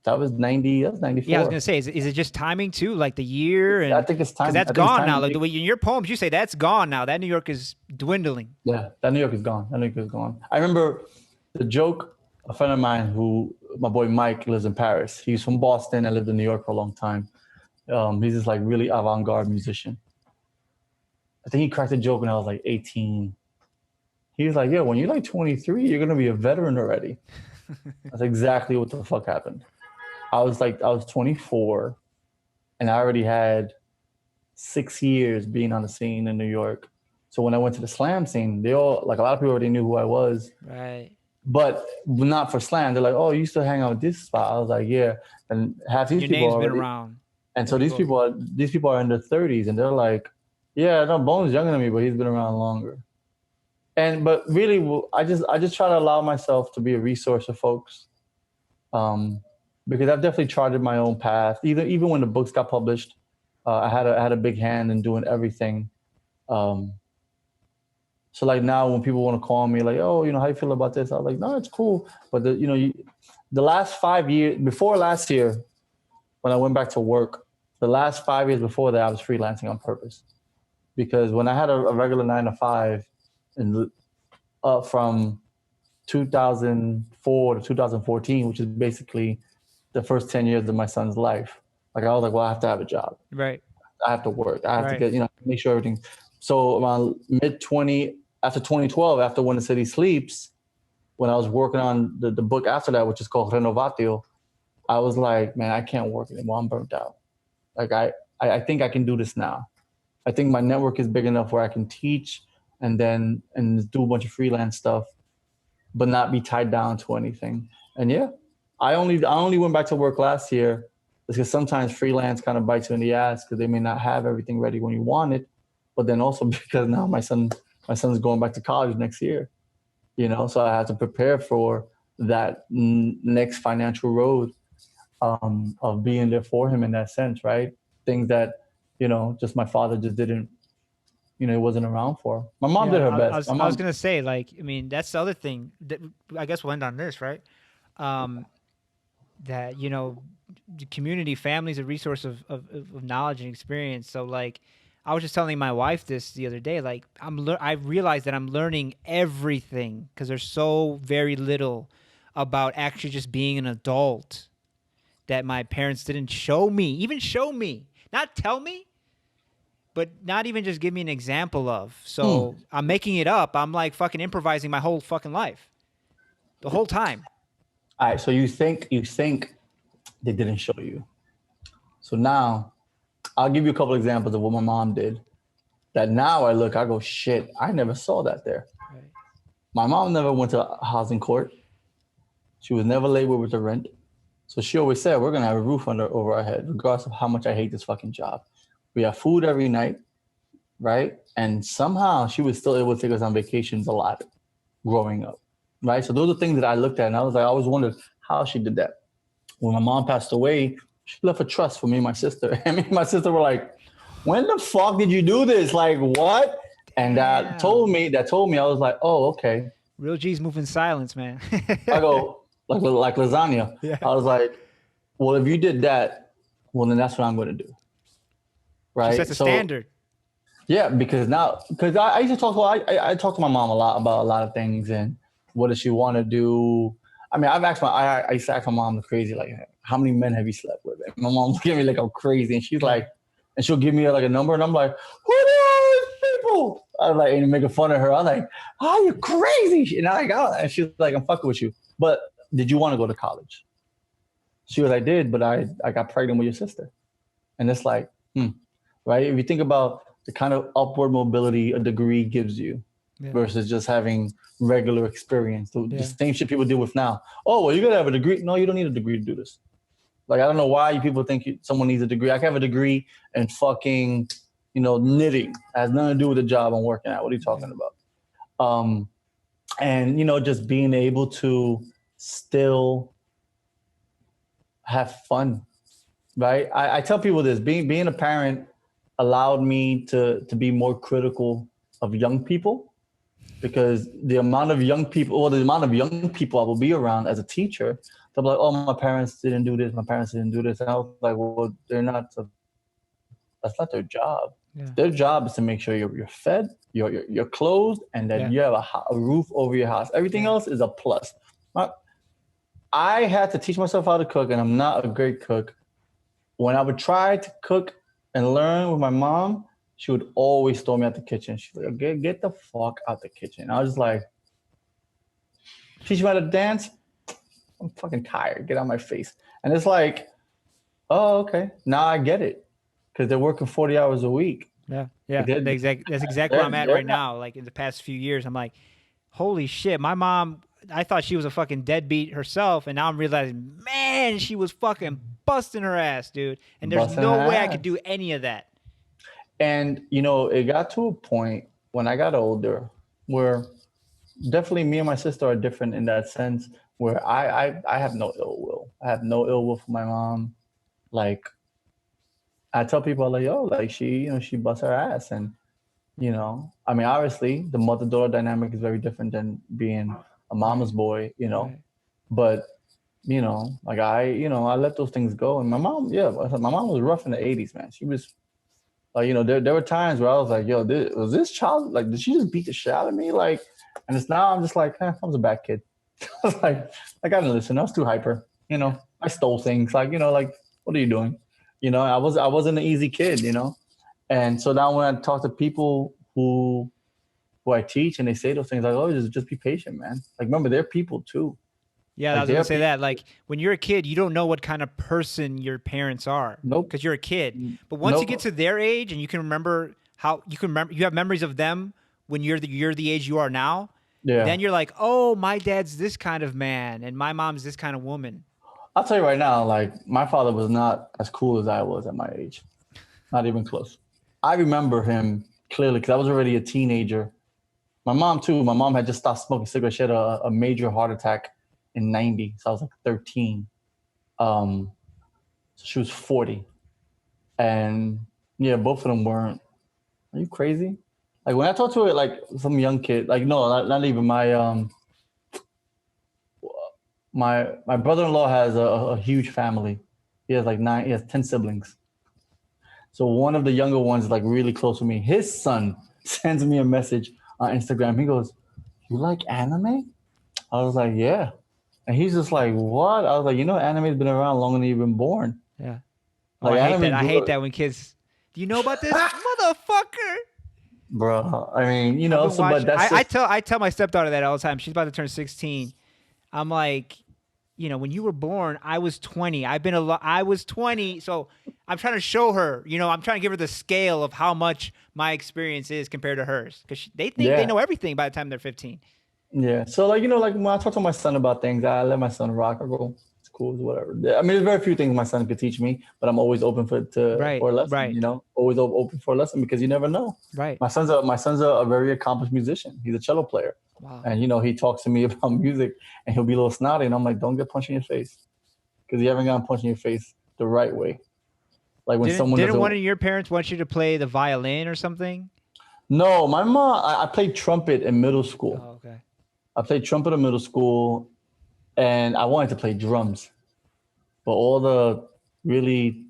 That was 90. That was 94. Yeah, I was gonna say, is it just timing too, like the year? And I think it's time because that's gone now. Like the way in your poems, you say that's gone now. That New York is dwindling. Yeah, that New York is gone. I remember the joke. A friend of mine, my boy Mike, lives in Paris. He's from Boston and lived in New York for a long time. He's this like really avant-garde musician. I think he cracked a joke when I was like 18. He was like, "Yeah, when you're like 23, you're gonna be a veteran already." That's exactly what the fuck happened. I was 24 and I already had 6 years being on the scene in New York. So when I went to the slam scene, they all, like a lot of people already knew who I was. Right. But not for slam. They're like, "Oh, you used to hang out with this spot." I was like, "Yeah." And half these your people name's already, been around. And so these people are in their 30s and they're like, "Yeah, no, Bone's younger than me, but he's been around longer." But really, I just try to allow myself to be a resource for folks. Because I've definitely charted my own path. Even when the books got published, I had a big hand in doing everything. So like now, when people want to call me, like, "Oh, how you feel about this?" I'm like, "No, it's cool." But the last 5 years before last year, when I went back to work, the last 5 years before that, I was freelancing on purpose, because when I had a regular 9 to 5, and from 2004 to 2014, which is basically the first 10 years of my son's life. Like I was like, well, I have to have a job. Right. I have to work. I have to get, make sure everything. So around after 2012, after When the City Sleeps, when I was working on the book after that, which is called Renovatio, I was like, man, I can't work anymore. I'm burnt out. Like I think I can do this now. I think my network is big enough where I can teach and do a bunch of freelance stuff, but not be tied down to anything. And yeah, I only went back to work last year because sometimes freelance kind of bites you in the ass because they may not have everything ready when you want it, but then also because now my son's going back to college next year. So I had to prepare for that next financial road of being there for him in that sense, right? Things that, just my father just didn't, he wasn't around for. My mom did Yeah, her I, I best. was My I was mom, gonna say, like, I mean, that's the other thing that I guess we'll end on this, right? Um, that the community, family is a resource of knowledge and experience. So like, I was just telling my wife this the other day. Like, I realized that I'm learning everything because there's so very little about actually just being an adult that my parents didn't show me, not tell me, but not even just give me an example of. mm. So I'm making it up. I'm like fucking improvising my whole fucking life, the whole time. All right. So you think they didn't show you. So now I'll give you a couple examples of what my mom did. That now I go, shit, I never saw that there. Right. My mom never went to housing court. She was never late with the rent. So she always said, we're going to have a roof over our head, regardless of how much I hate this fucking job. We have food every night, right? And somehow she was still able to take us on vacations a lot growing up, right? So those are things that I looked at and I was like, I always wondered how she did that. When my mom passed away, she left a trust for me and my sister. And me and my sister were like, when the fuck did you do this? Like, what? And Damn. that told me, I was like, oh, okay. Real G's move in silence, man. I go, like lasagna. Yeah. I was like, well, if you did that, well, then that's what I'm going to do. She sets Right. a So, standard. yeah, because I used to I talk to my mom a lot about a lot of things and what does she want to do. I mean, I used to ask my mom crazy, like, how many men have you slept with? And my mom's giving me like, I'm crazy. And she's Yeah. like, and she'll give me like a number and I'm like, who are these people? I was like, and making fun of her. I was like, oh, you're crazy. And I got, and she's like, I'm fucking with you. But did you want to go to college? She was, I did, but I got pregnant with your sister. And it's like, right? If you think about the kind of upward mobility a degree gives you Yeah. versus just having regular experience, the Yeah. same shit people deal with now. Oh, well, you got to have a degree. No, you don't need a degree to do this. Like, I don't know why you people think someone needs a degree. I can have a degree in fucking, knitting. It has nothing to do with the job I'm working at. What are you talking about? And, just being able to still have fun, right? I tell people this, being a parent allowed me to be more critical of young people because the amount of young people I will be around as a teacher, they'll be like, oh, my parents didn't do this, my parents didn't do this. And I was like, well, that's not their job. Yeah. Their job is to make sure you're fed, you're clothed, and that Yeah. you have a roof over your house. Everything else is a plus. I had to teach myself how to cook, and I'm not a great cook. When I would try to cook and learn with my mom, she would always throw me out the kitchen. She's like, get the fuck out the kitchen. I was just like, teach me how to dance? I'm fucking tired. Get out of my face. And it's like, oh, okay. Now I get it. Because they're working 40 hours a week. Yeah. Yeah. Like That's exactly where I'm at they're right not, now. Like in the past few years, I'm like, holy shit, my mom, I thought she was a fucking deadbeat herself, and now I'm realizing, man, she was fucking busting her ass, dude. And there's busting her no way I could ass. do any of that. And, it got to a point when I got older where definitely me and my sister are different in that sense where I have no ill will. I have no ill will for my mom. Like, I tell people like, yo, like she busts her ass. And, I mean, obviously the mother-daughter dynamic is very different than being a mama's boy, Right. but, like I let those things go. And my mom, yeah, my mom was rough in the 80s, man. She was like, there were times where I was like, yo, was this child, like, did she just beat the shit out of me? Like, and it's now I'm just like, I was a bad kid. I was like, I gotta listen. I was too hyper. Yeah. I stole things. Like, like, what are you doing? I wasn't an easy kid. And so now when I talk to people who I teach and they say those things, like, oh, just be patient, man. Like, remember, they're people too. Yeah, I Like, was gonna they're say people. that. Like when you're a kid, you don't know what kind of person your parents are Nope. because you're a kid. But once you get Nope. to their age and you can remember you have memories of them when you're the age you are now. Yeah. Then you're like, oh, my dad's this kind of man and my mom's this kind of woman. I'll tell you right now, like, my father was not as cool as I was at my age. Not even close. I remember him clearly because I was already a teenager. My mom too. My mom had just stopped smoking cigarettes. She had a major heart attack in '90, so I was like 13. Um, so she was 40, and yeah, both of them weren't. Are you crazy? Like when I talk to it, like some young kid, like no, not even my brother-in-law has a huge family. He has like nine. He has 10 siblings. So one of the younger ones is like really close to me. His son sends me a message on Instagram. He goes, "You like anime?" I was like, "Yeah." And he's just like, "What?" I was like, anime's been around longer than you've been born. Yeah. Oh, Like I hate anime that. I grew hate up, that when kids. Do you know about this, motherfucker? bro. I mean, I've been but watching. that's just I tell my stepdaughter that all the time. She's about to turn 16. I'm like, when you were born, I was 20. I was 20, so I'm trying to show her. I'm trying to give her the scale of how much my experience is compared to hers, because they think they yeah. know everything by the time they're 15. Yeah. So like like when I talk to my son about things, I let my son rock. I go, it's cool, it's whatever. Yeah, I mean, there's very few things my son could teach me, but I'm always open Right, for a lesson. right, Always open for a lesson because you never know. right. My son's a very accomplished musician. He's a cello player, Wow. and he talks to me about music, and he'll be a little snotty, and I'm like, don't get punched in your face, because you haven't gotten punched in your face the right way. Like when Didn't someone didn't one doesn't. of your parents want you to play the violin or something? No, my mom. I played trumpet in middle school. Oh, okay. I played trumpet in middle school, and I wanted to play drums. But all the really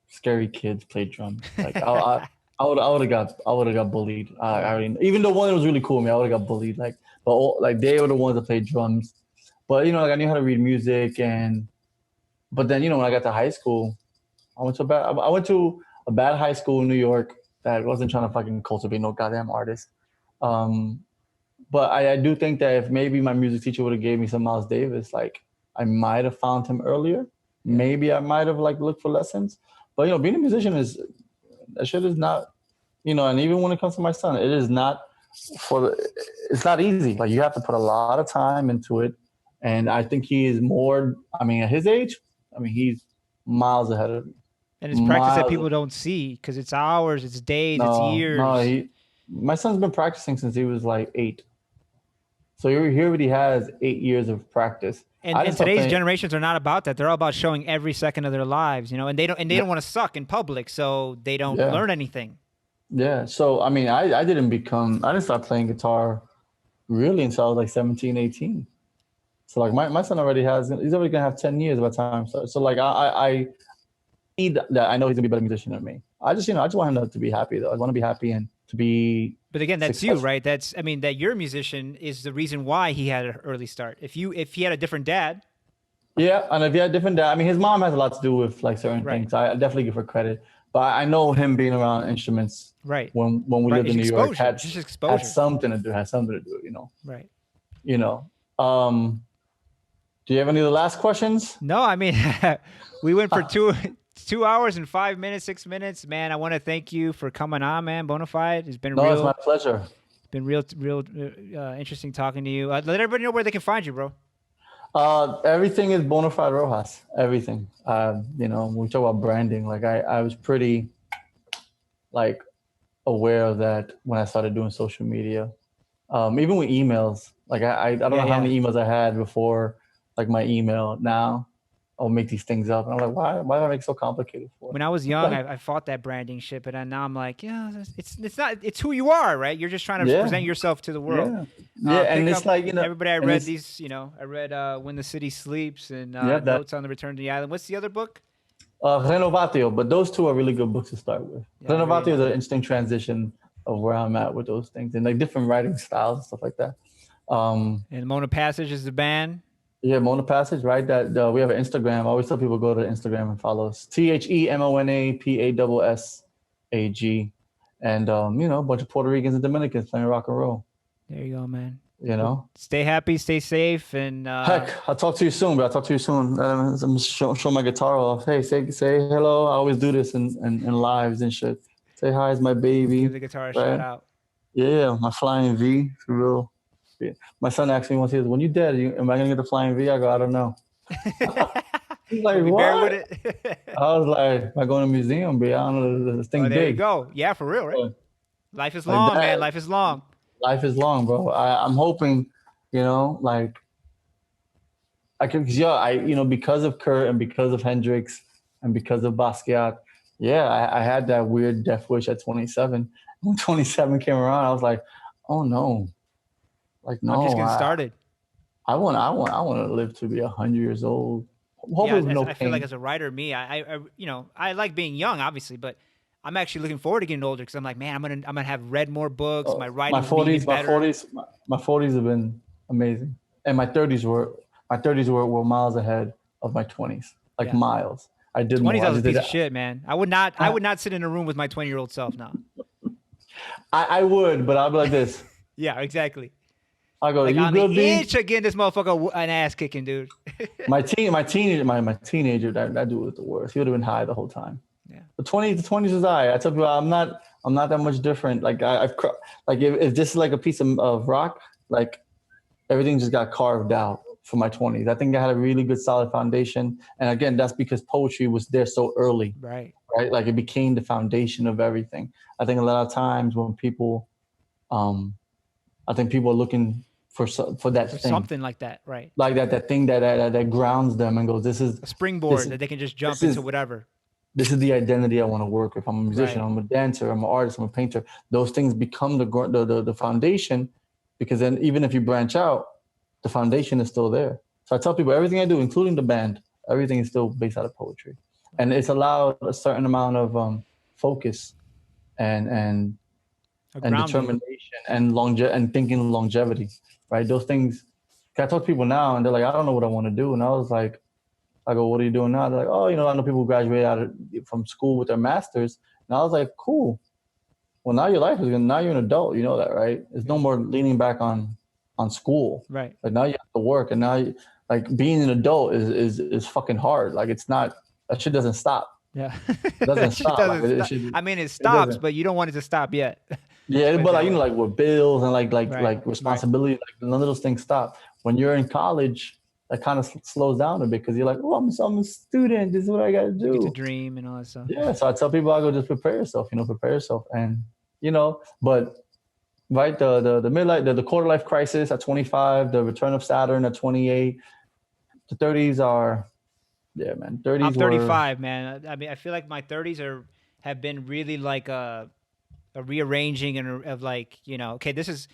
scary kids played drums. Like I would have got bullied. I already, even though one was really cool with me, I would have got bullied. Like they were the ones that played drums. But like I knew how to read music, but then when I got to high school, I went to a bad high school in New York that wasn't trying to fucking cultivate no goddamn artist. Um, but I do think that if maybe my music teacher would have gave me some Miles Davis, like I might have found him earlier. Yeah. Maybe I might have like looked for lessons. But being a musician that shit is not, and even when it comes to my son, it is not it's not easy. Like you have to put a lot of time into it. And I think he is more, I mean, at his age, I mean, he's miles ahead of me. And it's practice that Miles. people don't see, because it's hours, it's days, it's No, years. my son's been practicing since he was like 8. So he already has 8 years of practice. And today's generations are not about that. They're all about showing every second of their lives, and they don't want to suck in public, so they don't learn anything. Yeah. So I mean, I didn't start playing guitar really until I was like 17, 18. So like my son he's already gonna have 10 years by the time. So like I need that. I know he's gonna be a better musician than me. I just want him to be happy though. I want to be happy and to be. But again, that's successful. you, right? That you're a musician is the reason why he had an early start. If he had a different dad. Yeah, and if he had a different dad, I mean, his mom has a lot to do with like certain things. I definitely give her credit, but I know him being around instruments, right? When we lived in New York, had something to do. Right. Do you have any of the last questions? No, I mean, we went for 2 hours and 5 minutes, 6 minutes. Man, I want to thank you for coming on, man. Bonafide. It's my pleasure. It's been real interesting talking to you. Let everybody know where they can find you, bro. Everything is Bonafide Rojas. Everything. When we talk about branding, like I was pretty like aware of that when I started doing social media. Even with emails, like I don't know how many emails I had before, like my email. Now I'll make these things up, and I'm like, why do I make it so complicated for? When I was young, I fought that branding shit, but now I'm like, it's who you are, right? You're just trying to present yourself to the world. And it's like everybody. I read these, I read When the City Sleeps and Notes on the Return to the Island. What's the other book? Renovatio, but those two are really good books to start with. Renovatio is an interesting transition of where I'm at with those things and like different writing styles and stuff like that. And Mona Passage is the band. Yeah, Mona Passage, right? That we have an Instagram. I always tell people go to Instagram and follow us. TheMonaPassag, and a bunch of Puerto Ricans and Dominicans playing rock and roll. There you go, man. Stay happy, stay safe, and heck, I'll talk to you soon. But I'll talk to you soon. I'm show my guitar off. Hey, say hello. I always do this in lives and shit. Say hi, it's my baby. Give the guitar a shout out. Yeah, my Flying V, for real. Yeah. My son asked me once, he says, when you dead, am I gonna get the Flying V? I go, I don't know. He's like, what? With it? I was like, am I going to a museum? But I don't know, this thing big. There you go. Yeah, for real, right? Life is long, man. Life is long. life is long, bro. I'm hoping, like I can, cause yeah, because of Kurt and because of Hendrix and because of Basquiat, yeah, I had that weird death wish at 27. When 27 came around, I was like, oh no, like I'm just no, getting I, started. I want to live to be 100 years old. Yeah, Hopefully with no I feel like pain. as a writer, me, I like being young, obviously, but I'm actually looking forward to getting older because I'm like, man, I'm gonna have read more books. My My writing's gonna be even 40s, my better. 40s, my 40s have been amazing, and my 30s were miles ahead of my 20s, like Yeah, miles. I did 20s, more. I I was a just did. piece of shit, man. I I, would not sit in a room with my 20-year-old self now. I would, but I'll be like this. Yeah, exactly. I go, Like you on the good, inch B? of getting this motherfucker an ass kicking, dude. My teenager, that dude was the worst. He would have been high the whole time. Yeah, The 20s is I tell people I'm not that much different. Like like if this is like a piece of rock, like everything just got carved out for my 20s. I think I had a really good solid foundation. And again, that's because poetry was there so early, right. right? Like it became the foundation of everything. I think a lot of times when um, I think people are looking for For that thing, something like that, right? like that thing that grounds them and goes, A this springboard is, that they can just this jump into is, whatever. this is the identity I want to work with. I'm a musician, Right. I'm a dancer, I'm an artist, I'm a painter. Those things become the foundation, because then even if you branch out, the foundation is still there. So I tell people everything I do, including the band, everything is still based out of poetry, and it's allowed a certain amount of focus and and A and grounding. determination and thinking longevity, right? Those things. I talk to people now, and they're like, I don't know what I want to do, and I was like, I go, what are you doing now? They're like, oh, I know people who graduate from school with their masters. And I was like, cool. Well, now your life is gonna. Now you're an adult. You know that, right? There's no Yeah. more leaning back on school. Right. Like now you have to work, and like being an adult is fucking hard. Like it's not. That shit doesn't stop. Yeah. It doesn't That shit stop. Like doesn't it stop. should. I mean, it It stops, doesn't. but you don't want it to stop yet. Let's Yeah, put it but that like way. like with bills and Right. like Right. responsibility, like none of those things stop. When you're in college, that kind of slows down a bit because you're like, oh, I'm a student. This is what I got to You get to do. dream and all that stuff. Yeah, so I tell people I go just prepare yourself, prepare yourself, and but right the midlife, the quarter life crisis at 25, the return of Saturn at 28, the 30s are yeah, man, I'm 30s were 35, man. I mean, I feel like my 30s have been really like a rearranging and of like, okay, this is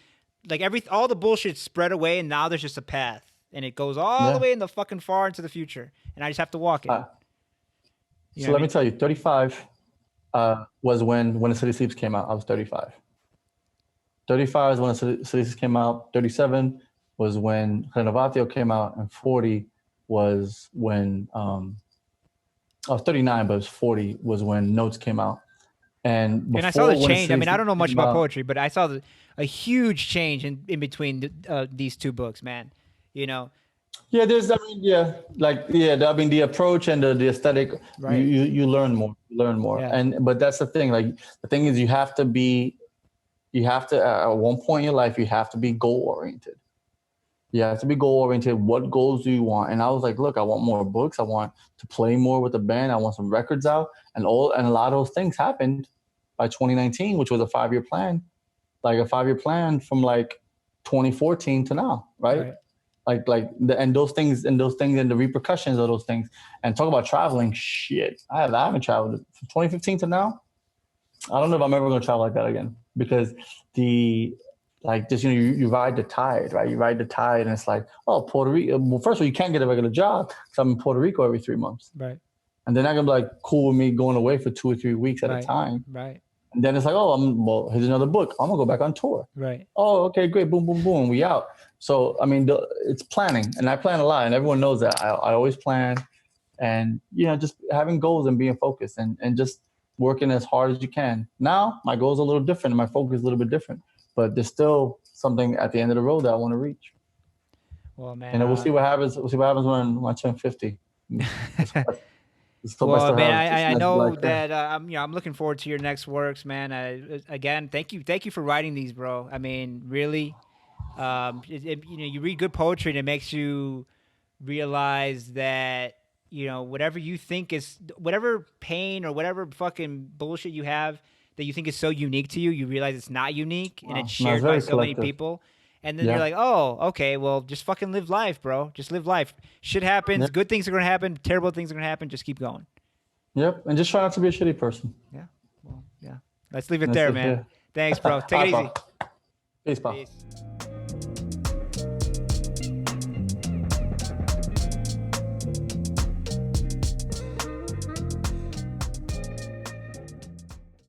like all the bullshit spread away and now there's just a path and it goes all the yeah. way in the fucking far into the future and I just have to walk it. Uh, You know so what I let me mean? tell you, 35 was when the City Sleeps came out. I was 35. 35 is when the City Sleeps came out. 37 was when Renovatio came out, and 40 was when I was 39, but it was 40 was when Notes came out. And And I saw the before when the change. I City mean, I don't Sleeps know much came about out, poetry, but I saw a huge change in between these two books, man. You know, yeah, I mean, yeah, like, yeah, I mean, the approach and the aesthetic, right? you learn more. Yeah, But that's the thing. Like, the thing is, you have to, at one point in your life, you have to be goal oriented. You have to be goal oriented. What goals do you want? And I was like, look, I want more books. I want to play more with the band. I want some records out, and a lot of those things happened by 2019, which was a 5 year plan, like a 5 year plan from like 2014 to now, right? right. And those things and the repercussions of those things. And talk about traveling, shit. I haven't traveled from 2015 to now. I don't know if I'm ever going to travel like that again, because the like just you ride the tide, right? You ride the tide, and it's like, oh, Puerto Rico. Well, first of all, you can't get a regular job because I'm in Puerto Rico every 3 months, Right, and they're not gonna be like cool with me going away for 2 or 3 weeks at a right, time. right, And then it's like, oh, here's another book. I'm gonna go back on tour. right. Oh, okay, great. Boom, boom, boom. We out. So, I mean, it's planning, and I plan a lot, and everyone knows that. I always plan, and just having goals and being focused, and just working as hard as you can. Now, my goals are a little different, and my focus is a little bit different, but there's still something at the end of the road that I want to reach. Well, man. And we'll see what happens. We'll see what happens when I turn 50. Let's hope I Well, still man, have this I nice know black hair. that I'm looking forward to your next works, man. Again, thank you for writing these, bro. I mean, really, you read good poetry and it makes you realize that whatever you think is whatever pain or whatever fucking bullshit you have, that you think is so unique to you, you realize it's not unique and it's No, it's shared by very so many collective. people. And then Yeah. you're like, oh, okay, well, just fucking live life, bro. Just live life. Shit happens. Yep. Good things are going to happen. Terrible things are going to happen. Just keep going. Yep. And just try not to be a shitty person. Yeah. Well, yeah. Let's leave it That's there, it. man. Yeah. Thanks, bro. Take All it right, easy. bro. Peace, bro. Peace.